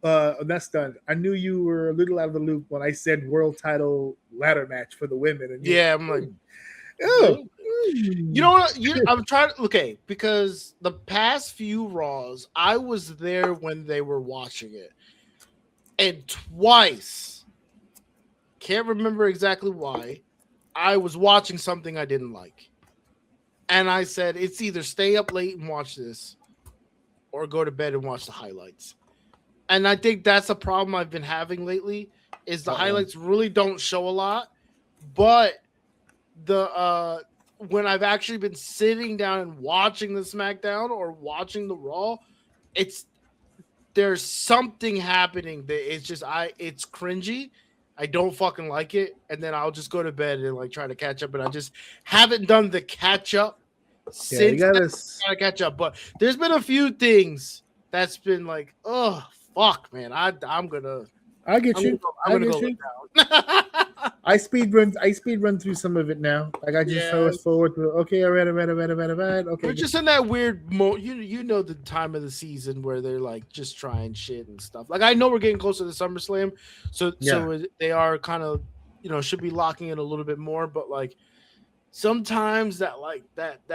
Not stunned. I knew you were a little out of the loop when I said world title ladder match for the women. And I'm like, oh, you know what? I'm trying to because the past few Raws, I was there when they were watching it, and twice, can't remember exactly why, I was watching something I didn't like. And I said, it's either stay up late and watch this or go to bed and watch the highlights. And I think that's a problem I've been having lately is the highlights really don't show a lot. But when I've actually been sitting down and watching the SmackDown or watching the Raw, there's something happening that it's cringy. I don't fucking like it, and then I'll just go to bed and like try to catch up. And I just haven't done the catch up since. I gotta catch up, but there's been a few things that's been like, oh fuck, man. I'm gonna. I get you. I'm gonna go down. I speed run through some of it now. Like I just fast forward to okay, I read. Okay, we're just in that weird you know the time of the season where they're like just trying shit and stuff. Like I know we're getting closer to SummerSlam, so they are kind of should be locking in a little bit more. But like sometimes that.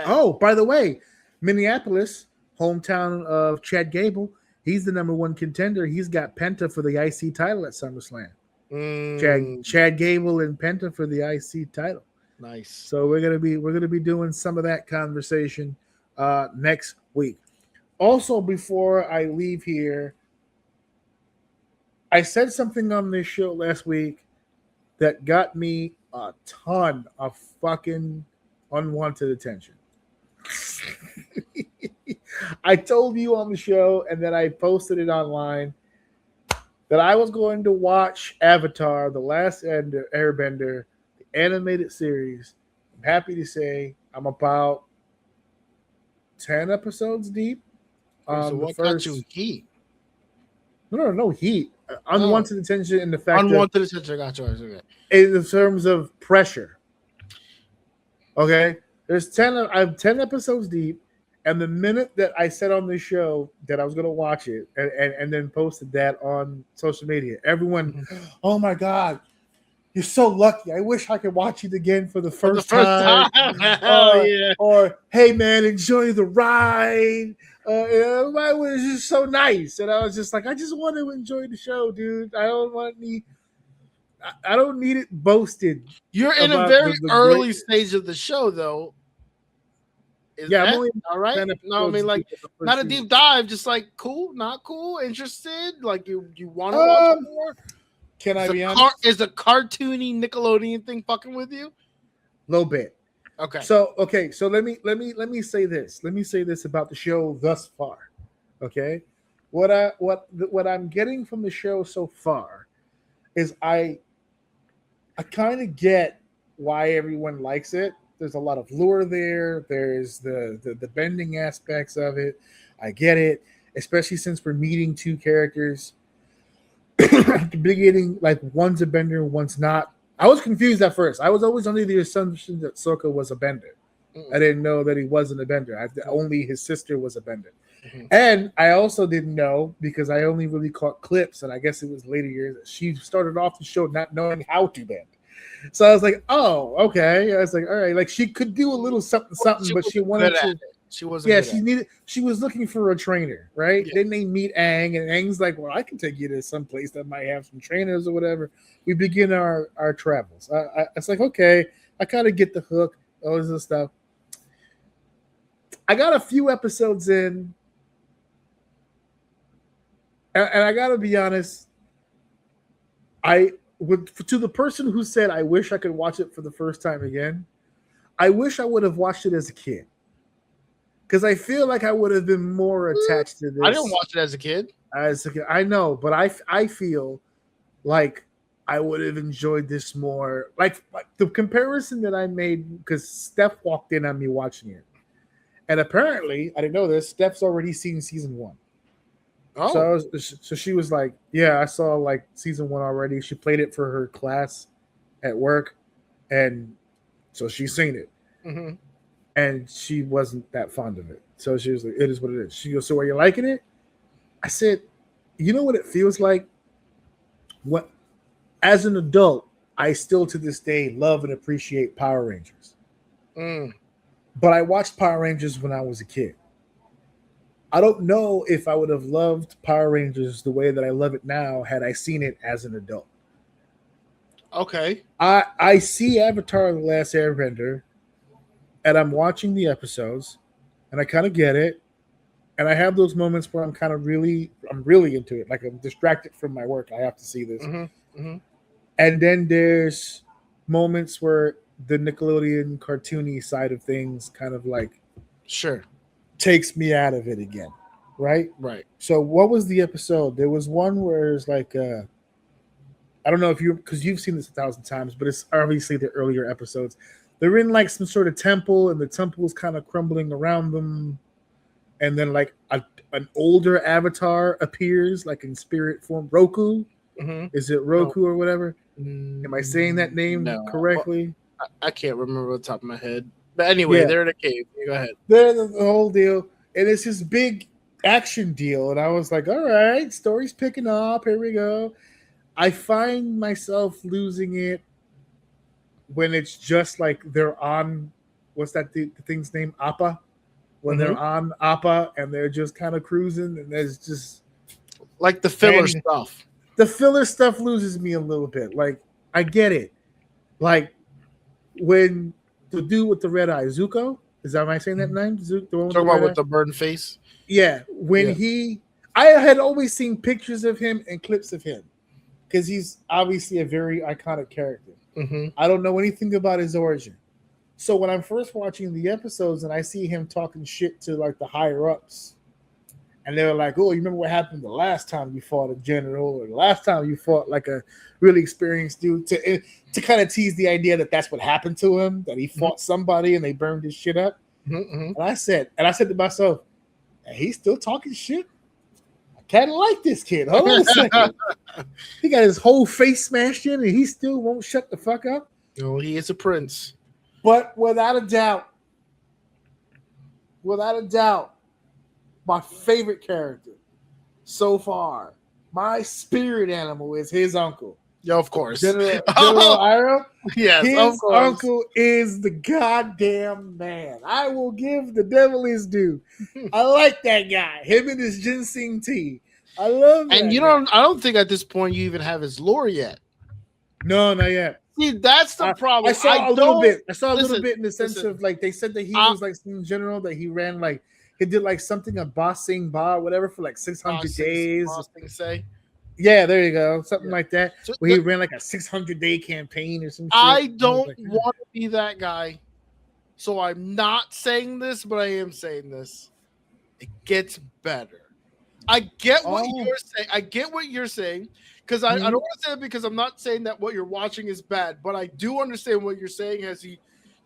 Oh, by the way, Minneapolis, hometown of Chad Gable, he's the #1 contender. He's got Penta for the IC title at SummerSlam. Chad Gable and Penta for the IC title. Nice. So we're gonna be doing some of that conversation next week. Also, before I leave here, I said something on this show last week that got me a ton of fucking unwanted attention. I told you on the show, and then I posted it online, that I was going to watch Avatar: The Last Airbender, the animated series. I'm happy to say I'm about 10 episodes deep. So what got you heat? No heat. Unwanted attention in the fact unwanted attention. Got you. Okay. In terms of pressure. Okay, I'm 10 episodes deep, and the minute that I said on this show that I was going to watch it, and then posted that on social media, everyone, oh my god, you're so lucky. I wish I could watch it again for the first time. Yeah. Or hey man, enjoy the ride. Everybody was just so nice, and I was just like, I just want to enjoy the show, dude. I don't need it boasted. You're in a very early stage of the show, though. I'm only all right. No, I mean, like, not a deep dive, just like cool, not cool, interested. Like you want to watch more. Can I be honest? Is a cartoony Nickelodeon thing fucking with you? A little bit. Okay. So let me say this. Let me say this about the show thus far. Okay, what I'm getting from the show so far is I kind of get why everyone likes it. There's a lot of lure there. There's the bending aspects of it. I get it, especially since we're meeting two characters at the beginning, like one's a bender, one's not. I was confused at first. I was always under the assumption that Sokka was a bender. I didn't know that he wasn't a bender. Only his sister was a bender. And I also didn't know, because I only really caught clips, and I guess it was later years, that she started off the show not knowing how to bend. So I was like, oh, okay. I was like, all right, like she could do a little something, but she wanted to. She wasn't. Yeah, she was looking for a trainer, right? Yeah. Then they meet Aang, and Aang's like, well, I can take you to some place that might have some trainers or whatever. We begin our travels. It's like, okay, I kind of get the hook, all this other stuff. I got a few episodes in, and I gotta be honest, to the person who said, I wish I could watch it for the first time again, I wish I would have watched it as a kid. Because I feel like I would have been more attached to this. I didn't watch it as a kid. I know, but I feel like I would have enjoyed this more. Like the comparison that I made, because Steph walked in on me watching it. And apparently, I didn't know this, Steph's already seen season 1. Oh. So she was like, yeah, I saw like season 1 already. She played it for her class at work. And so she's seen it. Mm-hmm. And she wasn't that fond of it. So she was like, it is what it is. She goes, so are you liking it? I said, you know what it feels like? What, as an adult, I still to this day love and appreciate Power Rangers. But I watched Power Rangers when I was a kid. I don't know if I would have loved Power Rangers the way that I love it now had I seen it as an adult. Okay. I see Avatar: The Last Airbender, and I'm watching the episodes, and I kind of get it, and I have those moments where I'm really into it. Like I'm distracted from my work. I have to see this. And then there's moments where the Nickelodeon cartoony side of things kind of like takes me out of it again. Right. So what was the episode? There was one where it's like, I don't know if because you've seen this 1,000 times, but it's obviously the earlier episodes. They're in like some sort of temple, and the temple is kind of crumbling around them. And then like an older avatar appears, like in spirit form. Roku? Is it Roku or whatever? Am I saying that name correctly? Well, I can't remember off the top of my head. But anyway, they're in a cave. Go ahead. They're the whole deal. And it's this big action deal. And I was like, all right, story's picking up. Here we go. I find myself losing it when it's just like they're on, what's that the thing's name? Appa? When they're on Appa and they're just kind of cruising, and there's just like the filler stuff. The filler stuff loses me a little bit. Like, I get it. Like when the dude with the red eye, Zuko, Is that, am I saying that name? The one Talking about with the the burned face. yeah. I had always seen pictures of him and clips of him because he's obviously a very iconic character. Mm-hmm. I don't know anything about his origin. So when I'm first watching the episodes and I see him talking shit to like the higher ups, and they were like, "Oh, you remember what happened the last time you fought a general, or the last time you fought like a really experienced dude?" To kind of tease the idea that that's what happened to him, that he fought somebody and they burned his shit up. Mm-hmm. And I said to myself, "He's still talking shit. I kind of like this kid. Hold on a second. He got his whole face smashed in, and he still won't shut the fuck up." No, he is a prince. But without a doubt, my favorite character so far, my spirit animal, is his uncle. Yeah, of course. General Ira. Yes, his of course. uncle is the goddamn man. I will give the devil his due. I like that guy. Him and his ginseng tea. I love that. And I don't think at this point you even have his lore yet. No, not yet. See, that's the problem. I saw a little bit. I saw a little listen, bit in the sense listen. of like they said that he was like some general that he ran like he did like something a Boss Sing Ba or whatever for like 600 days. Say. Yeah, there you go. Something like that. So where he ran like a 600-day campaign or some shit. I don't want to be that guy. So I'm not saying this, but I am saying this. It gets better. I get what you're saying. I get what you're saying. Because I don't want to say it because I'm not saying that what you're watching is bad, but I do understand what you're saying as you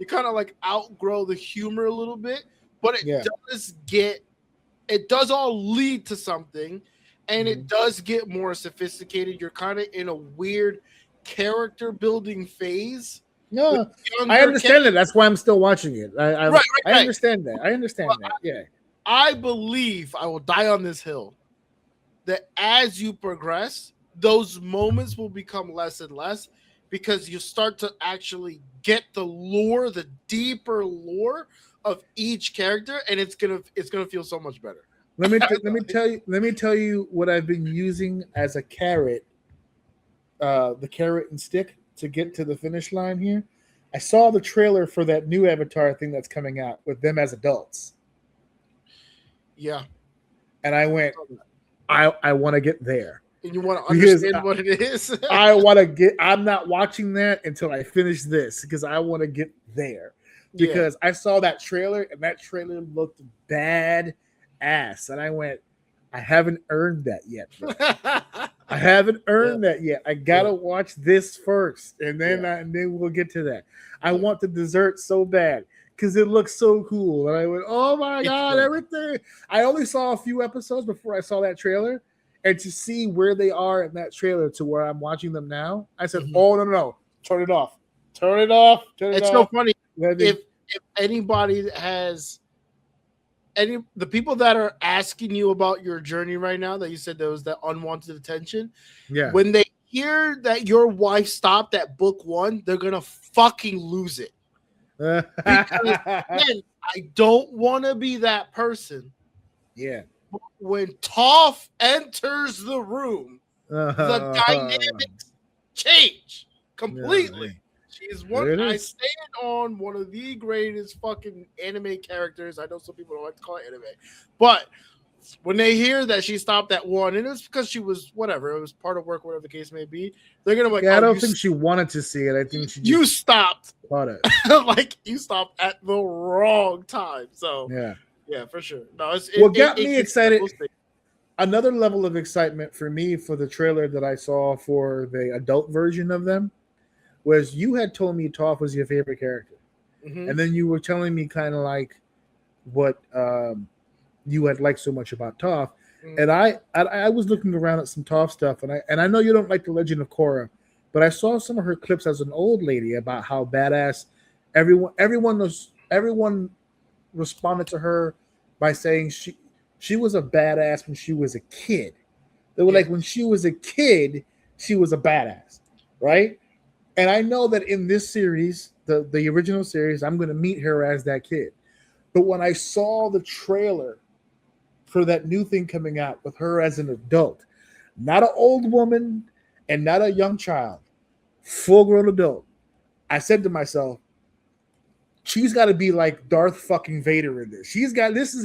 kind of like outgrow the humor a little bit, but it does all lead to something, and it does get more sophisticated. You're kind of in a weird character building phase. No, I understand that. That's why I'm still watching it. I understand that. Yeah. I believe I will die on this hill that as you progress, those moments will become less and less because you start to actually get the lore, the deeper lore of each character, and it's gonna feel so much better. Let me tell you what I've been using as a carrot, the carrot and stick to get to the finish line here. I saw the trailer for that new Avatar thing that's coming out with them as adults. Yeah, and I went, I want to get there. And you want to understand what it is? I'm not watching that until I finish this because I want to get there. Because I saw that trailer and that trailer looked bad ass. And I went, I haven't earned that yet. I haven't earned that yet. I gotta watch this first. And then we'll get to that. I want the dessert so bad because it looks so cool. And I went, oh my God, everything. I only saw a few episodes before I saw that trailer. And to see where they are in that trailer to where I'm watching them now, I said, oh, no. Turn it off. It's so funny. If anybody has the people that are asking you about your journey right now, that you said there was that unwanted attention. Yeah. When they hear that your wife stopped at book 1, they're going to fucking lose it. Because, again, I don't want to be that person. Yeah. When Toph enters the room, the dynamics change completely. Yeah, she's one. I stand on one of the greatest fucking anime characters. I know some people don't like to call it anime, but when they hear that she stopped at 1, and it's because she was whatever, it was part of work, whatever the case may be, they're gonna be like, I don't think she wanted to see it. I think she just stopped. Caught it. Like you stopped at the wrong time. So yeah, for sure. No, what got me excited. Another level of excitement for me for the trailer that I saw for the adult version of them was you had told me Toph was your favorite character, and then you were telling me kind of like what you had liked so much about Toph, and I was looking around at some Toph stuff, and I know you don't like the Legend of Korra, but I saw some of her clips as an old lady about how badass everyone responded to her by saying she was a badass when she was a kid. They were like, when she was a kid, she was a badass, right? And I know that in this series, the original series, I'm going to meet her as that kid. But when I saw the trailer for that new thing coming out with her as an adult, not an old woman and not a young child, full-grown adult, I said to myself, she's got to be like Darth fucking Vader in this.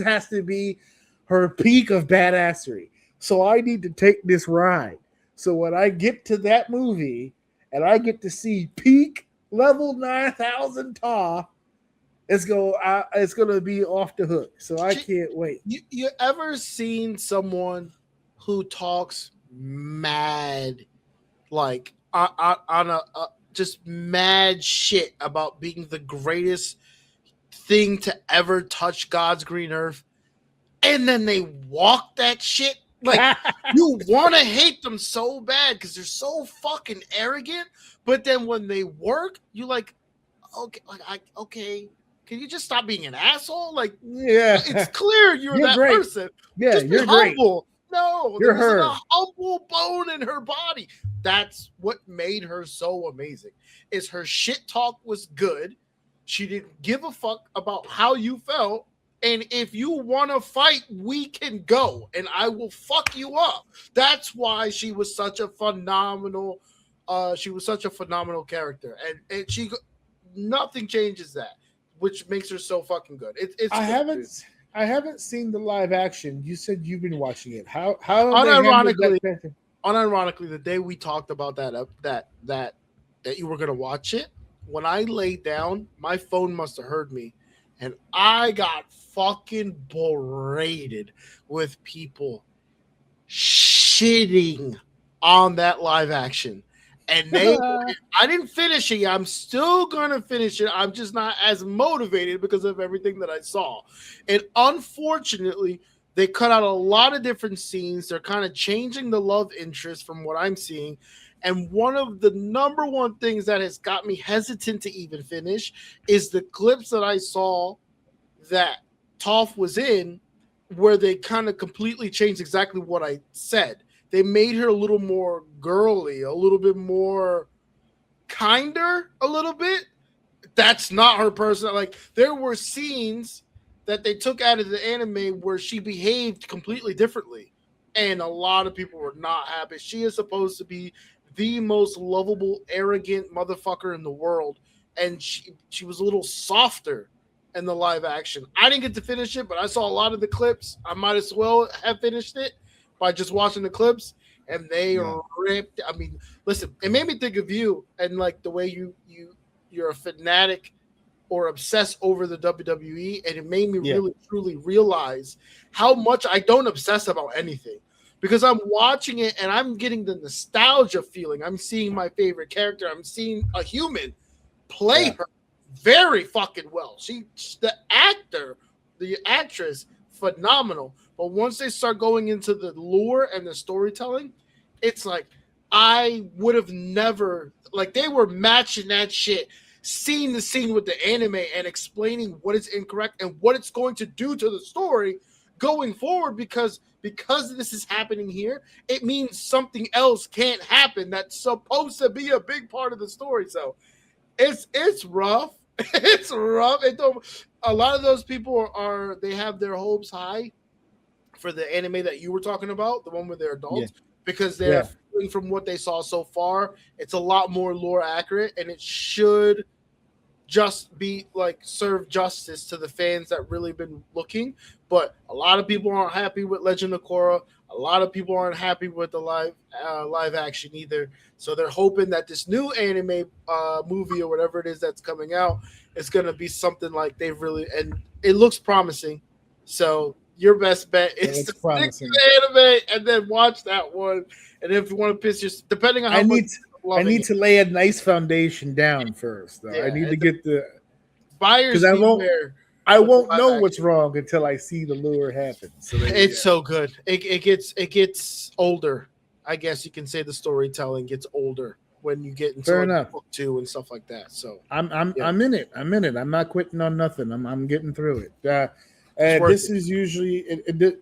Has to be her peak of badassery. So I need to take this ride. So when I get to that movie and I get to see peak level 9,000 Toph, it's gonna be off the hook. So I can't wait. You ever seen someone who talks mad, like on a just mad shit about being the greatest thing to ever touch God's green earth, and then they walk that shit? Like, you want to hate them so bad because they're so fucking arrogant, but then when they work, you like, okay, can you just stop being an asshole? Like, yeah, it's clear you're that great. person. Yeah, just be you're humble. Great. No, you're there's her. a humble bone in her body. That's what made her so amazing. Is her shit talk was good. She didn't give a fuck about how you felt. And if you want to fight, we can go, and I will fuck you up. That's why she was such a phenomenal. She was such a phenomenal character, and nothing changes that, which makes her so fucking good. I haven't seen the live action. You said you've been watching it. How unironically, the day we talked about that you were gonna watch it, when I laid down, my phone must have heard me, and I got fucking berated with people shitting on that live action. And I didn't finish it. I'm still gonna finish it. I'm just not as motivated because of everything that I saw. And unfortunately, they cut out a lot of different scenes. They're kind of changing the love interest from what I'm seeing. And one of the number one things that has got me hesitant to even finish is the clips that I saw that Toph was in, where they kind of completely changed exactly what I said. They made her a little more girly, a little bit more kinder, a little bit. That's not her person. Like, there were scenes that they took out of the anime where she behaved completely differently, and a lot of people were not happy. She is supposed to be the most lovable, arrogant motherfucker in the world, and she was a little softer in the live action. I didn't get to finish it, but I saw a lot of the clips. I might as well have finished it by just watching the clips, and they ripped. I mean, listen, it made me think of you and like the way you're a fanatic or obsessed over the WWE, and it made me really truly realize how much I don't obsess about anything, because I'm watching it and I'm getting the nostalgia feeling. I'm seeing my favorite character. I'm seeing a human play her very fucking well. The actress, phenomenal. But once they start going into the lore and the storytelling, it's like, I would have never, like, they were matching that shit, seeing the scene with the anime and explaining what is incorrect and what it's going to do to the story going forward, because this is happening here, it means something else can't happen that's supposed to be a big part of the story. So it's rough. It's rough. A lot of those people they have their hopes high for the anime that you were talking about, the one where they're adults, because they're feeling from what they saw so far, it's a lot more lore accurate, and it should just be like serve justice to the fans that really been looking. But a lot of people aren't happy with Legend of Korra. A lot of people aren't happy with the live action either. So they're hoping that this new anime movie or whatever it is that's coming out is going to be something like and it looks promising. So your best bet is to stick to the anime and then watch that one. And if you want to piss your, depending on how much I need to lay a nice foundation down first, though. I need to get the buyers beware. I won't know what's wrong until I see the lure happen. So it's so good. It gets older. I guess you can say the storytelling gets older when you get into book 2 and stuff like that. So I'm in it. I'm not quitting on nothing. I'm getting through it. This is usually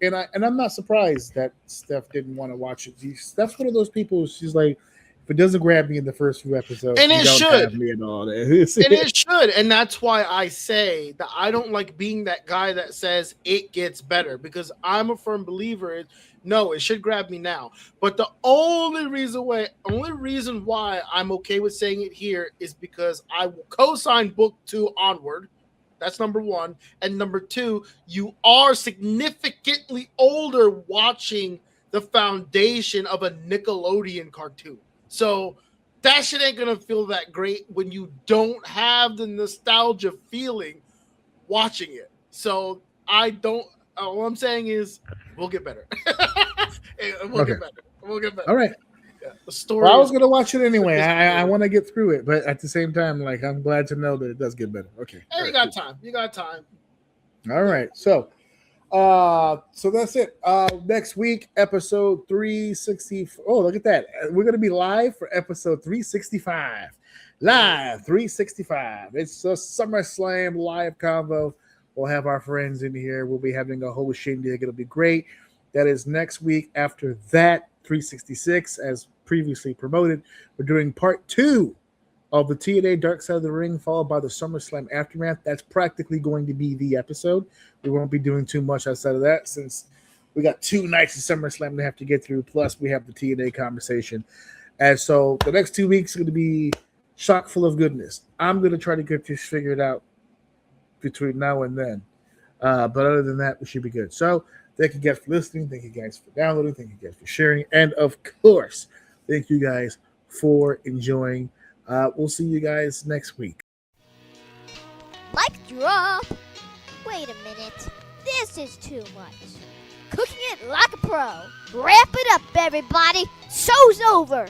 and I'm not surprised that Steph didn't want to watch it. Steph's one of those people. She's like, if it doesn't grab me in the first few episodes, and it should, me and all that. And it should, and that's why I say that I don't like being that guy that says it gets better, because I'm a firm believer. No, it should grab me now. But the only reason why I'm okay with saying it here is because I will co-sign book 2 onward. That's number one. And number two, you are significantly older watching the foundation of a Nickelodeon cartoon. So that shit ain't gonna feel that great when you don't have the nostalgia feeling watching it. So I don't. All I'm saying is we'll get better. We'll get better. We'll get better. All right. Yeah, the story. Well, I was gonna watch it anyway. I want to get through it, but at the same time, like I'm glad to know that it does get better. Okay. Hey, you got time. You got time. All right. So that's it. Next week, episode 360. Oh, look at that. We're gonna be live for episode 365. Live 365. It's a SummerSlam live convo. We'll have our friends in here. We'll be having a whole shindig. It'll be great. That is next week. After that, 366, as previously promoted, we're doing part 2 of the TNA Dark Side of the Ring, followed by the SummerSlam Aftermath. That's practically going to be the episode. We won't be doing too much outside of that since we got 2 nights of SummerSlam to have to get through, plus we have the TNA conversation. And so the next 2 weeks are going to be chock full of goodness. I'm going to try to get this figured out between now and then. But other than that, we should be good. So thank you guys for listening. Thank you guys for downloading. Thank you guys for sharing. And of course, thank you guys for enjoying. We'll see you guys next week. Like drop. Wait a minute. This is too much. Cooking it like a pro. Wrap it up, everybody. Show's over.